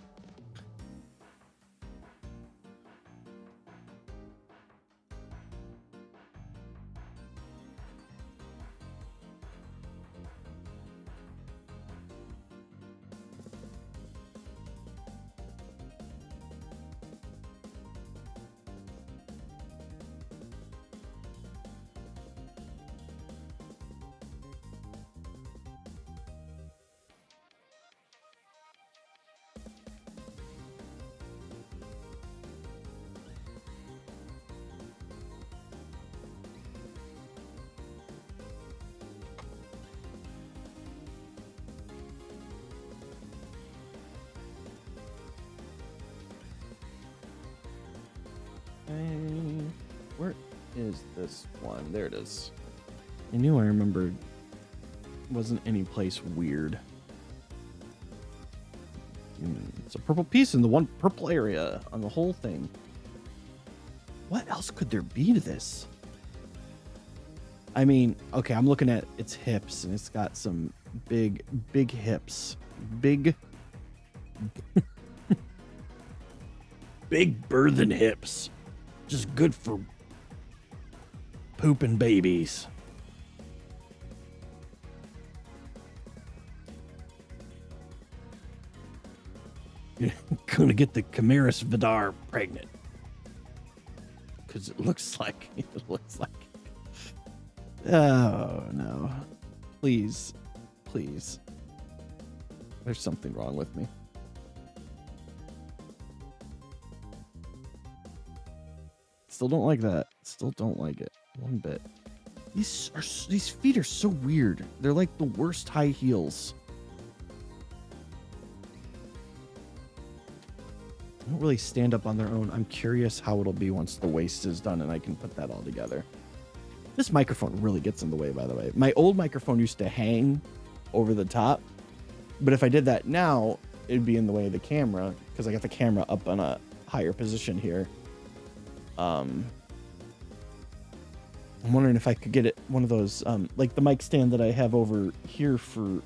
Where is this one? There it is. I knew I remembered. Wasn't any place weird. It's a purple piece in the one purple area on the whole thing. What else could there be to this? I mean, okay, I'm looking at its hips and it's got some big hips. Big birthing hips. Just good for pooping babies. You're gonna get the Kimaris Vidar pregnant. Because it looks like Oh, no. Please. Please. There's something wrong with me. Still don't like that. Still don't like it one bit. These feet are so weird. They're like the worst high heels. They don't really stand up on their own. I'm curious how it'll be once the waist is done and I can put that all together. This microphone really gets in the way, by the way. My old microphone used to hang over the top, but if I did that now, it'd be in the way of the camera because I got the camera up on a higher position here. I'm wondering if I could get it one of those like the mic stand that I have over here for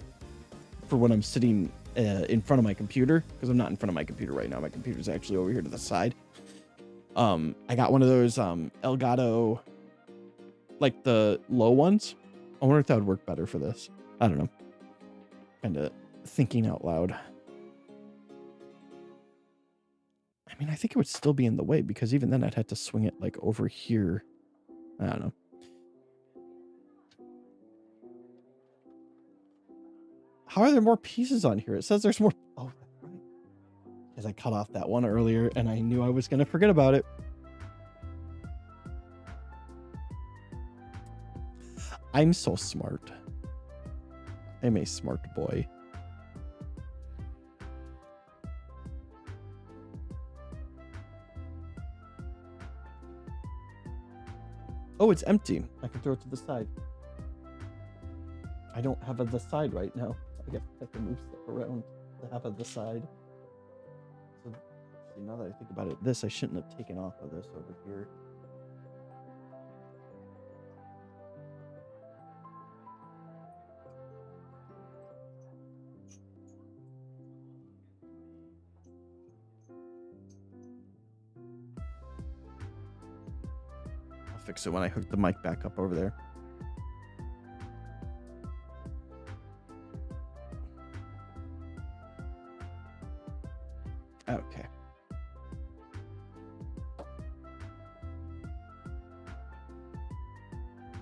when I'm sitting in front of my computer, because I'm not in front of my computer right now. My computer's actually over here to the side. I got one of those Elgato, like the low ones. I wonder if that would work better for this. I don't know. Kind of thinking out loud. I mean, I think it would still be in the way because even then I'd have to swing it like over here. I don't know. How are there more pieces on here? It says there's more. Oh, that's right. Because I cut off that one earlier and I knew I was going to forget about it. I'm so smart. I'm a smart boy. Oh, it's empty. I can throw it to the side. I don't have the side right now. I guess I have to move stuff around to have the side. So, see, now that I think about it, I shouldn't have taken off of this over here. I'll fix it when I hook the mic back up over there. Okay.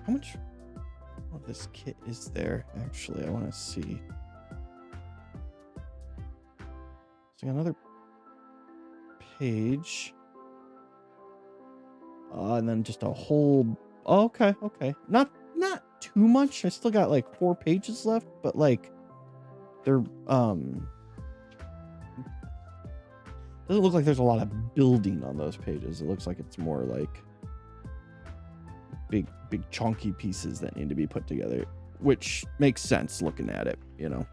How much of this kit is there? Actually, I want to see. So another page. And then just a whole. Oh, okay, okay. Not too much. I still got like 4 pages left, but like they're doesn't look like there's a lot of building on those pages. It looks like it's more like big chunky pieces that need to be put together, which makes sense looking at it, you know.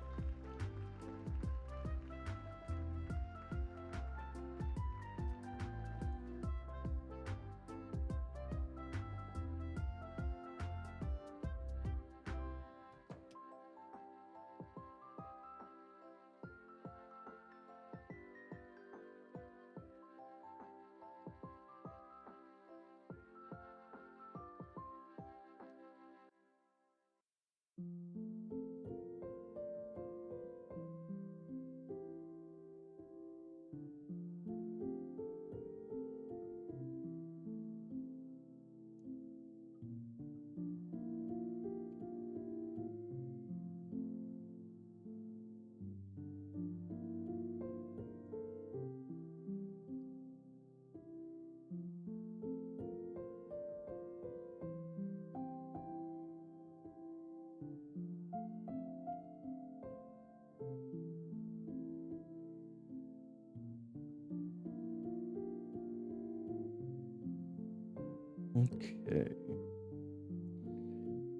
Okay.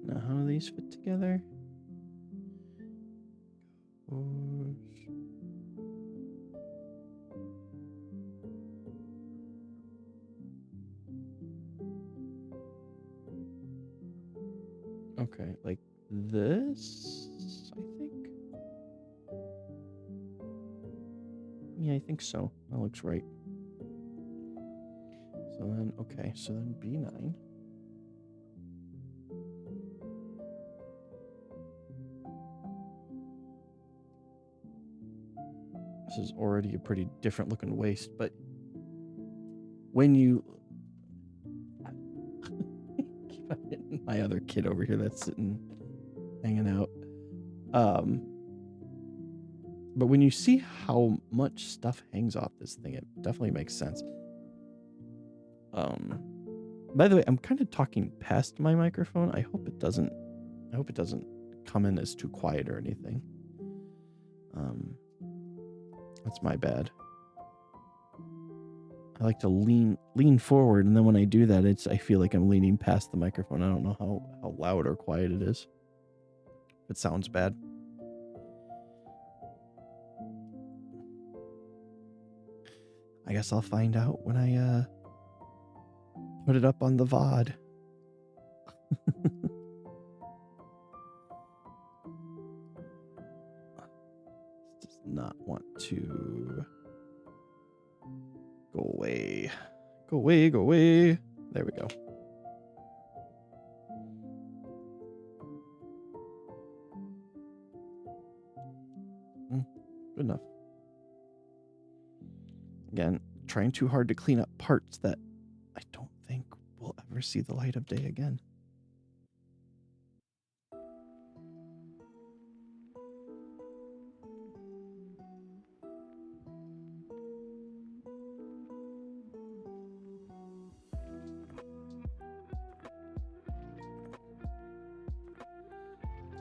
Now how do these fit together? Okay, like this, I think. Yeah, I think so. That looks right. So then, okay, so then B9. This is already a pretty different looking waist, but when you keep on hitting my other kid over here that's sitting, hanging out. But when you see how much stuff hangs off this thing, it definitely makes sense. By the way, I'm kind of talking past my microphone. I hope it doesn't come in as too quiet or anything. That's my bad. I like to lean forward, and then when I do that, I feel like I'm leaning past the microphone. I don't know how loud or quiet it is. It sounds bad. I guess I'll find out when I put it up on the VOD. Does not want to go away. Go away, go away. There we go. Good enough. Again, trying too hard to clean up parts that I don't think will ever see the light of day again.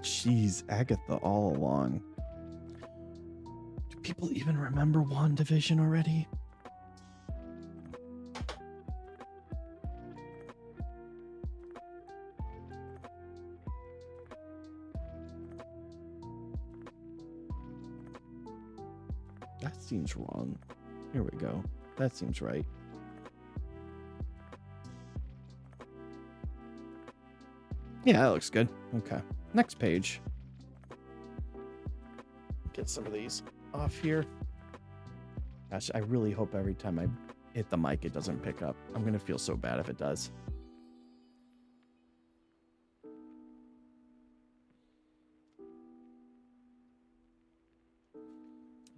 Jeez, Agatha all along. Do people even remember WandaVision already? That seems wrong. Here we go. That seems right. Yeah, that looks good. Okay. Next page. Get some of these off here. Gosh, I really hope every time I hit the mic it doesn't pick up. I'm going to feel so bad if it does.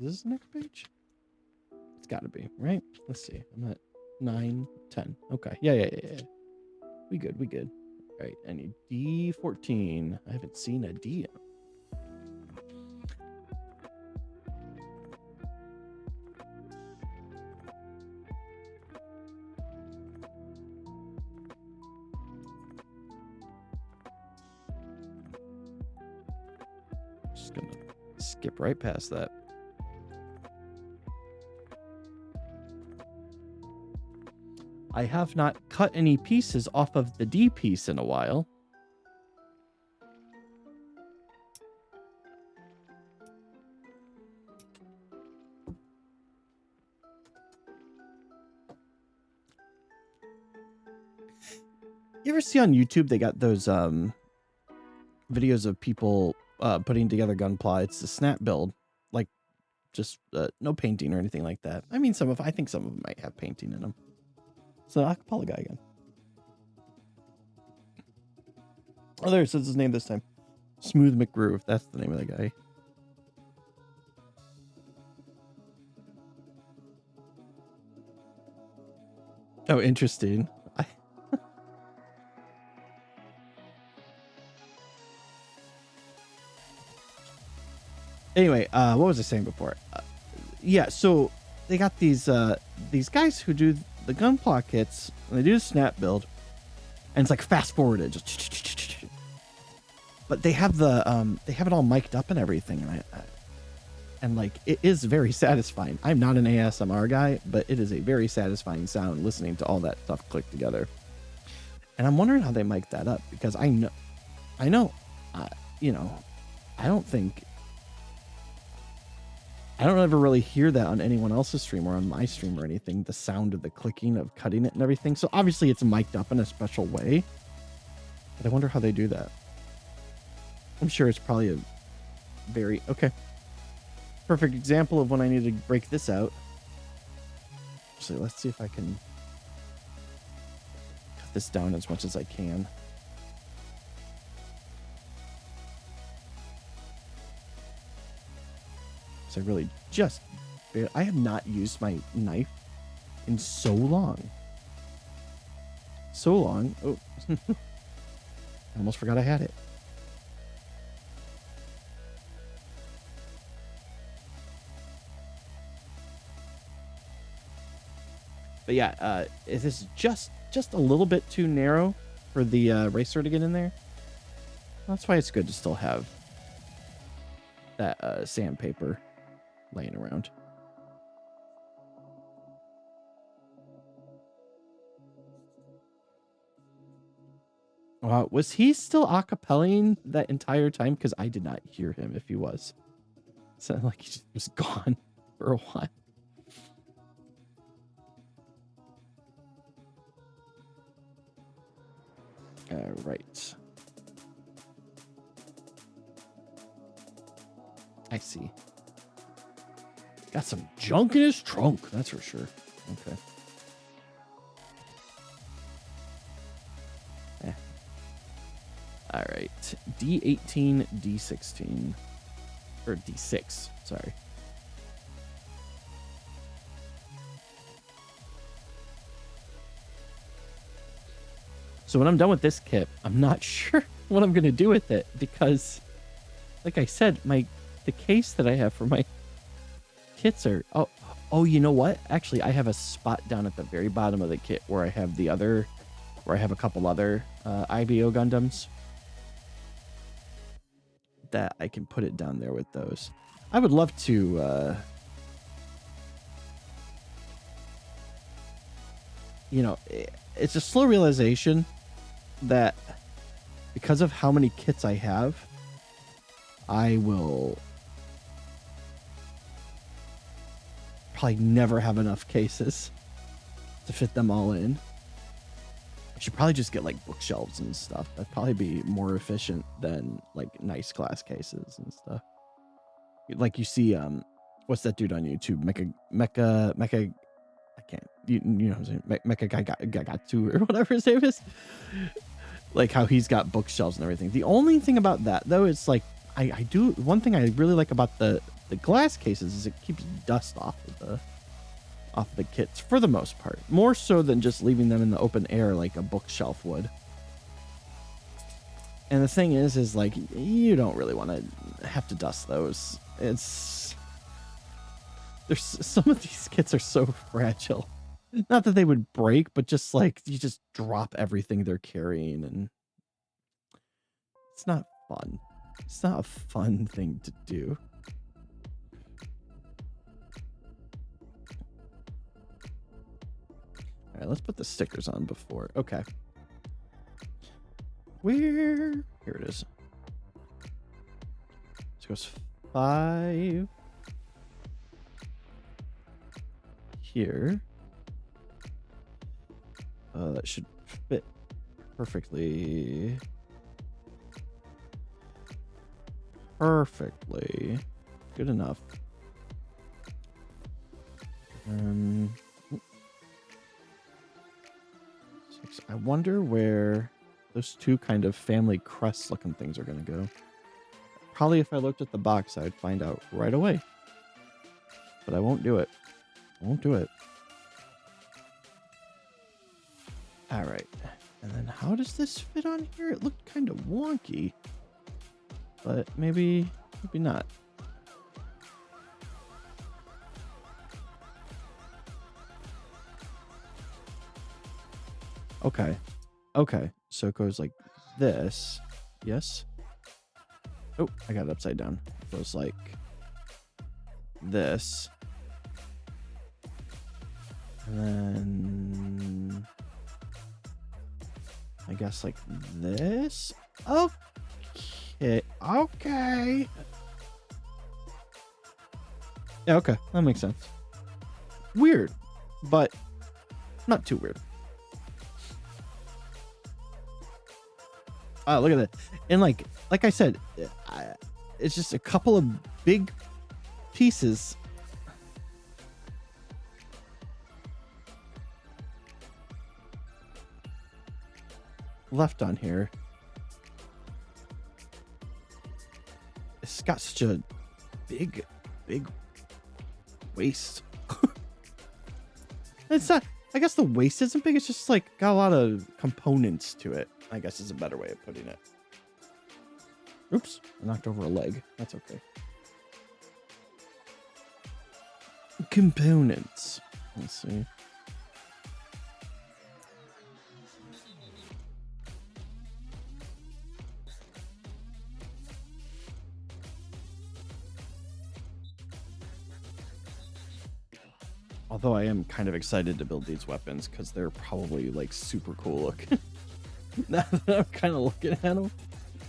Is this the next page? It's got to be, right? Let's see. I'm at 9, 10. Okay. Yeah. We good. All right. I need D14. I haven't seen a D yet. Just gonna skip right past that. I have not cut any pieces off of the D piece in a while. You ever see on YouTube they got those videos of people putting together Gunpla? It's a snap build, like just no painting or anything like that. I mean, I think some of them might have painting in them. So acapella guy again. Oh, there it says his name this time. Smooth McGroove. That's the name of the guy. Oh, interesting. Anyway, what was I saying before? Yeah, so they got these guys who do the Gunpla kits, and they do the snap build, and it's like fast forwarded, just but they have it all mic'd up and everything, and like it is very satisfying. I'm not an ASMR guy, but it is a very satisfying sound listening to all that stuff click together. And I'm wondering how they mic that up, because I know, you know, I don't ever really hear that on anyone else's stream or on my stream or anything, the sound of the clicking of cutting it and everything. So obviously it's mic'd up in a special way, but I wonder how they do that. I'm sure it's probably a very, okay. Perfect example of when I need to break this out. So let's see if I can cut this down as much as I can. So I really I have not used my knife in so long. Oh. I almost forgot I had it. But yeah, it is just a little bit too narrow for the racer to get in there. That's why it's good to still have that sandpaper laying around. Was he still acapelling that entire time? Because I did not hear him if he was. It sounded like he just was gone for a while. All right. I see. Got some junk in his trunk, that's for sure. Okay. All right. D18, D16. Or D6, sorry. So when I'm done with this kit, I'm not sure what I'm going to do with it because, like I said, the case that I have for my kits are... Oh, you know what? Actually, I have a spot down at the very bottom of the kit where I have where I have a couple other IBO Gundams that I can put it down there with those. I would love to, it's a slow realization that because of how many kits I have, I will probably never have enough cases to fit them all in. I should probably just get like bookshelves and stuff. That'd probably be more efficient than like nice glass cases and stuff. Like you see, what's that dude on YouTube? Mecha. I can't. You know what I'm saying? Mecha Gagatsu or whatever his name is. Like how he's got bookshelves and everything. The only thing about that though, it's like I do one thing I really like about the glass cases is it keeps dust off of the kits for the most part, more so than just leaving them in the open air like a bookshelf would. And the thing is like you don't really want to have to dust those. There's some of these kits are so fragile. Not that they would break, but just like you just drop everything they're carrying, and it's not fun. It's not a fun thing to do. All right, let's put the stickers on before. Okay. Here it is. This goes 5 here. That should fit perfectly. Good enough. I wonder where those two kind of family crest looking things are going to go. Probably if I looked at the box, I'd find out right away. But I won't do it. All right. And then how does this fit on here? It looked kind of wonky. But maybe not. Okay. So it goes like this. Yes. Oh, I got it upside down. It goes like this. And then I guess like this. Okay. Yeah, okay. That makes sense. Weird, but not too weird. Look at that. And like I said, it's just a couple of big pieces. Left on here. It's got such a big waist. It's not, I guess the waist isn't big, it's just like got a lot of components to it. I guess is a better way of putting it. Oops, I knocked over a leg. That's okay. Components. Let's see. Although I am kind of excited to build these weapons because they're probably like super cool looking. Now that I'm kind of looking at them,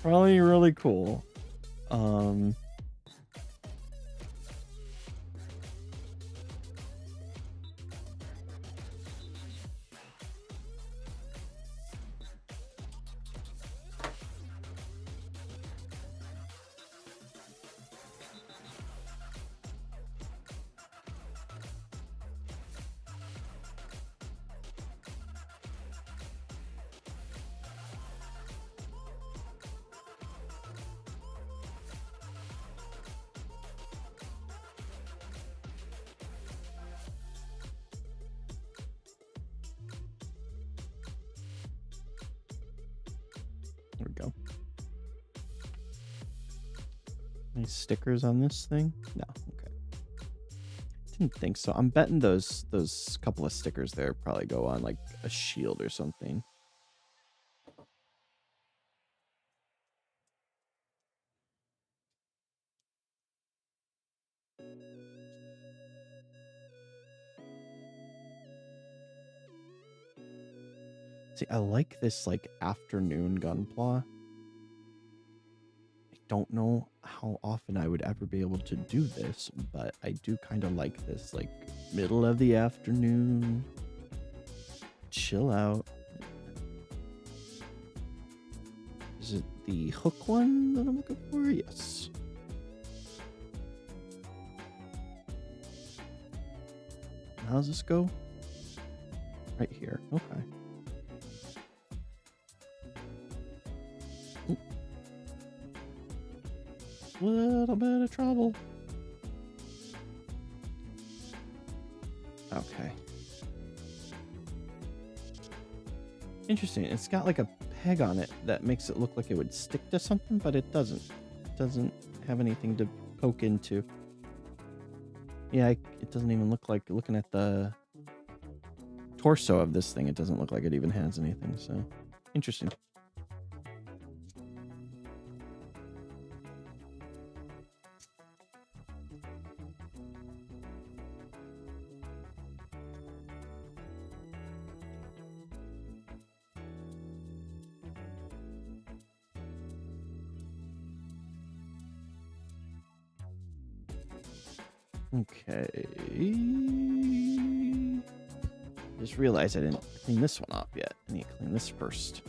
probably really cool. There we go. Any stickers on this thing? No. Okay. Didn't think so. I'm betting those couple of stickers there probably go on like a shield or something. See, I like this like afternoon gunpla. I don't know how often I would ever be able to do this, but I do kind of like this like middle of the afternoon. Chill out. Is it the hook one that I'm looking for? Yes. How's this go? Right here. Okay. Little bit of trouble. Okay. Interesting. It's got like a peg on it that makes it look like it would stick to something, but it doesn't. It doesn't have anything to poke into. Yeah, it doesn't even look like, looking at the torso of this thing, it doesn't look like it even has anything, so interesting. Okay. Just realized I didn't clean this one up yet. I need to clean this first.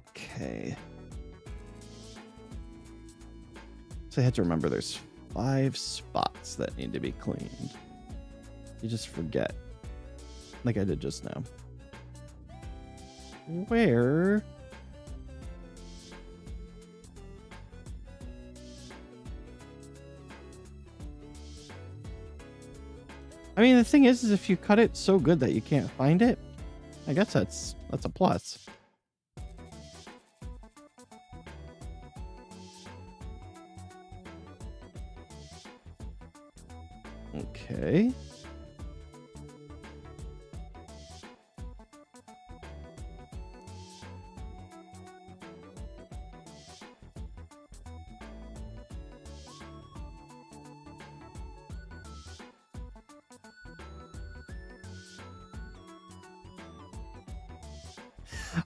Okay. So I had to remember there's 5 spots that need to be cleaned. You just forget. Like I did just now. Where? I mean, the thing is if you cut it so good that you can't find it, I guess that's a plus. Okay.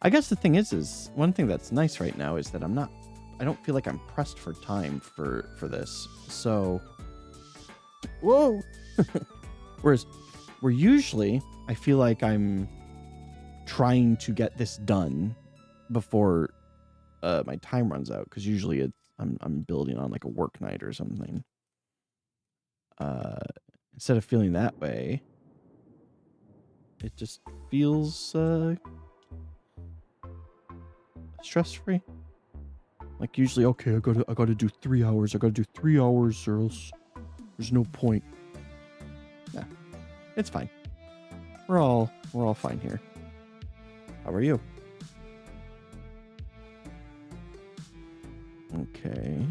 I guess the thing is one thing that's nice right now is that I don't feel like I'm pressed for time for this. So, whoa. Whereas usually I feel like I'm trying to get this done before my time runs out, because usually I'm building on like a work night or something. Instead of feeling that way, it just feels stress-free. Like usually, okay, I gotta do 3 hours. I gotta do 3 hours or else There's no point. Yeah, it's fine. We're all fine here. How are you? Okay.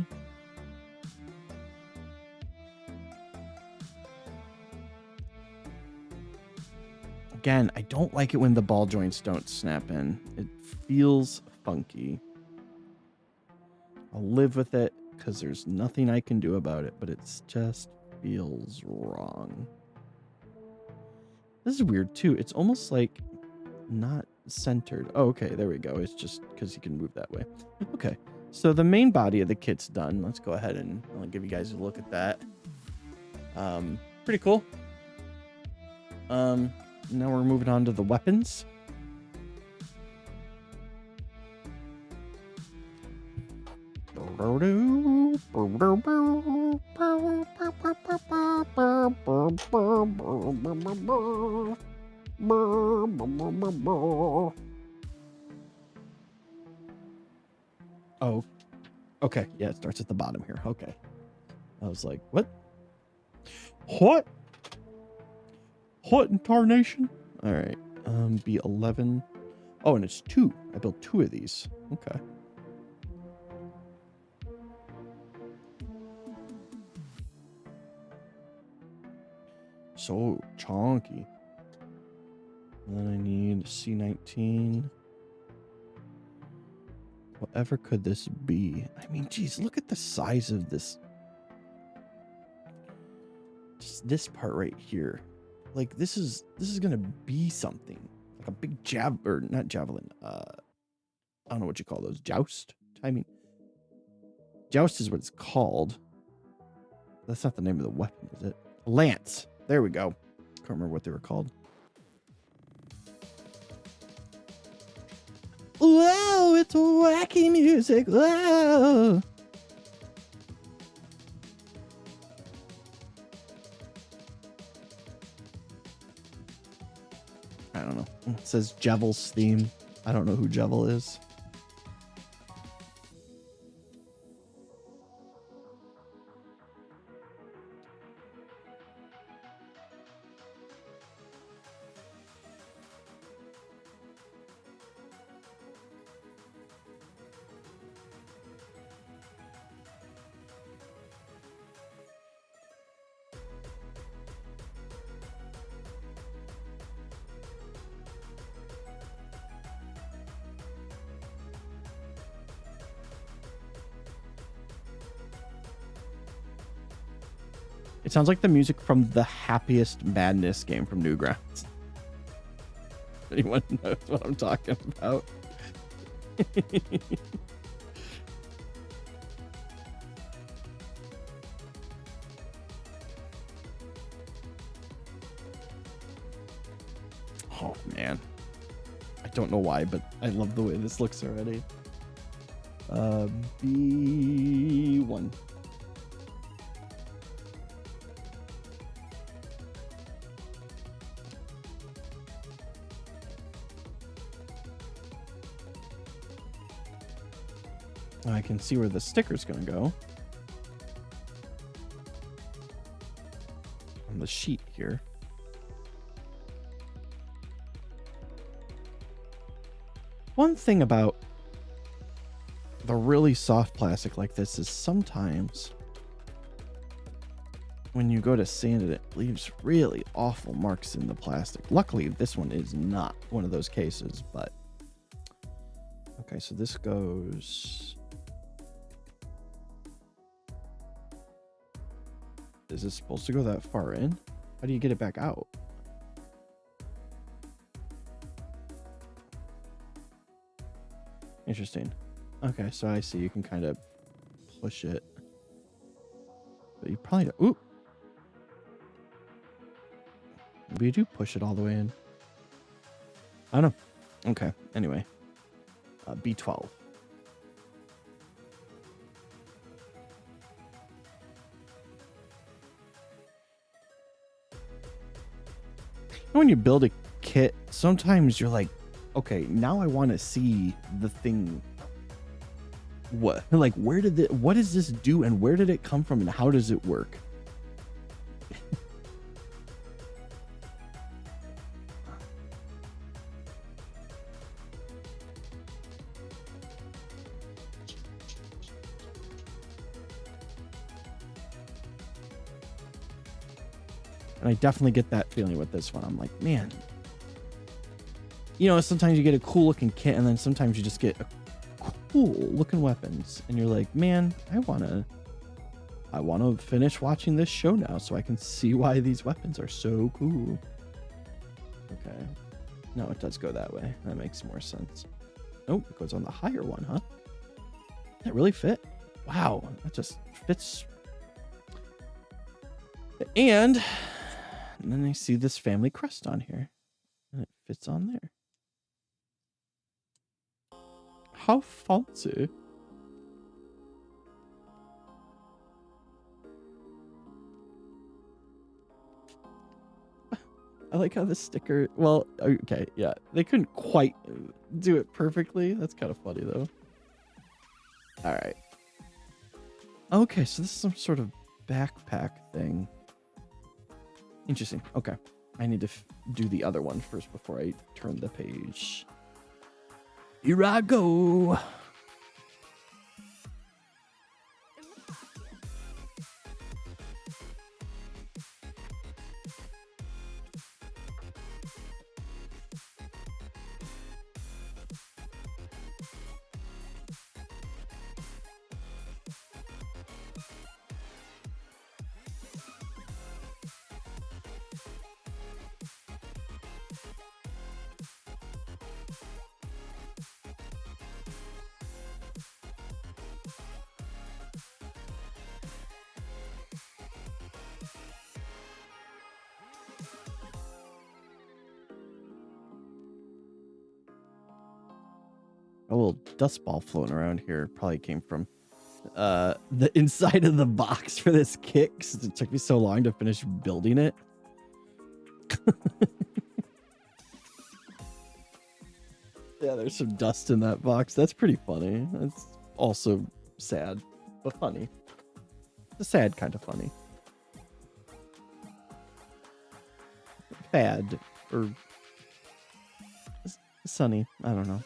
Again, I don't like it when the ball joints don't snap in. It feels funky. I'll live with it because there's nothing I can do about it, but it just feels wrong. This is weird too. It's almost like not centered. Oh, okay, there we go. It's just because you can move that way. Okay, so the main body of the kit's done. Let's go ahead and I'll give you guys a look at that. Pretty cool. Now we're moving on to the weapons. Oh, okay. Yeah, it starts at the bottom here. Okay. I was like, what? What? What in tarnation? All right. B11. Oh, and it's 2. I built 2 of these. Okay. So chonky. And then I need C19. Whatever could this be? I mean, geez, look at the size of this. Just this part right here. Like this is gonna be something. Like a big or not javelin. I don't know what you call those. Joust? I mean, joust is what it's called. That's not the name of the weapon, is it? Lance. There we go. Can't remember what they were called. Wow, it's wacky music. Wow. I don't know. It says Jevel's theme. I don't know who Jevel is. It sounds like the music from the Happiest Madness game from Newgrounds. Anyone knows what I'm talking about? Oh, man. I don't know why, but I love the way this looks already. B1. I can see where the sticker's going to go. On the sheet here. One thing about the really soft plastic like this is sometimes when you go to sand it, it leaves really awful marks in the plastic. Luckily, this one is not one of those cases, but okay, so this goes. Is this supposed to go that far in? How do you get it back out? Interesting. Okay, so I see you can kind of push it. But you probably don't. Ooh! Maybe you do push it all the way in. I don't know. Okay, anyway. B12. When you build a kit, sometimes you're like, okay, now I want to see the thing. What? Like, what does this do and where did it come from and how does it work? And I definitely get that feeling with this one. I'm like, man, you know, sometimes you get a cool looking kit and then sometimes you just get a cool looking weapons and you're like, man, I want to finish watching this show now so I can see why these weapons are so cool. Okay. No, it does go that way. That makes more sense. Oh, it goes on the higher one, huh? That really fit? Wow, that just fits. And then I see this family crest on here. And it fits on there. How fancy. I like how the sticker, well, okay, yeah. They couldn't quite do it perfectly. That's kind of funny, though. All right. Okay, so this is some sort of backpack thing. Interesting. Okay. I need to do the other one first before I turn the page. Here I go. A little dust ball floating around here probably came from the inside of the box for this kit, 'cause it took me so long to finish building it. Yeah, there's some dust in that box. That's pretty funny. That's also sad, but funny. The sad kind of funny. Bad or sunny. I don't know.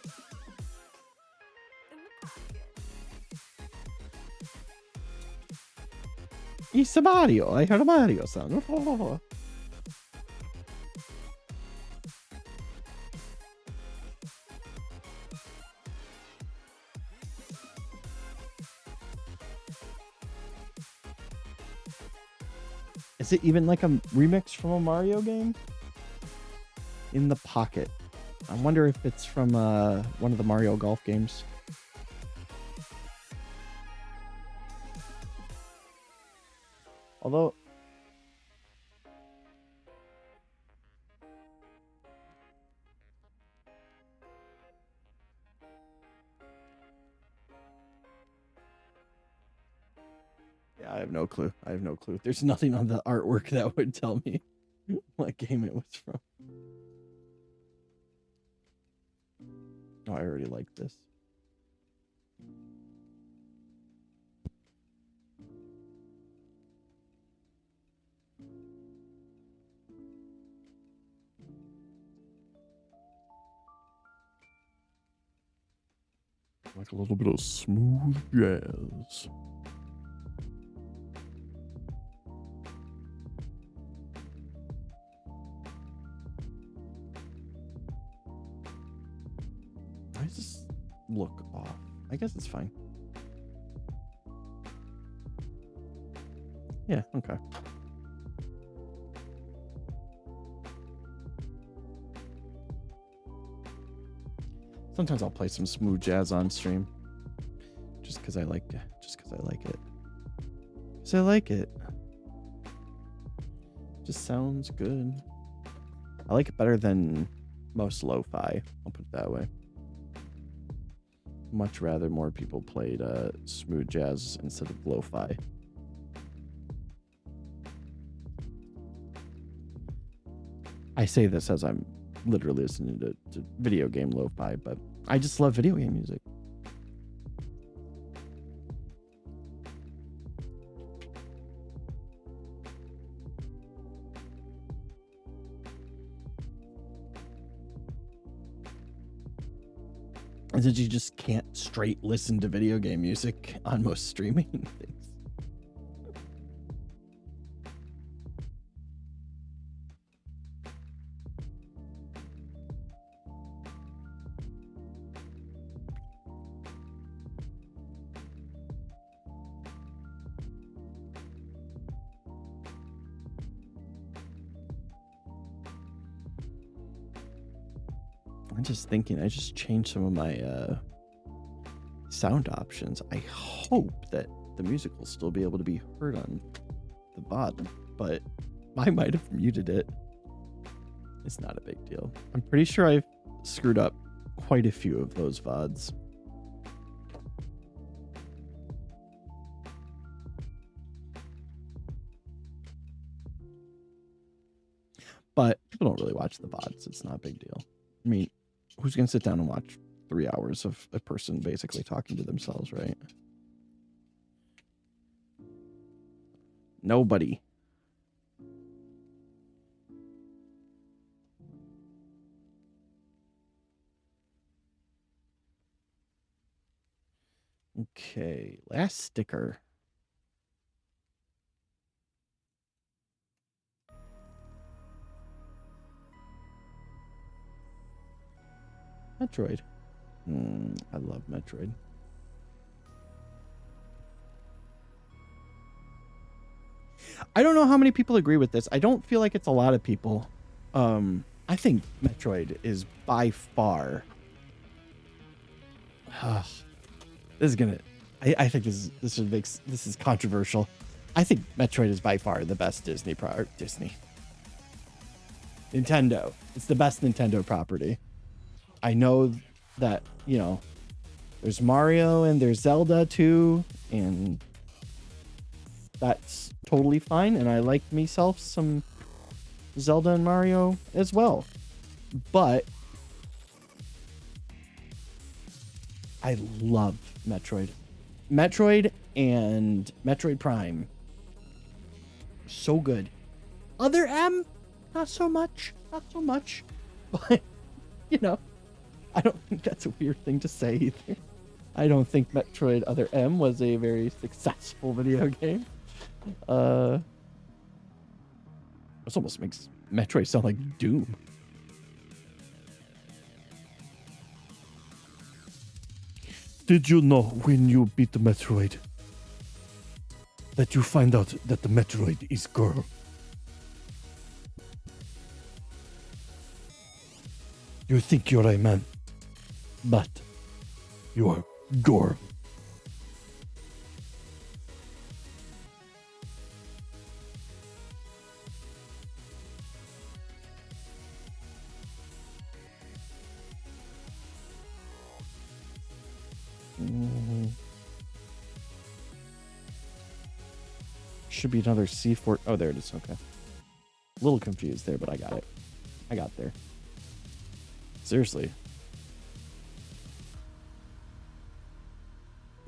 It's a Mario. I heard a Mario sound. Is it even like a remix from a Mario game? In the Pocket. I wonder if it's from one of the Mario Golf games. Although, yeah, I have no clue. I have no clue. There's nothing on the artwork that would tell me what game it was from. Oh, I already like this. Like a little bit of smooth jazz. Why does this look off? I guess it's fine. Yeah, okay. Sometimes I'll play some smooth jazz on stream. Just because I like it. Just because I like it. Because I like it. Just sounds good. I like it better than most lo-fi. I'll put it that way. Much rather more people played smooth jazz instead of lo-fi. I say this as I'm literally listening to video game lo-fi, but I just love video game music. is that you just can't straight listen to video game music on most streaming things. I'm just thinking, I just changed some of my sound options. I hope that the music will still be able to be heard on the VOD, but I might have muted it. It's not a big deal. I'm pretty sure I've screwed up quite a few of those VODs. But people don't really watch the VODs. It's not a big deal. I mean, who's going to sit down and watch 3 hours of a person basically talking to themselves, right? Nobody. Okay, last sticker. Metroid. I love Metroid. I don't know how many people agree with this. I don't feel like it's a lot of people. I think Metroid is by far. This is gonna. I think this is controversial. I think Metroid is by far the best Disney. Nintendo. It's the best Nintendo property. I know that, you know, there's Mario and there's Zelda too, and that's totally fine. And I like myself some Zelda and Mario as well. But I love Metroid. Metroid and Metroid Prime. So good. Other M, not so much. Not so much. But, you know, I don't think that's a weird thing to say either. I don't think Metroid Other M was a very successful video game. This almost makes Metroid sound like Doom. Did you know when you beat the Metroid that you find out that the Metroid is girl? You think you're a man, but you're girl. Should be another C4. Oh, there it is. Okay. A little confused there, but I got it. I got there. Seriously.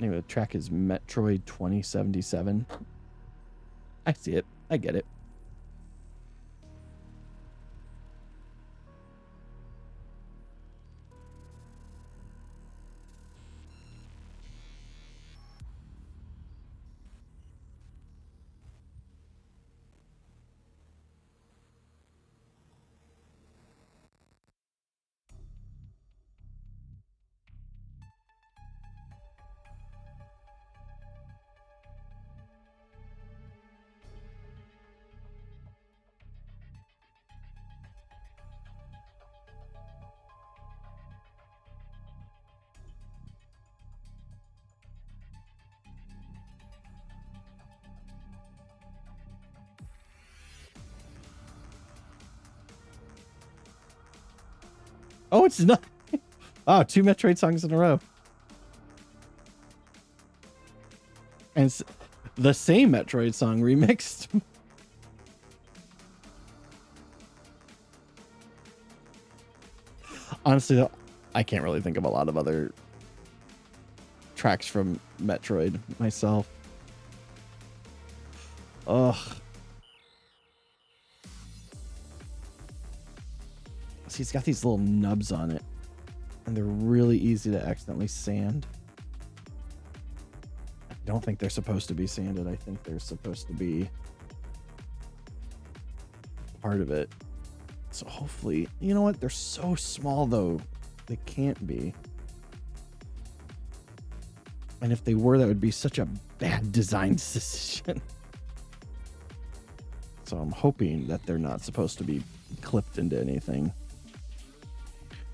Anyway, the track is Metroid 2077. I see it. I get it. Oh, it's not. Oh, 2 Metroid songs in a row. And it's the same Metroid song remixed. Honestly, though, I can't really think of a lot of other tracks from Metroid myself. Ugh. See, it's got these little nubs on it. And they're really easy to accidentally sand. I don't think they're supposed to be sanded. I think they're supposed to be part of it. So hopefully, you know what? They're so small though. They can't be. And if they were, that would be such a bad design decision. So I'm hoping that they're not supposed to be clipped into anything.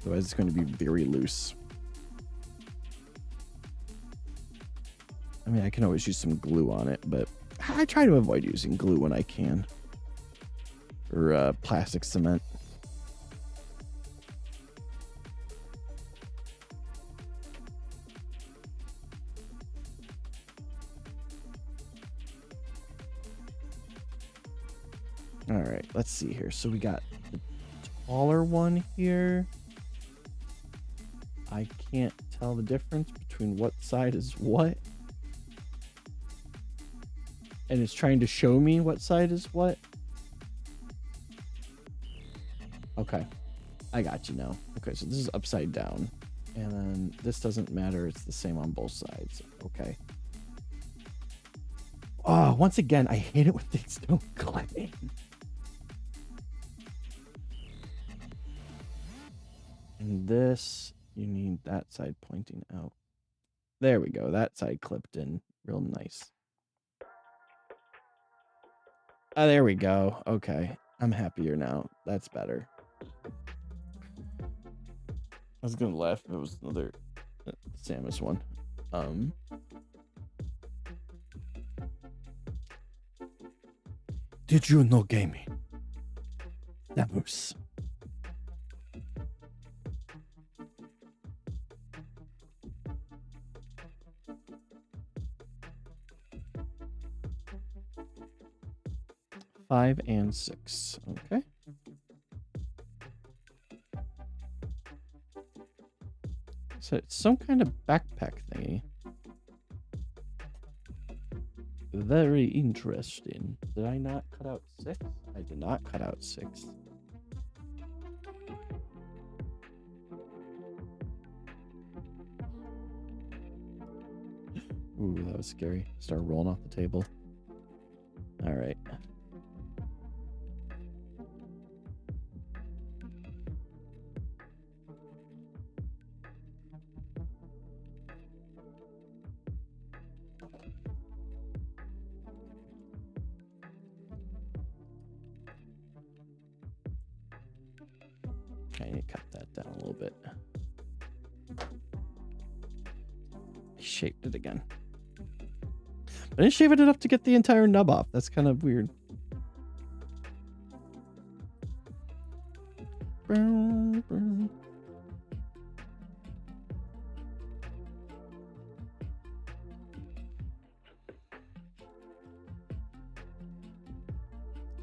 Otherwise, it's going to be very loose. I mean, I can always use some glue on it, but I try to avoid using glue when I can. Or plastic cement. All right, let's see here. So we got the taller one here. I can't tell the difference between what side is what. And it's trying to show me what side is what. Okay, I got you now. Okay, so this is upside down. And then this doesn't matter. It's the same on both sides. Okay. Oh, once again, I hate it when things don't clip in. And this, you need that side pointing out. There we go. That side clipped in real nice. Oh, there we go. Okay. I'm happier now. That's better. I was going to laugh if it was another Samus one. Did you know gaming? Samus. Five and 6. Okay. So it's some kind of backpack thingy. Very interesting. Did I not cut out 6? I did not cut out 6. Ooh, that was scary. Started rolling off the table. All right. I need to cut that down a little bit. I shaped it again. I didn't shave it enough to get the entire nub off. That's kind of weird. I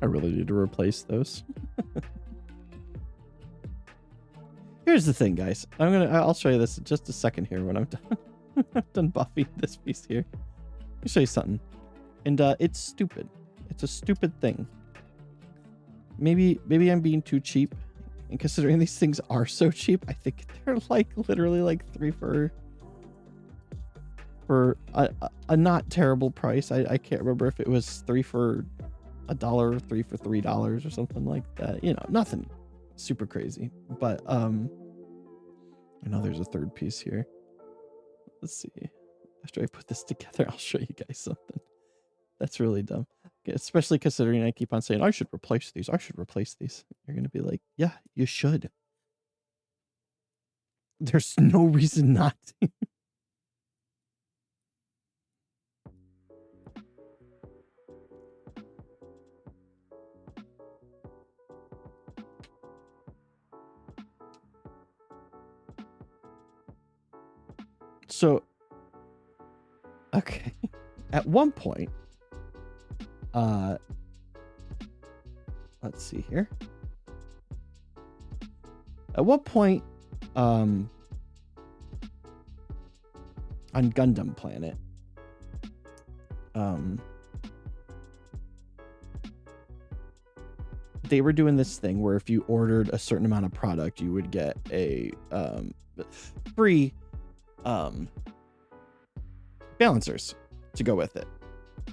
really need to replace those. Here's the thing, guys. I'll show you this in just a second here when I'm done. I've done buffing this piece here. Let me show you something. And it's stupid. It's a stupid thing. Maybe I'm being too cheap. And considering these things are so cheap, I think they're like literally like 3 for a not terrible price. I can't remember if it was 3 for $1 or 3 for $3 or something like that. You know, nothing super crazy. But I know there's a third piece here. Let's see. After I put this together, I'll show you guys something. That's really dumb. Especially considering I keep on saying, I should replace these. I should replace these. You're going to be like, yeah, you should. There's no reason not to. So, okay. At one point, let's see here. At what point, on Gundam Planet, they were doing this thing where if you ordered a certain amount of product, you would get a free balancers to go with it.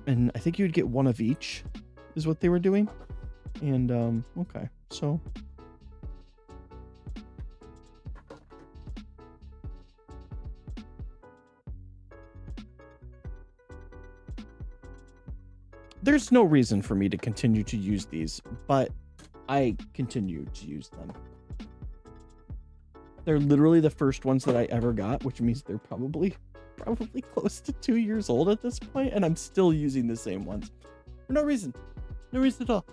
And I think you'd get one of each is what they were doing. And okay, so there's no reason for me to continue to use these, but I continue to use them. They're literally the first ones that I ever got, which means they're probably close to 2 years old at this point, and I'm still using the same ones for no reason. No reason at all.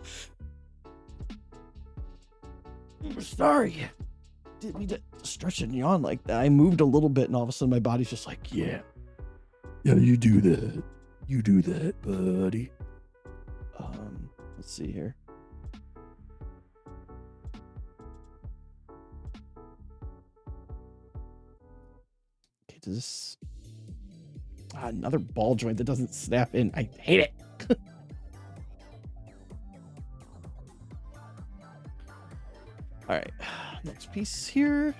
Sorry. Didn't mean to stretch and yawn like that. I moved a little bit, and all of a sudden my body's just like, yeah, you do that. You do that, buddy. Let's see here. Okay, does this... another ball joint that doesn't snap in. I hate it. All right, next piece here.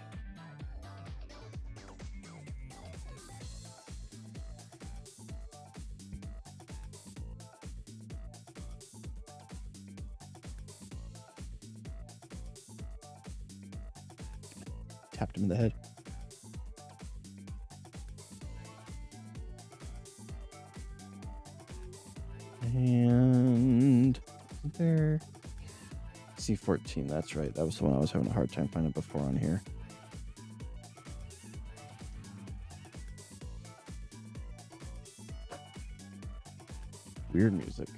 Tapped him in the head. And there. C14, that's right. That was the one I was having a hard time finding before on here. Weird music.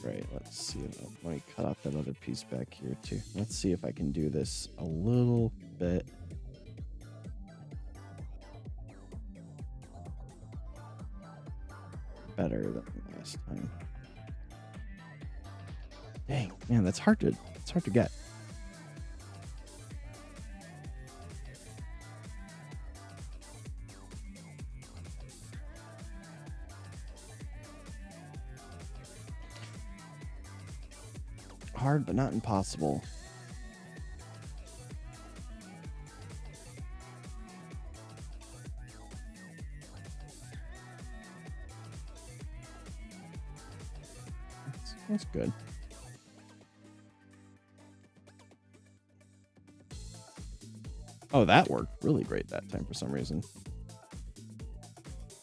Right, let's see. Let me cut off that other piece back here too. Let's see if I can do this a little bit. Better than last time. Dang, man, it's hard to get. Hard, but not impossible. That's good. Oh, that worked really great that time for some reason.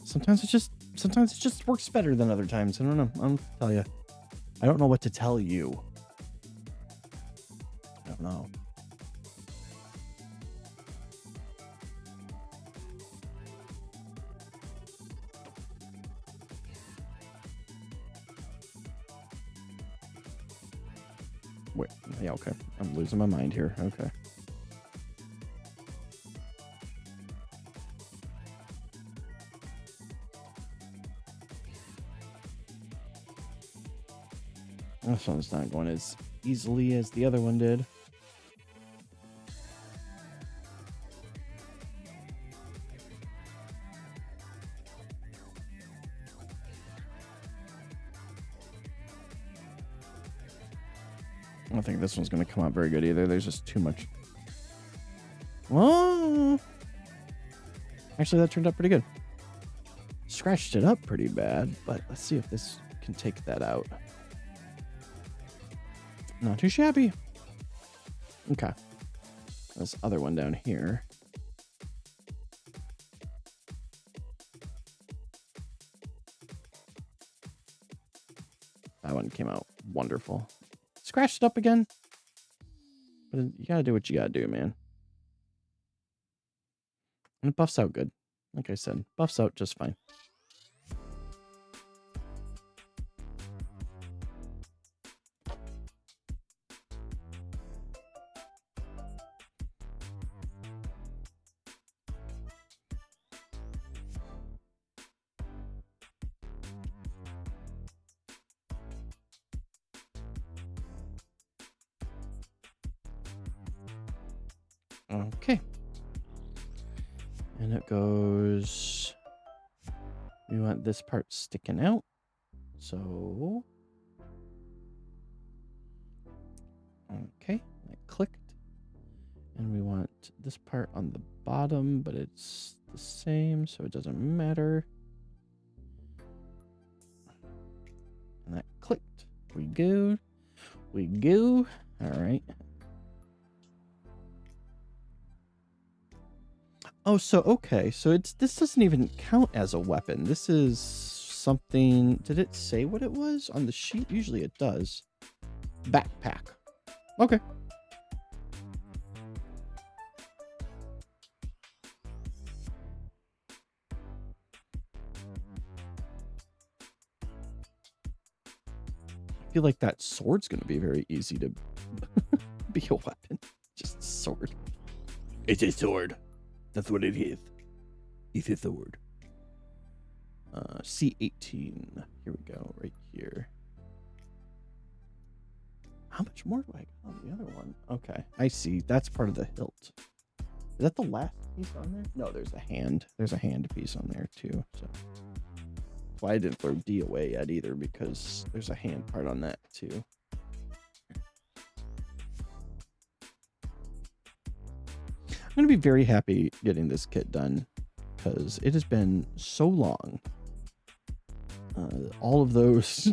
Sometimes it just works better than other times. I don't know. I'll tell you. I don't know what to tell you. I don't know. Wait, yeah, okay. I'm losing my mind here. Okay. This one's not going as easily as the other one did. I don't think this one's going to come out very good either. There's just too much. Oh, actually, that turned out pretty good. Scratched it up pretty bad, but let's see if this can take that out. Not too shabby. Okay. This other one down here. That one came out wonderful. Scratched it up again. But you gotta do what you gotta do, man. And it buffs out good. Like I said, buffs out just fine. Okay. And it goes We want this part sticking out. So, okay, I clicked. And we want this part on the bottom, but it's the same, so it doesn't matter. And that clicked. We go. We go. All right. Oh, so okay. So this doesn't even count as a weapon. This is something. Did it say what it was on the sheet? Usually it does. Backpack. Okay. I feel like that sword's going to be very easy to be a weapon. Just a sword. It's a sword. That's what it is. It's a sword. C18. Here we go, right here. How much more do I got on the other one? Okay, I see. That's part of the hilt. Is that the last piece on there? No, there's a hand. There's a hand piece on there too. So that's why I didn't throw D away yet either, because there's a hand part on that too. I'm going to be very happy getting this kit done because it has been so long. All of those...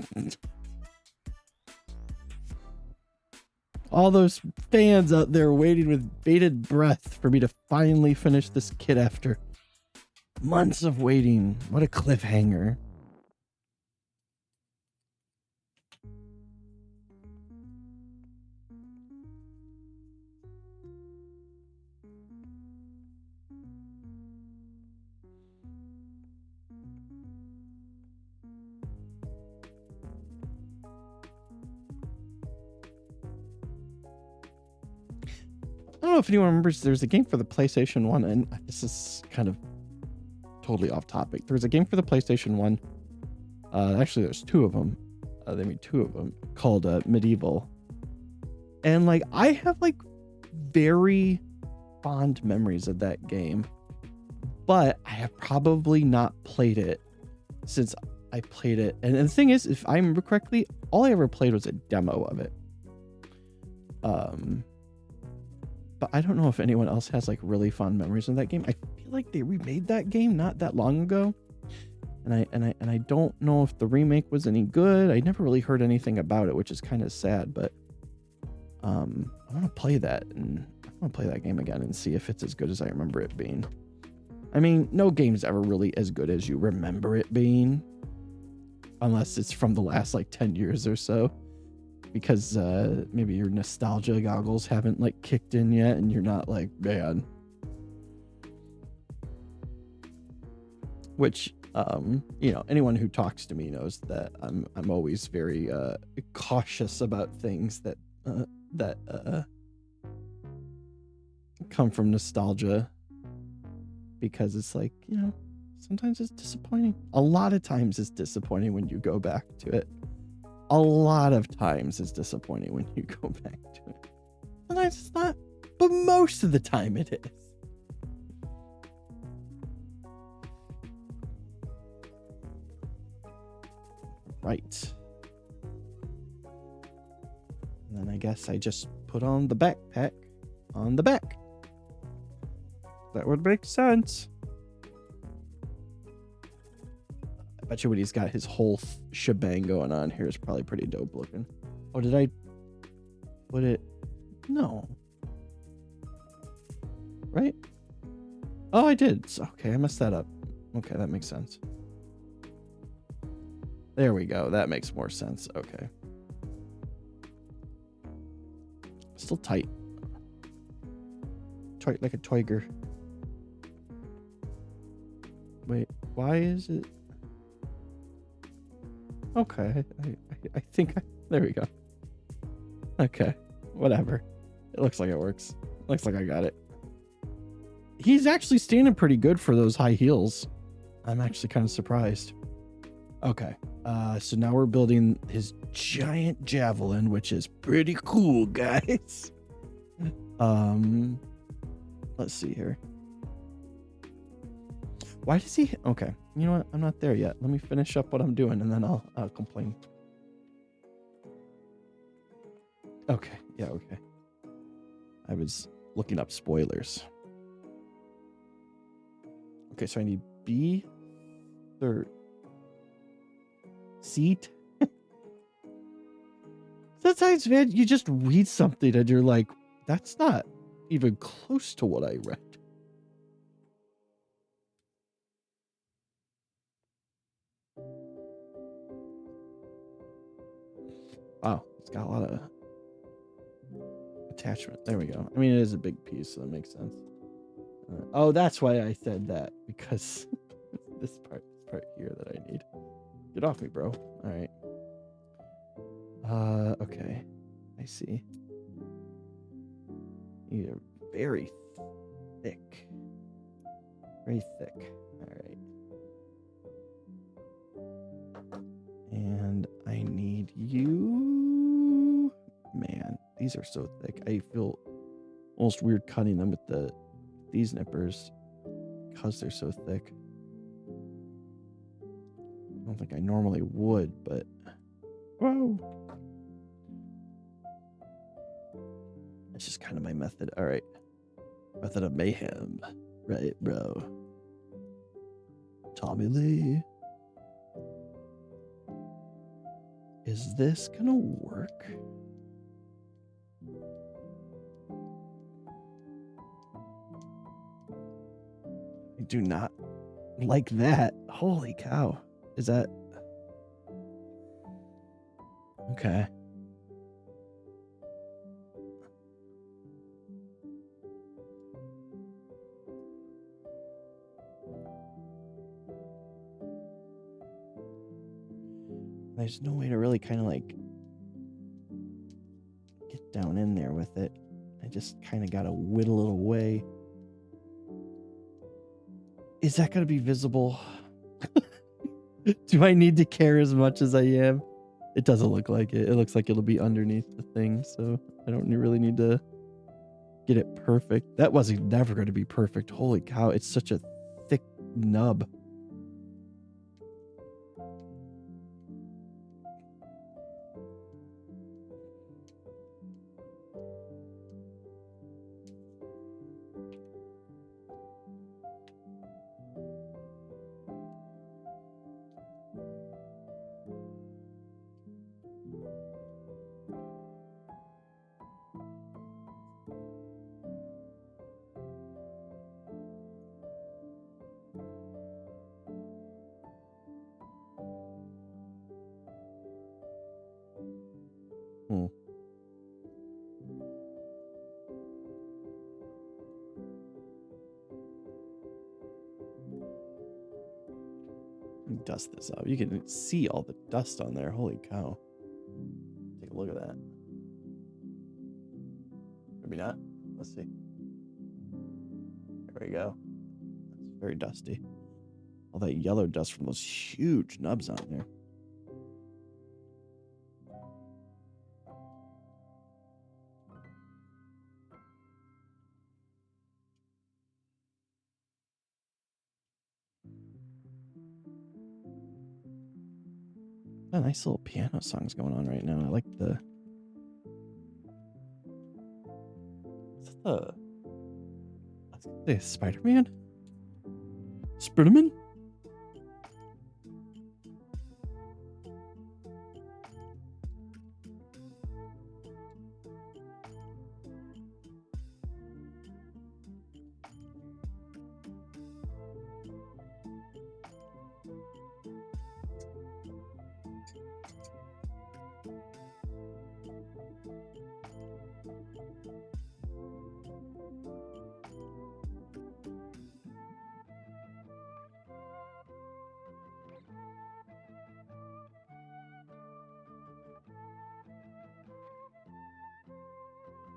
all those fans out there waiting with bated breath for me to finally finish this kit after months of waiting. What a cliffhanger. I don't know if anyone remembers, there's a game for the PlayStation 1, and this is kind of totally off topic. There's a game for the PlayStation 1. Actually, there's two of them. They made two of them called Medieval. And like, I have like very fond memories of that game, but I have probably not played it since I played it. And the thing is, if I remember correctly, all I ever played was a demo of it. But I don't know if anyone else has like really fond memories of that game. I feel like they remade that game not that long ago, and I don't know if the remake was any good. I never really heard anything about it, which is kind of sad. But I want to play that, and I want to play that game again and see if it's as good as I remember it being. I mean, no game's ever really as good as you remember it being, unless it's from the last like 10 years or so. Because maybe your nostalgia goggles haven't like kicked in yet, and you're not like, man. Which, you know, anyone who talks to me knows that I'm always very cautious about things that come from nostalgia, because it's like, you know, sometimes it's disappointing. A lot of times it's disappointing when you go back to it. A lot of times it's disappointing when you go back to it. Sometimes it's not, but most of the time it is. Right. And then I guess I just put on the backpack on the back. That would make sense. I bet you when he's got his whole shebang going on here is probably pretty dope looking. Oh, did I put it? No. Right? Oh, I did. Okay, I messed that up. Okay, that makes sense. There we go. That makes more sense. Okay. Still tight. Tight like a tiger. Wait, why is it? Okay, I think there we go. Okay, whatever. It looks like it works. Looks like I got it. He's actually standing pretty good for those high heels. I'm actually kind of surprised. Okay, so now we're building his giant javelin, which is pretty cool, guys. Let's see here. Why does he? Okay, you know what? I'm not there yet. Let me finish up what I'm doing, and then I'll complain. Okay. Yeah, okay. I was looking up spoilers. Okay, so I need B third. Seat. Sometimes, man, you just read something and you're like, that's not even close to what I read. Wow, it's got a lot of attachment. There we go. I mean, it is a big piece, so that makes sense. Oh, that's why I said that, because this part here that I need. Get off me, bro. All right. Okay. I see. You're very thick. Very thick. All right. And I need you. Man, these are so thick. I feel almost weird cutting them with these nippers because they're so thick. I don't think I normally would, but whoa. It's just kind of my method. All right. Method of mayhem. Right, bro. Tommy Lee. Is this gonna work? I do not like that. Holy cow. Is that... Okay. There's no way to really kind of like get down in there with it. I just kind of got to whittle it away. Is that going to be visible? Do I need to care as much as I am? It doesn't look like it. It looks like it'll be underneath the thing, so I don't really need to get it perfect. That wasn't never going to be perfect. Holy cow, it's such a thick nub. Dust this up. You can see all the dust on there. Holy cow. Take a look at that. Maybe not. Let's see. There we go. It's very dusty. All that yellow dust from those huge nubs on there. A nice little piano songs going on right now. I like the... Is that the Spider-Man? Spider-Man?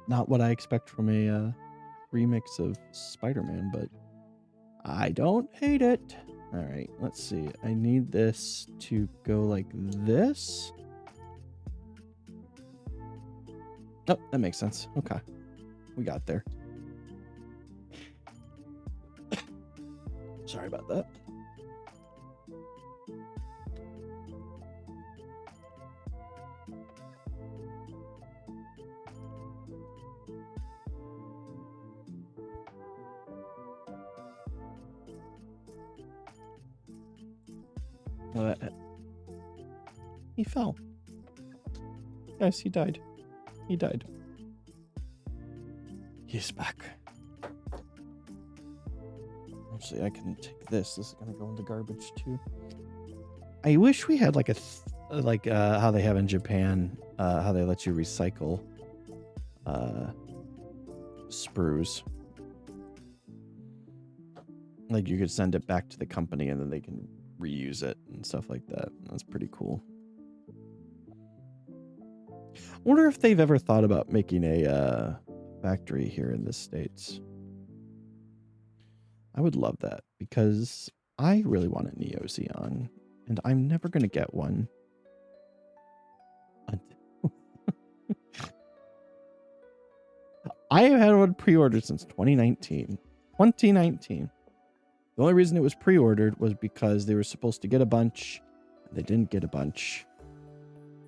Not what I expect from a remix of Spider-Man, but I don't hate it. All right, let's see. I need this to go like this. Oh, that makes sense. Okay. We got there. Sorry about that. He fell. Guys, he died. He died. He's back. Actually, I can take this. This is gonna go in the garbage too. I wish we had like how they have in Japan, how they let you recycle sprues. Like you could send it back to the company and then they can reuse it and stuff like that. That's pretty cool. I wonder if they've ever thought about making a factory here in the States. I would love that because I really want a Neo Xeon and I'm never going to get one. I have had one pre-ordered since 2019. 2019. The only reason it was pre-ordered was because they were supposed to get a bunch. They didn't get a bunch.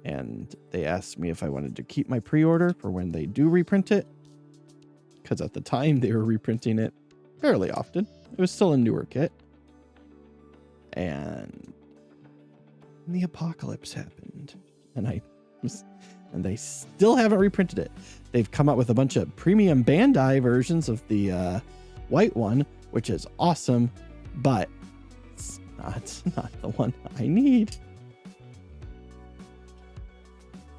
And they asked me if I wanted to keep my pre-order for when they do reprint it. Because at the time they were reprinting it fairly often. It was still a newer kit. And the apocalypse happened. And they still haven't reprinted it. They've come out with a bunch of premium Bandai versions of the white one, which is awesome, but it's not the one I need.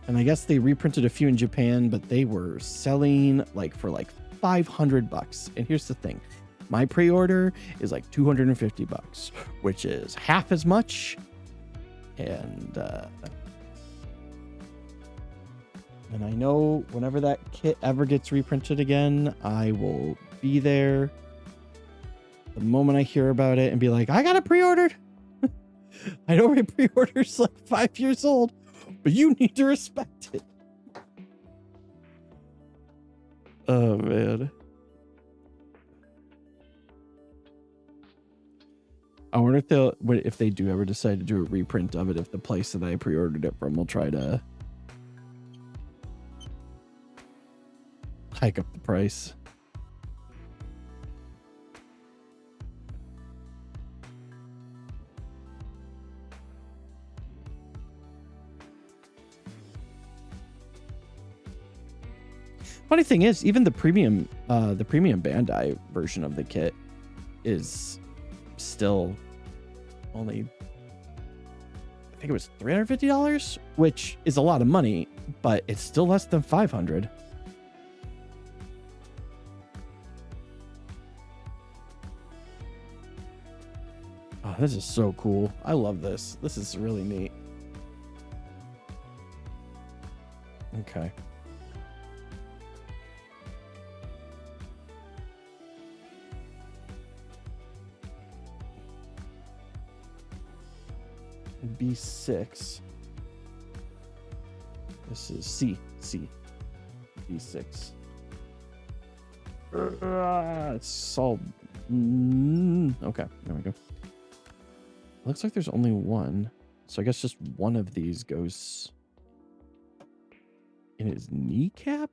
And I guess they reprinted a few in Japan, but they were selling for $500. And here's the thing. My pre-order is like $250, which is half as much. And I know whenever that kit ever gets reprinted again, I will be there the moment I hear about it and be like, I got it pre-ordered. I know my pre-order's like 5 years old, but you need to respect it. Oh, man. I wonder if they do ever decide to do a reprint of it, if the place that I pre-ordered it from will try to hike up the price. Funny thing is, even the premium Bandai version of the kit is still only, I think it was $350, which is a lot of money, but it's still less than $500. Oh, this is so cool. I love this. This is really neat. Okay. B6. This is C. B6. It's all... Okay, there we go. Looks like there's only one. So I guess just one of these goes in his kneecap?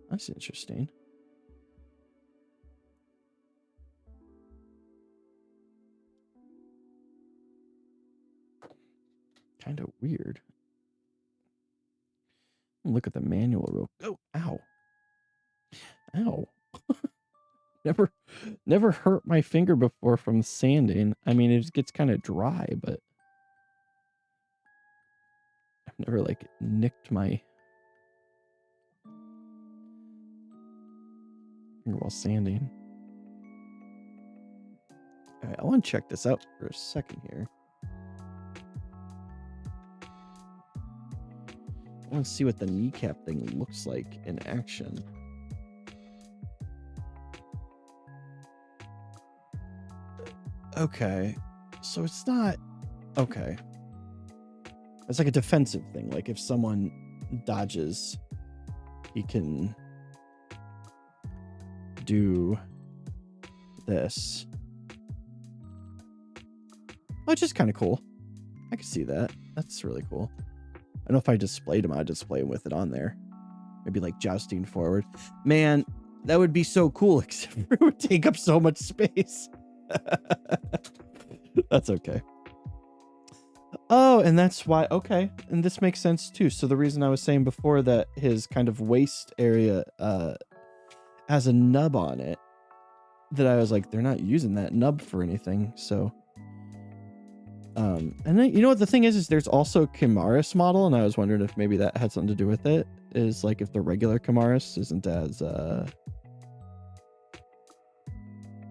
That's interesting. Kind of weird. Look at the manual real. Oh, ow. Never hurt my finger before from sanding. I mean, it just gets kind of dry, but I've never nicked my finger while sanding. All right, I want to check this out for a second here. I want to see what the kneecap thing looks like in action. Okay, so it's not... Okay. It's like a defensive thing. Like if someone dodges, he can do this. Which is kind of cool. I can see that. That's really cool. I don't know if I displayed him, I'd display him with it on there. Maybe like jousting forward. Man, that would be so cool, except for it would take up so much space. That's okay. Oh, and that's why. Okay, and this makes sense too. So the reason I was saying before that his kind of waist area has a nub on it, that I was like, they're not using that nub for anything. So, and then you know what the thing is there's also Kimaris model, and I was wondering if maybe that had something to do with it. Is like if the regular Kimaris isn't as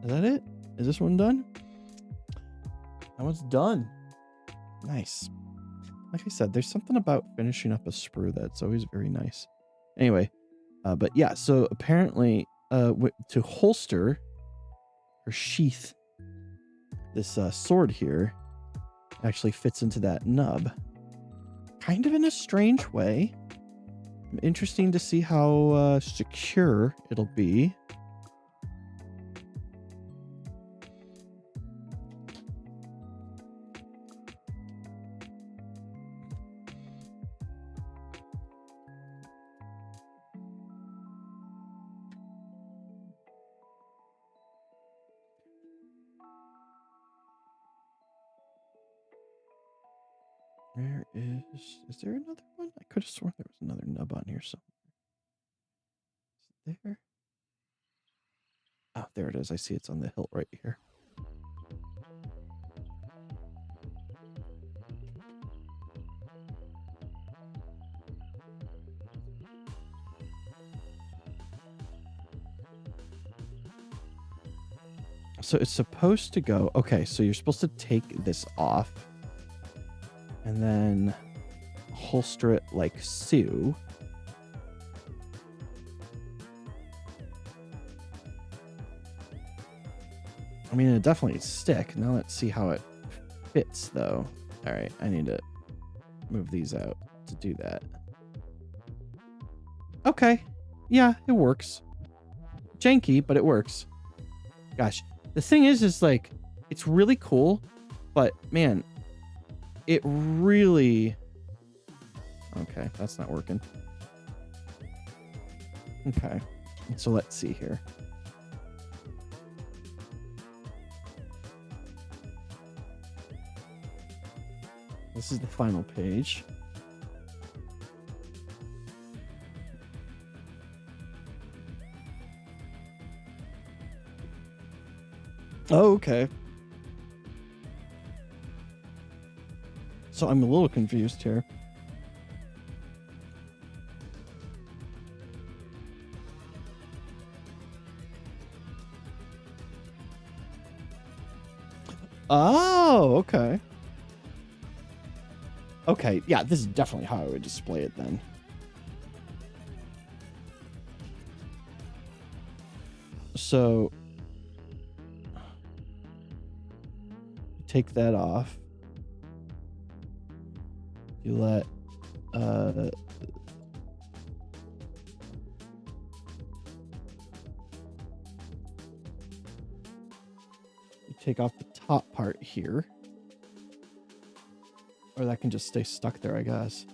Is that it? Is this one done? That one's done. Nice. Like I said, there's something about finishing up a sprue that's always very nice. Anyway, but yeah, so apparently to holster or sheath this sword here actually fits into that nub. Kind of in a strange way. Interesting to see how secure it'll be. Where is there another one? I could have sworn there was another nub on here somewhere. Is it there? Oh, there it is. I see it's on the hilt right here. So it's supposed to go, okay, so you're supposed to take this off and then holster it like so. I mean, it definitely stick. Now let's see how it fits though. All right, I need to move these out to do that. Okay, yeah, it works. Janky, but it works. Gosh, the thing is like, it's really cool, but man, it really... Okay, that's not working. Okay, so let's see here. This is the final page. Oh, okay. So I'm a little confused here. Oh, okay. Okay, yeah, this is definitely how I would display it then. So take that off. You let you take off the top part here. Or that can just stay stuck there, I guess.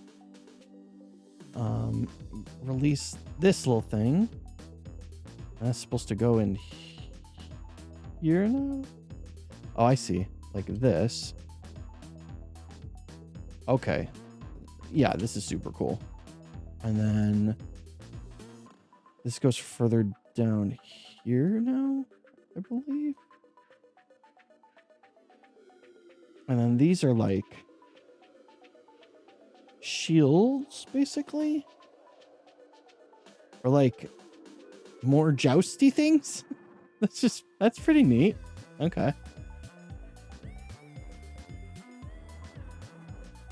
Release this little thing. That's supposed to go in here now? Oh, I see. Like this. Okay. Yeah, this is super cool. And then this goes further down here now, I believe. And then these are like shields, basically. Or like more jousty things. That's pretty neat. Okay.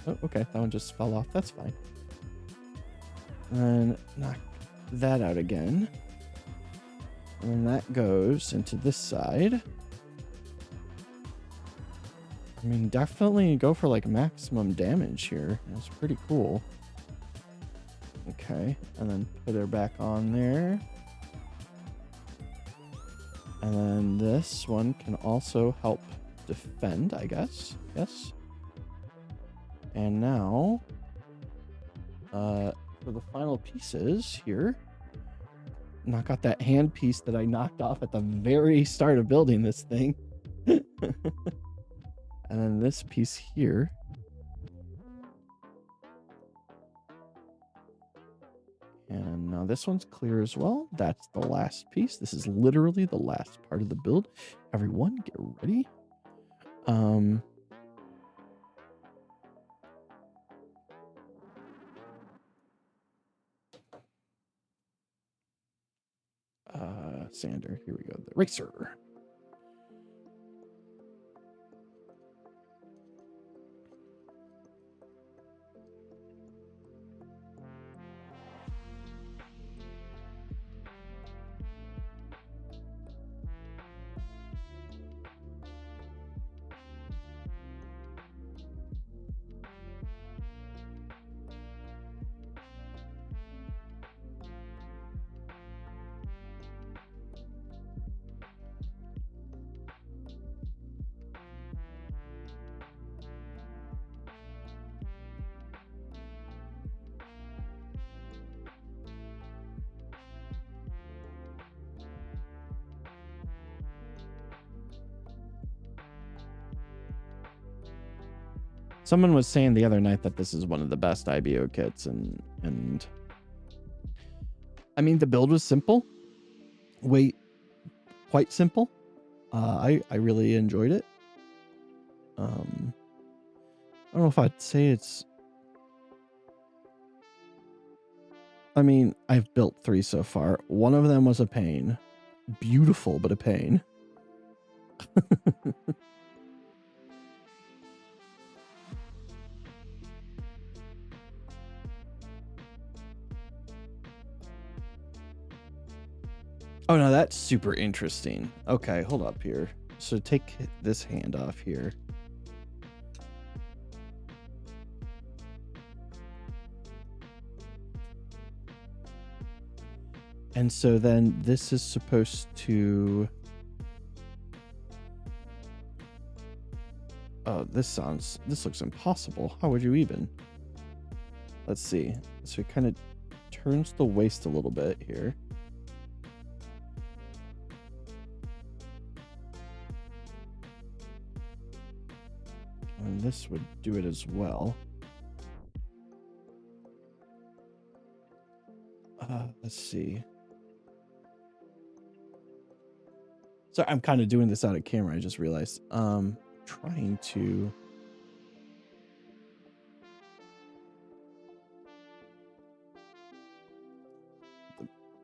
Oh, okay, that one just fell off. That's fine. And then knock that out again. And then that goes into this side. I mean, definitely go for like maximum damage here. That's pretty cool. Okay, and then put her back on there. And then this one can also help defend, I guess. Yes. And now, for the final pieces here, knock out that hand piece that I knocked off at the very start of building this thing. And then this piece here. And now this one's clear as well. That's the last piece. This is literally the last part of the build. Everyone, get ready. Sander, here we go. The racer. Someone was saying the other night that this is one of the best IBO kits, and I mean the build was simple, quite simple. I really enjoyed it. I don't know if I'd say it's. I mean, I've built 3 so far. One of them was a pain, beautiful but a pain. Oh, no, that's super interesting. Okay, hold up here. So take this hand off here. And so then this is supposed to... Oh, this looks impossible. How would you even? Let's see. So it kind of turns the waist a little bit here. And this would do it as well. Let's see. So I'm kind of doing this out of camera. I just realized. Trying to.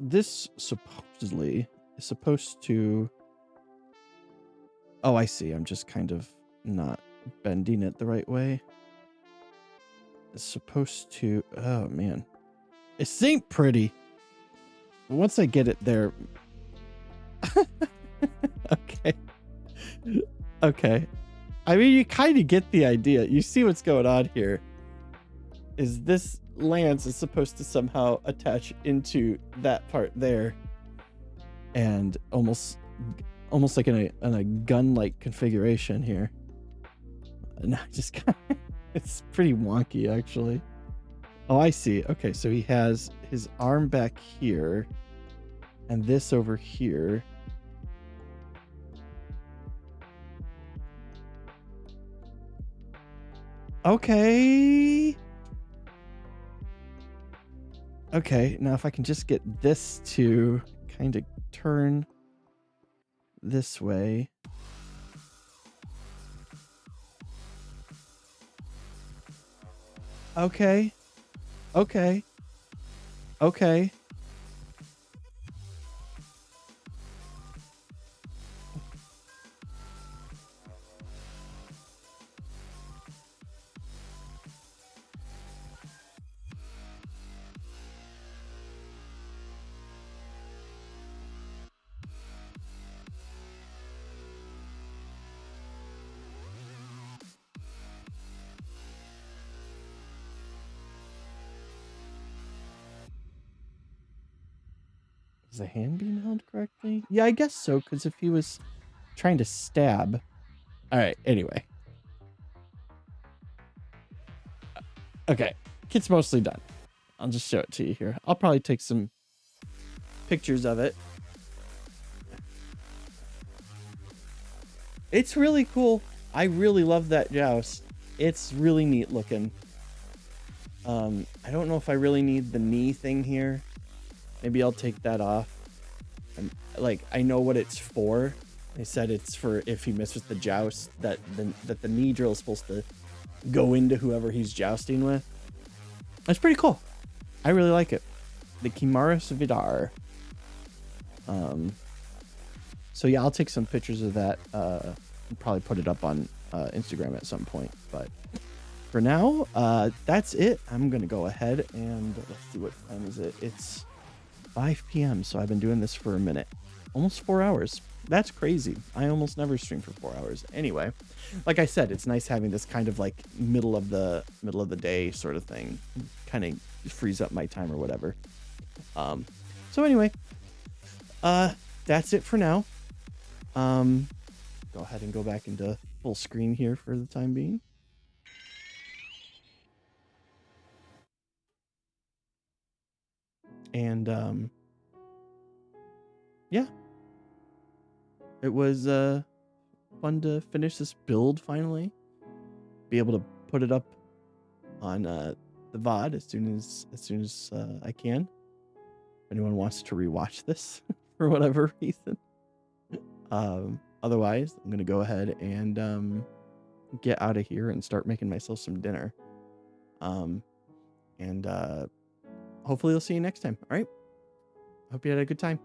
This supposedly is supposed to. Oh, I see. I'm just kind of not bending it the right way. It's supposed to. Oh man, it ain't pretty. Once I get it there. Okay. I mean, you kind of get the idea. You see what's going on here. Is this lance is supposed to somehow attach into that part there, and almost like in a gun-like configuration here. And it's pretty wonky actually. Oh, I see. Okay, so he has his arm back here, and this over here. Okay. Okay, now if I can just get this to kind of turn this way. Okay. Okay. Okay. Is the hand being held correctly? Yeah, I guess so, because if he was trying to stab. All right, anyway. Okay, kit's mostly done. I'll just show it to you here. I'll probably take some pictures of it. It's really cool. I really love that joust. It's really neat looking. I don't know if I really need the knee thing here. Maybe I'll take that off. Like, I know what it's for. They said it's for if he misses the joust, that the knee drill is supposed to go into whoever he's jousting with. That's pretty cool. I really like it. The Kimaris Vidar. So yeah, I'll take some pictures of that. And probably put it up on Instagram at some point. But for now, that's it. I'm gonna go ahead and let's see, what time is it? It's 5 p.m. So I've been doing this for a minute, almost 4 hours. That's crazy. I almost never stream for 4 hours. Anyway, like I said, it's nice having this kind of like middle of the day sort of thing. Kind of frees up my time or whatever. So anyway, that's it for now. Go ahead and go back into full screen here for the time being. And yeah, it was fun to finish this build finally. Be able to put it up on the VOD as soon as I can. If anyone wants to rewatch this for whatever reason. Otherwise, I'm gonna go ahead and get out of here and start making myself some dinner. And hopefully I'll see you next time. All right. Hope you had a good time.